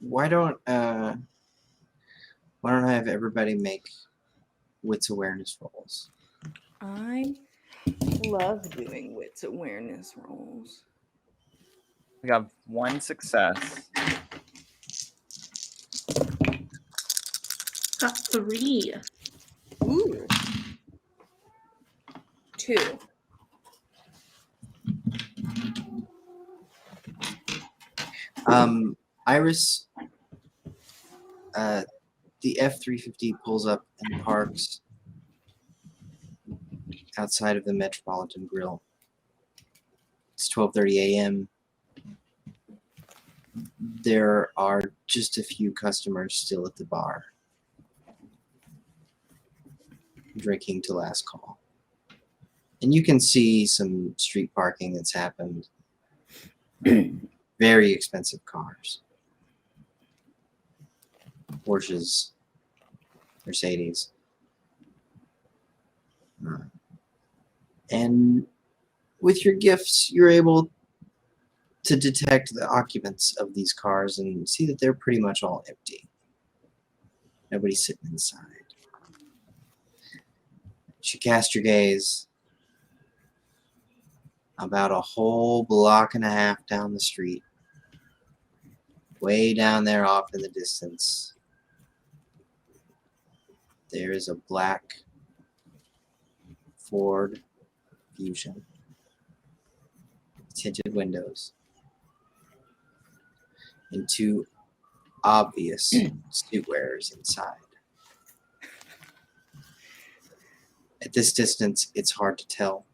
Why don't I have everybody make wits awareness rolls? I love doing wits awareness rolls. We have one success. Got 3. Ooh. 2. Iris, the F-350 pulls up and parks outside of the Metropolitan Grill. It's 12:30 a.m. There are just a few customers still at the bar, drinking to last call. And you can see some street parking that's happened. Very expensive cars. Porsches, Mercedes. And with your gifts, you're able to detect the occupants of these cars and see that they're pretty much all empty. Nobody's sitting inside. You cast your gaze about a whole block and a half down the street. Way down there off in the distance, there is a black Ford Fusion. Tinted windows. And 2 obvious suit wearers inside. At this distance, it's hard to tell.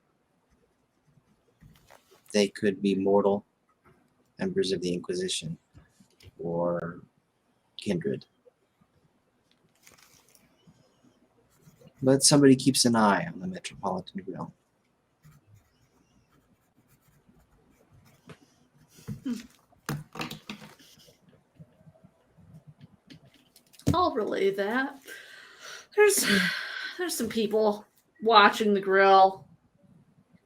They could be mortal members of the Inquisition or kindred. But somebody keeps an eye on the Metropolitan Grill. I'll relay that. There's some people watching the grill.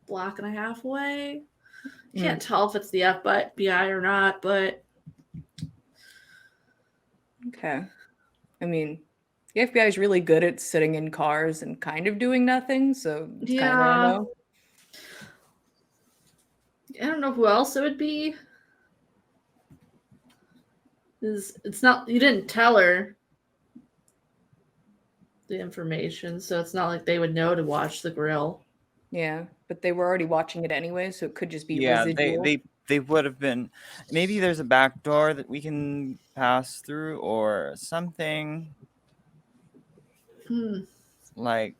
Block and a half away. Can't tell if it's the FBI or not, but Okay. I mean, the FBI is really good at sitting in cars and kind of doing nothing, so it's kind of yeah. random. I don't know who else it would be. It's not, you didn't tell her the information, so it's not like they would know to watch the grill. Yeah, but they were already watching it anyway, so it could just be Yeah, residual. they would have been. Maybe there's a back door that we can pass through or something like.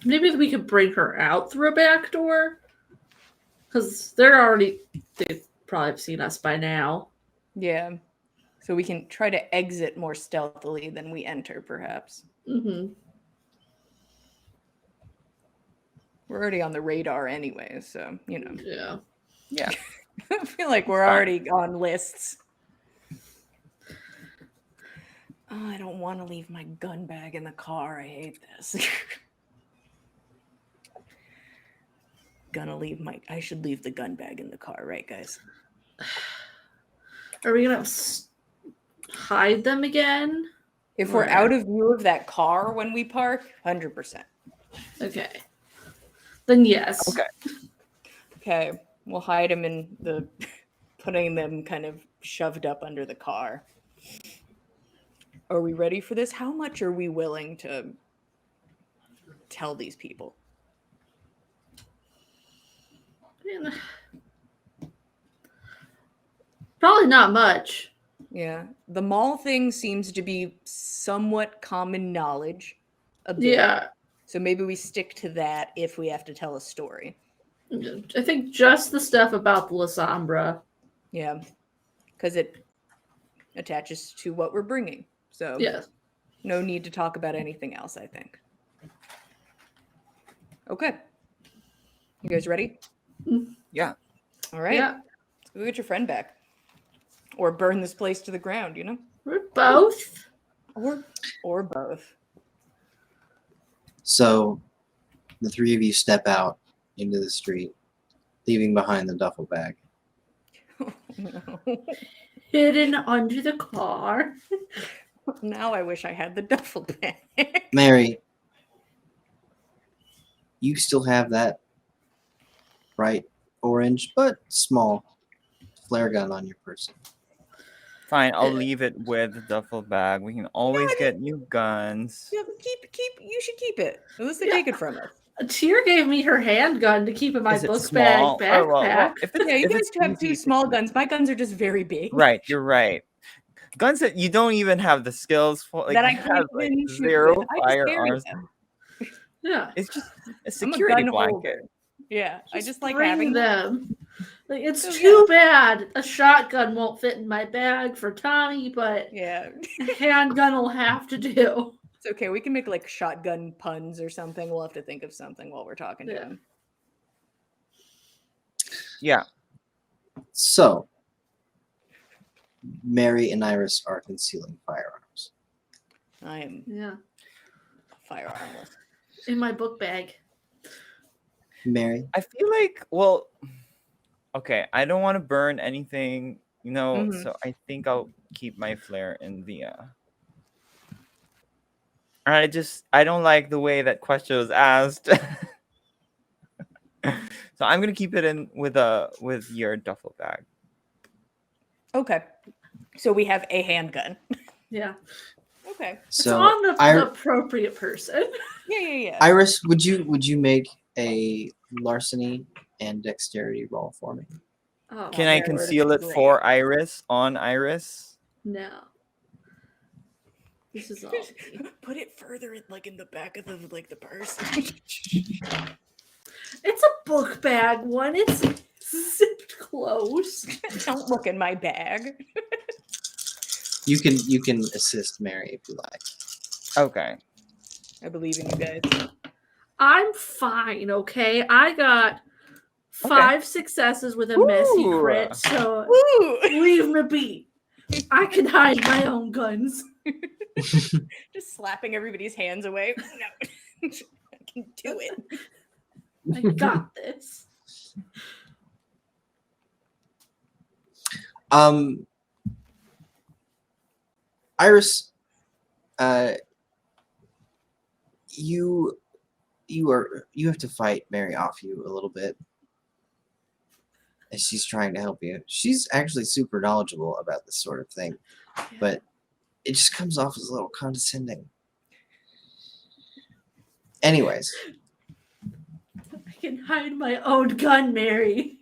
Maybe we could bring her out through a back door. Because they've probably have seen us by now. Yeah. So we can try to exit more stealthily than we enter, perhaps. Mm-hmm. We're already on the radar anyway, so, you know. Yeah. Yeah. I feel like we're already on lists. Oh, I don't want to leave my gun bag in the car. I hate this. I should leave the gun bag in the car, right, guys? Are we gonna hide them again? If we're out of view of that car when we park, 100%. Okay. Then yes. Okay, we'll hide them in putting them kind of shoved up under the car. Are we ready for this? How much are we willing to tell these people? Probably not much. Yeah, the mall thing seems to be somewhat common knowledge. A bit. Yeah. So maybe we stick to that if we have to tell a story. I think just the stuff about the La Sombra. Yeah, because it attaches to what we're bringing. So Yes. no need to talk about anything else, I think. Okay. You guys ready? Yeah. All right. Yeah. Let's go get your friend back. Or burn this place to the ground, you know? We're both. Or both. So the three of you step out into the street, leaving behind the duffel bag. No. Hidden under the car. Now I wish I had the duffel bag. Mary, you still have that bright orange but small flare gun on your person. Fine, I'll leave it with the duffel bag. We can always get new guns. Yeah, you should keep it. Unless they Yeah. take it from us. Tyr gave me her handgun to keep in my Is it book small? bag Oh, backpack. if it's, Yeah, you if guys it's have two easy, small guns. My guns are just very big. Right, you're right. Guns that you don't even have the skills for, like That I you can't have like even shoot zero with. I just carry firearms. them. Yeah. It's just a I'm a security gun blanket. holder. Yeah, I just like bring having them. Like, it's So, too bad a shotgun won't fit in my bag for Tommy, but Yeah, a handgun will have to do. it's okay. We can make like shotgun puns or something. We'll have to think of something while we're talking to Yeah. him. Yeah. So Mary and Iris are concealing firearms. I am Yeah. firearmless. In my book bag. Mary, I feel like, well, okay, I don't want to burn anything, Mhm. so I think I'll keep my flare in the I don't like the way that question was asked. So I'm gonna keep it in with your duffel bag. Okay, so we have a handgun. Yeah. Okay. It's so on the I- appropriate person. Yeah. Iris, would you make a larceny and dexterity roll for me? Oh, Can I that would've conceal been it for Iris on Iris? no. This is all me. Put it further in, like in the back of the purse. It's a book bag one. It's zipped close. Don't look in my bag. You can assist Mary if you like. Okay. I believe in you guys. I'm fine, okay? I got 5 successes with a messy Ooh. crit, so Woo! leave me be. I can hide my own guns. Just slapping everybody's hands away. No, I can do it. I got this. Iris, you have to fight Mary off you a little bit as she's trying to help you. She's actually super knowledgeable about this sort of thing, but it just comes off as a little condescending. Anyways, I can hide my own gun, Mary.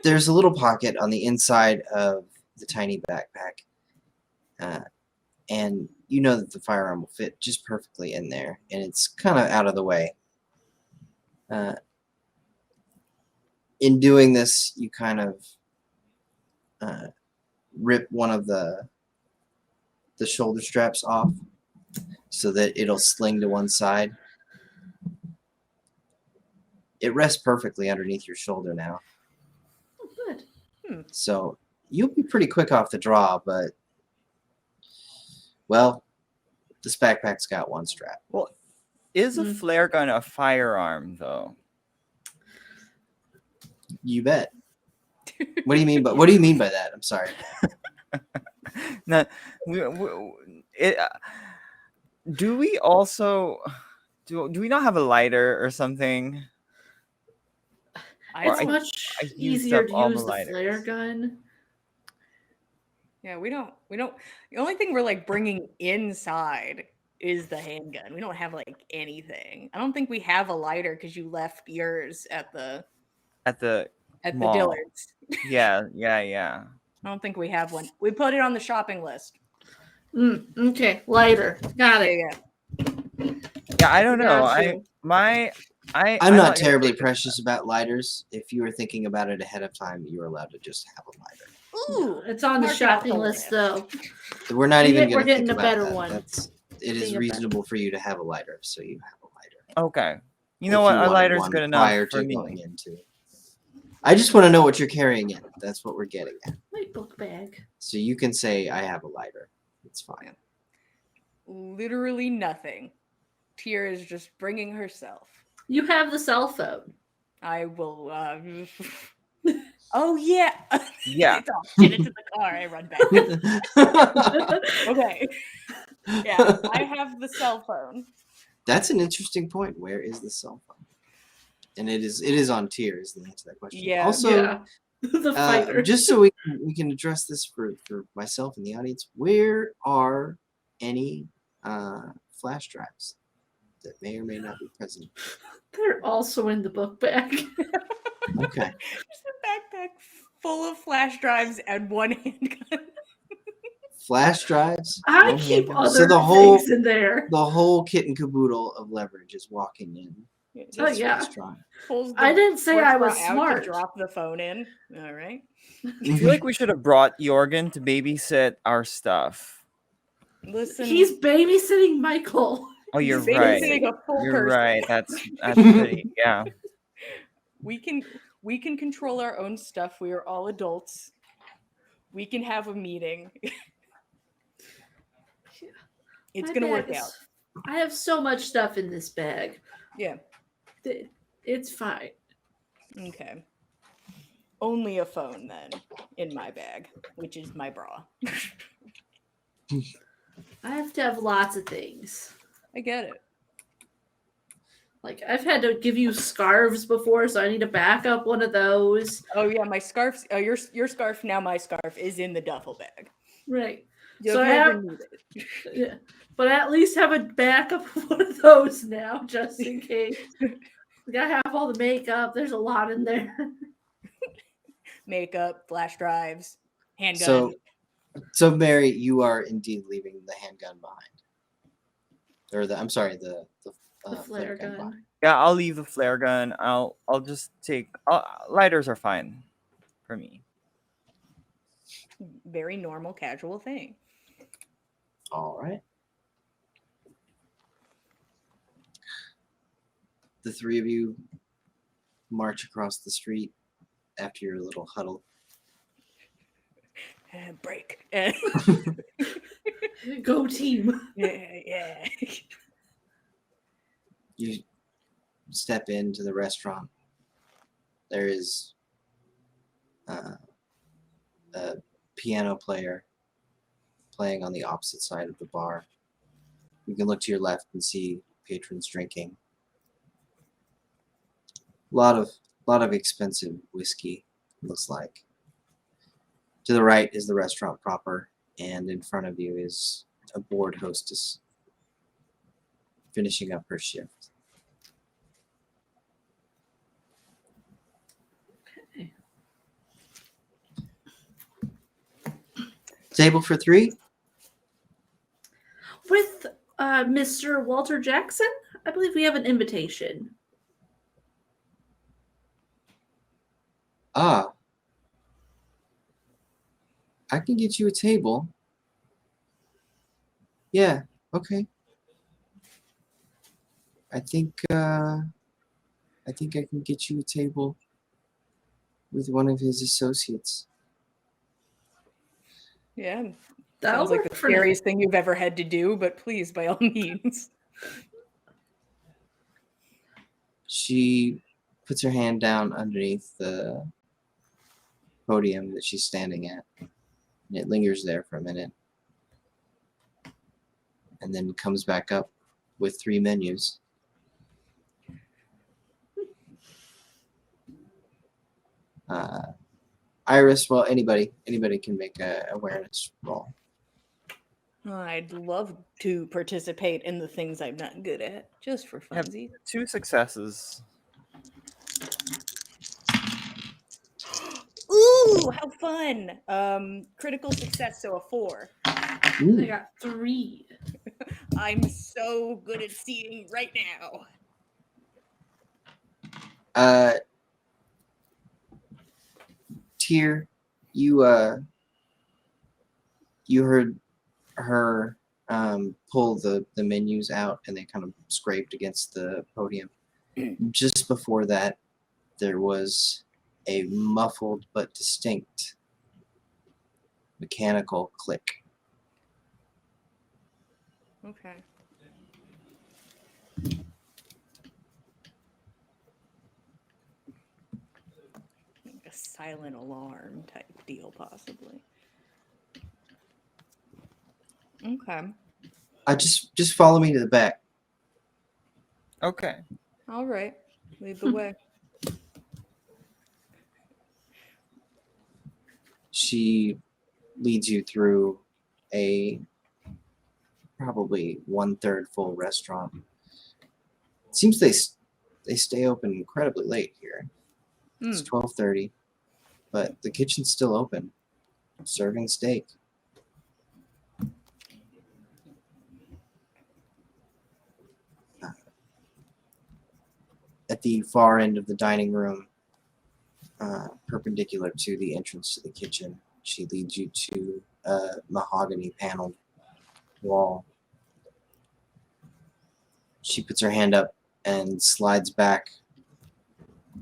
there's a little pocket on the inside of the tiny backpack, and you know that the firearm will fit just perfectly in there, and it's kind of out of the way. In doing this, you kind of rip one of the shoulder straps off so that it'll sling to one side. It rests perfectly underneath your shoulder now. Oh, good. So you'll be pretty quick off the draw, but, well, this backpack's got one strap. Well, is a Mm. flare gun a firearm though? You bet. What do you mean by that? I'm sorry. No, do we also do we not have a lighter or something? It's I much used easier up to all use the the flare lighters. gun. Yeah, we don't. The only thing we're like bringing inside is the handgun. We don't have like anything. I don't think we have a lighter because you left yours at the Mall. Dillards. Yeah. I don't think we have one. We put it on the shopping list. Okay, lighter. Got it. Yeah. Yeah, I don't know. Got you. My I'm not gonna terribly take it. precious about lighters. If you were thinking about it ahead of time, you were allowed to just have a lighter. Ooh, It's on the mark it shopping off the list, though. We're not We even get- going we're to think getting a about better that. one. It is Getting a better reasonable for you to have a lighter, so you have a lighter. Okay. You know If what? you A wanted lighter's one good enough prior for to going me. into. I just want to know what you're carrying in. That's what we're getting at. My book bag. So you can say, I have a lighter. It's fine. literally nothing. Tyr is just bringing herself. You have the cell phone. I will. Oh yeah. Yeah. It's off. Get into the car. I run back. Okay. Yeah, I have the cell phone. That's an interesting point. Where is the cell phone? And it is on Tyr is the answer to that question. Yeah. Also, Yeah. The fighter. just so we can address this for myself and the audience, where are any flash drives that may or may not be present? They're also in the book bag. Okay. Just a backpack full of flash drives and one handgun. Flash drives. I one keep handgun. other So things in there. the whole kit and caboodle of leverage is walking in. Oh, This yeah. flash drive. Pulls the I didn't say sports I bra was out smart. to drop the phone in. All right. I feel like we should have brought Jorgen to babysit our stuff. Listen, He's babysitting Michael. Oh, you're he's right. babysitting a full You're person. right. That's pretty. Yeah. We can control our own stuff. We are all adults. We can have a meeting. It's My gonna bag work is- out. I have so much stuff in this bag. Yeah. It's fine. Okay. Only a phone then in my bag, which is my bra. I have to have lots of things. I get it. Like I've had to give you scarves before, so I need to back up one of those. Oh yeah, my scarf. Your scarf now. My scarf is in the duffel bag. Right. So So if I you ever have- need it. Yeah. But I at least have a backup of one of those now, just in case. We gotta have all the makeup. There's a lot in there. Makeup, flash drives, handgun. So Mary, you are indeed leaving the handgun behind, or I'm sorry, the flare gun. behind. Yeah, I'll leave the flare gun. I'll just take lighters are fine for me. Very normal, casual thing. All right. The three of you march across the street after your little huddle. Break. Go team. Yeah. You step into the restaurant. There is a piano player playing on the opposite side of the bar. You can look to your left and see patrons drinking. A lot of expensive whiskey, looks like. To the right is the restaurant proper, and in front of you is a bored hostess finishing up her shift. Okay. Table for three? With Mr. Walter Jackson, I believe we have an invitation. Ah. I can get you a table. Yeah, okay. I think I can get you a table with one of his associates. Yeah. That'll Sounds like work the for me. scariest thing you've ever had to do, but please, by all means. She puts her hand down underneath the podium that she's standing at, and it lingers there for a minute, and then comes back up with 3 menus. Iris, well, anybody can make a awareness roll. I'd love to participate in the things I'm not good at, just for Yep. funsies. 2 successes. Ooh, how fun! Critical success, so a 4. Ooh. I got 3. I'm so good at seeing right now. Tyr, you you heard her pull the menus out, and they kind of scraped against the podium. Just before that, there was a muffled but distinct mechanical click. Okay. Like a silent alarm type deal, possibly. Okay. Just follow me to the back. Okay. All right. Lead the way. She leads you through a probably 1/3 full restaurant. It seems they stay open incredibly late here. It's 12:30, but the kitchen's still open, serving steak. At the far end of the dining room, perpendicular to the entrance to the kitchen, she leads you to a mahogany paneled wall. She puts her hand up and slides back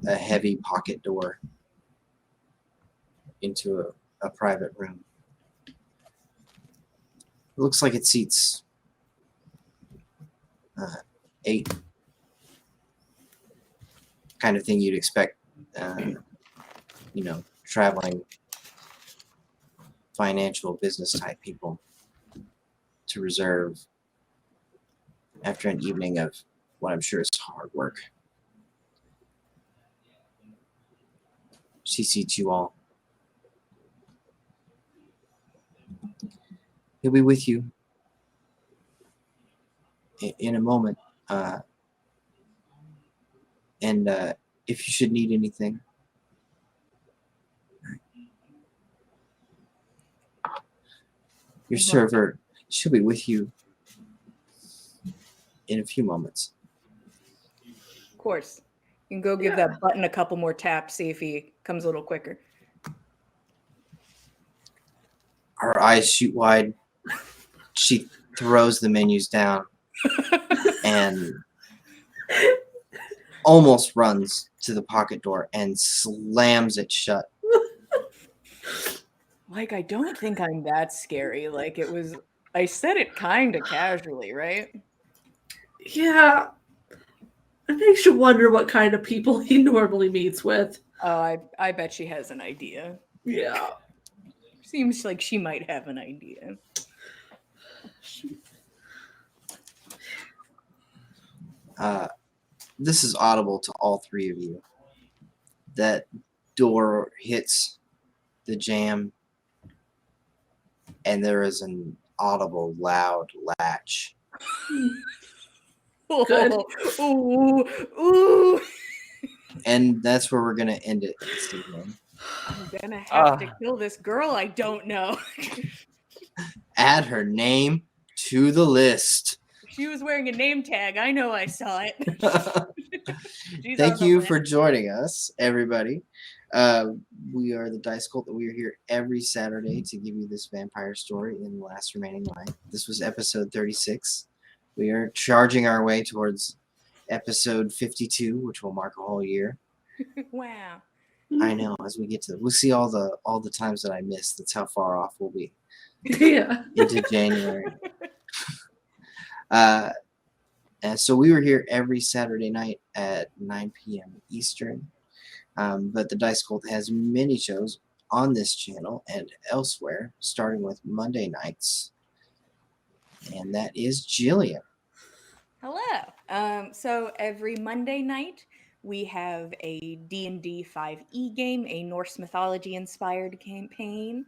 a heavy pocket door into a private room. It looks like it seats 8. Kind of thing you'd expect, traveling financial business type people to reserve after an evening of what I'm sure is hard work. She seats you all. He'll be with you in a moment. And if you should need anything, your server, she'll be with you in a few moments. Of course. You can go give that button a couple more taps, see if he comes a little quicker. Her eyes shoot wide. She throws the menus down and almost runs to the pocket door and slams it shut. Like, I don't think I'm that scary. Like, I said it kind of casually, right? Yeah. It makes you wonder what kind of people he normally meets with. Oh, I bet she has an idea. Yeah. Seems like she might have an idea. This is audible to all three of you. That door hits the jamb, and there is an audible, loud latch. Good. Ooh, ooh. And that's where we're going to end it this evening. I'm gonna have to kill this girl I don't know. Add her name to the list. She was wearing a name tag. I know I saw it. She's Thank on the you list. for joining us, everybody. We are the Dice Cult, and we are here every Saturday to give you this vampire story in the last remaining life. This was episode 36. We are charging our way towards episode 52, which will mark a whole year. Wow. I know. As we get to, we'll see all the times that I missed. That's how far off we'll be Yeah. into January. And so we were here every Saturday night at 9 p.m. Eastern. But the Dice Cult has many shows on this channel and elsewhere, starting with Monday nights. And that is Jillian. Hello. So every Monday night, we have a D&D 5e game, a Norse mythology-inspired campaign.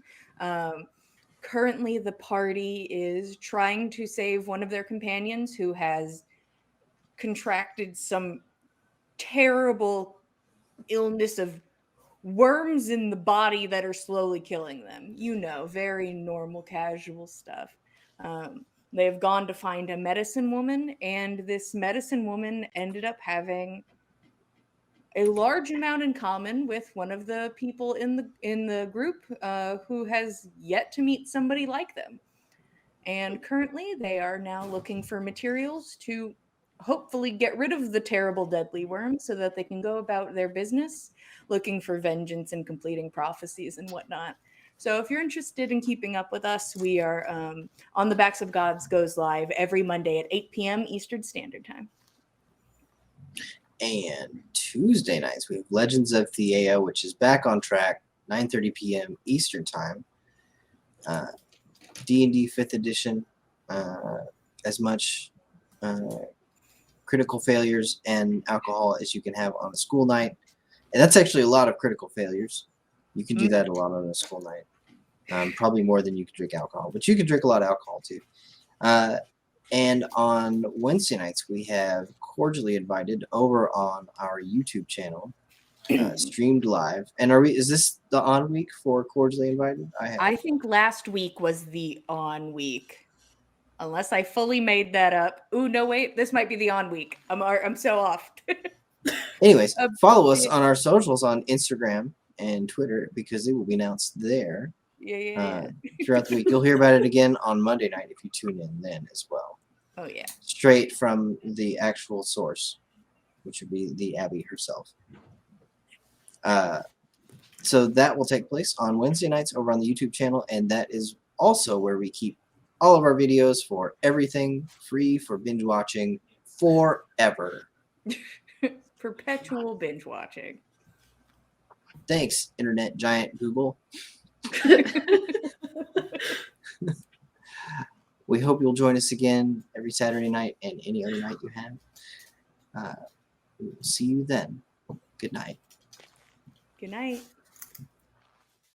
Currently, the party is trying to save one of their companions who has contracted some terrible illness of worms in the body that are slowly killing them. You know, very normal, casual stuff. They have gone to find a medicine woman, and this medicine woman ended up having a large amount in common with one of the people in the group who has yet to meet somebody like them. And currently, they are now looking for materials to hopefully get rid of the terrible deadly worm so that they can go about their business looking for vengeance and completing prophecies and whatnot. So if you're interested in keeping up with us, we are On the Backs of Gods goes live every Monday at 8 p.m. Eastern Standard Time. And Tuesday nights, we have Legends of Theao, which is back on track, 9:30 p.m. Eastern Time. D&D 5th edition, as much critical failures and alcohol as you can have on a school night. And that's actually a lot of critical failures. You can do that a lot on a school night. Probably more than you can drink alcohol, but you can drink a lot of alcohol too. And on Wednesday nights, we have Cordially Invited over on our YouTube channel, streamed live. And is this the on week for Cordially Invited? I think last week was the on week, unless I fully made that up. Ooh, no, wait, this might be the on week. I'm so off. Anyways, follow us on our socials on Instagram and Twitter because it will be announced there. Yeah. Throughout the week. You'll hear about it again on Monday night if you tune in then as well. Oh, yeah. Straight from the actual source, which would be the Abbey herself. So that will take place on Wednesday nights over on the YouTube channel, and that is also where we keep all of our videos for everything free for binge watching forever. Perpetual binge watching. Thanks, internet giant Google. We hope you'll join us again every Saturday night and any other night you have. We will see you then. Good night. Good night.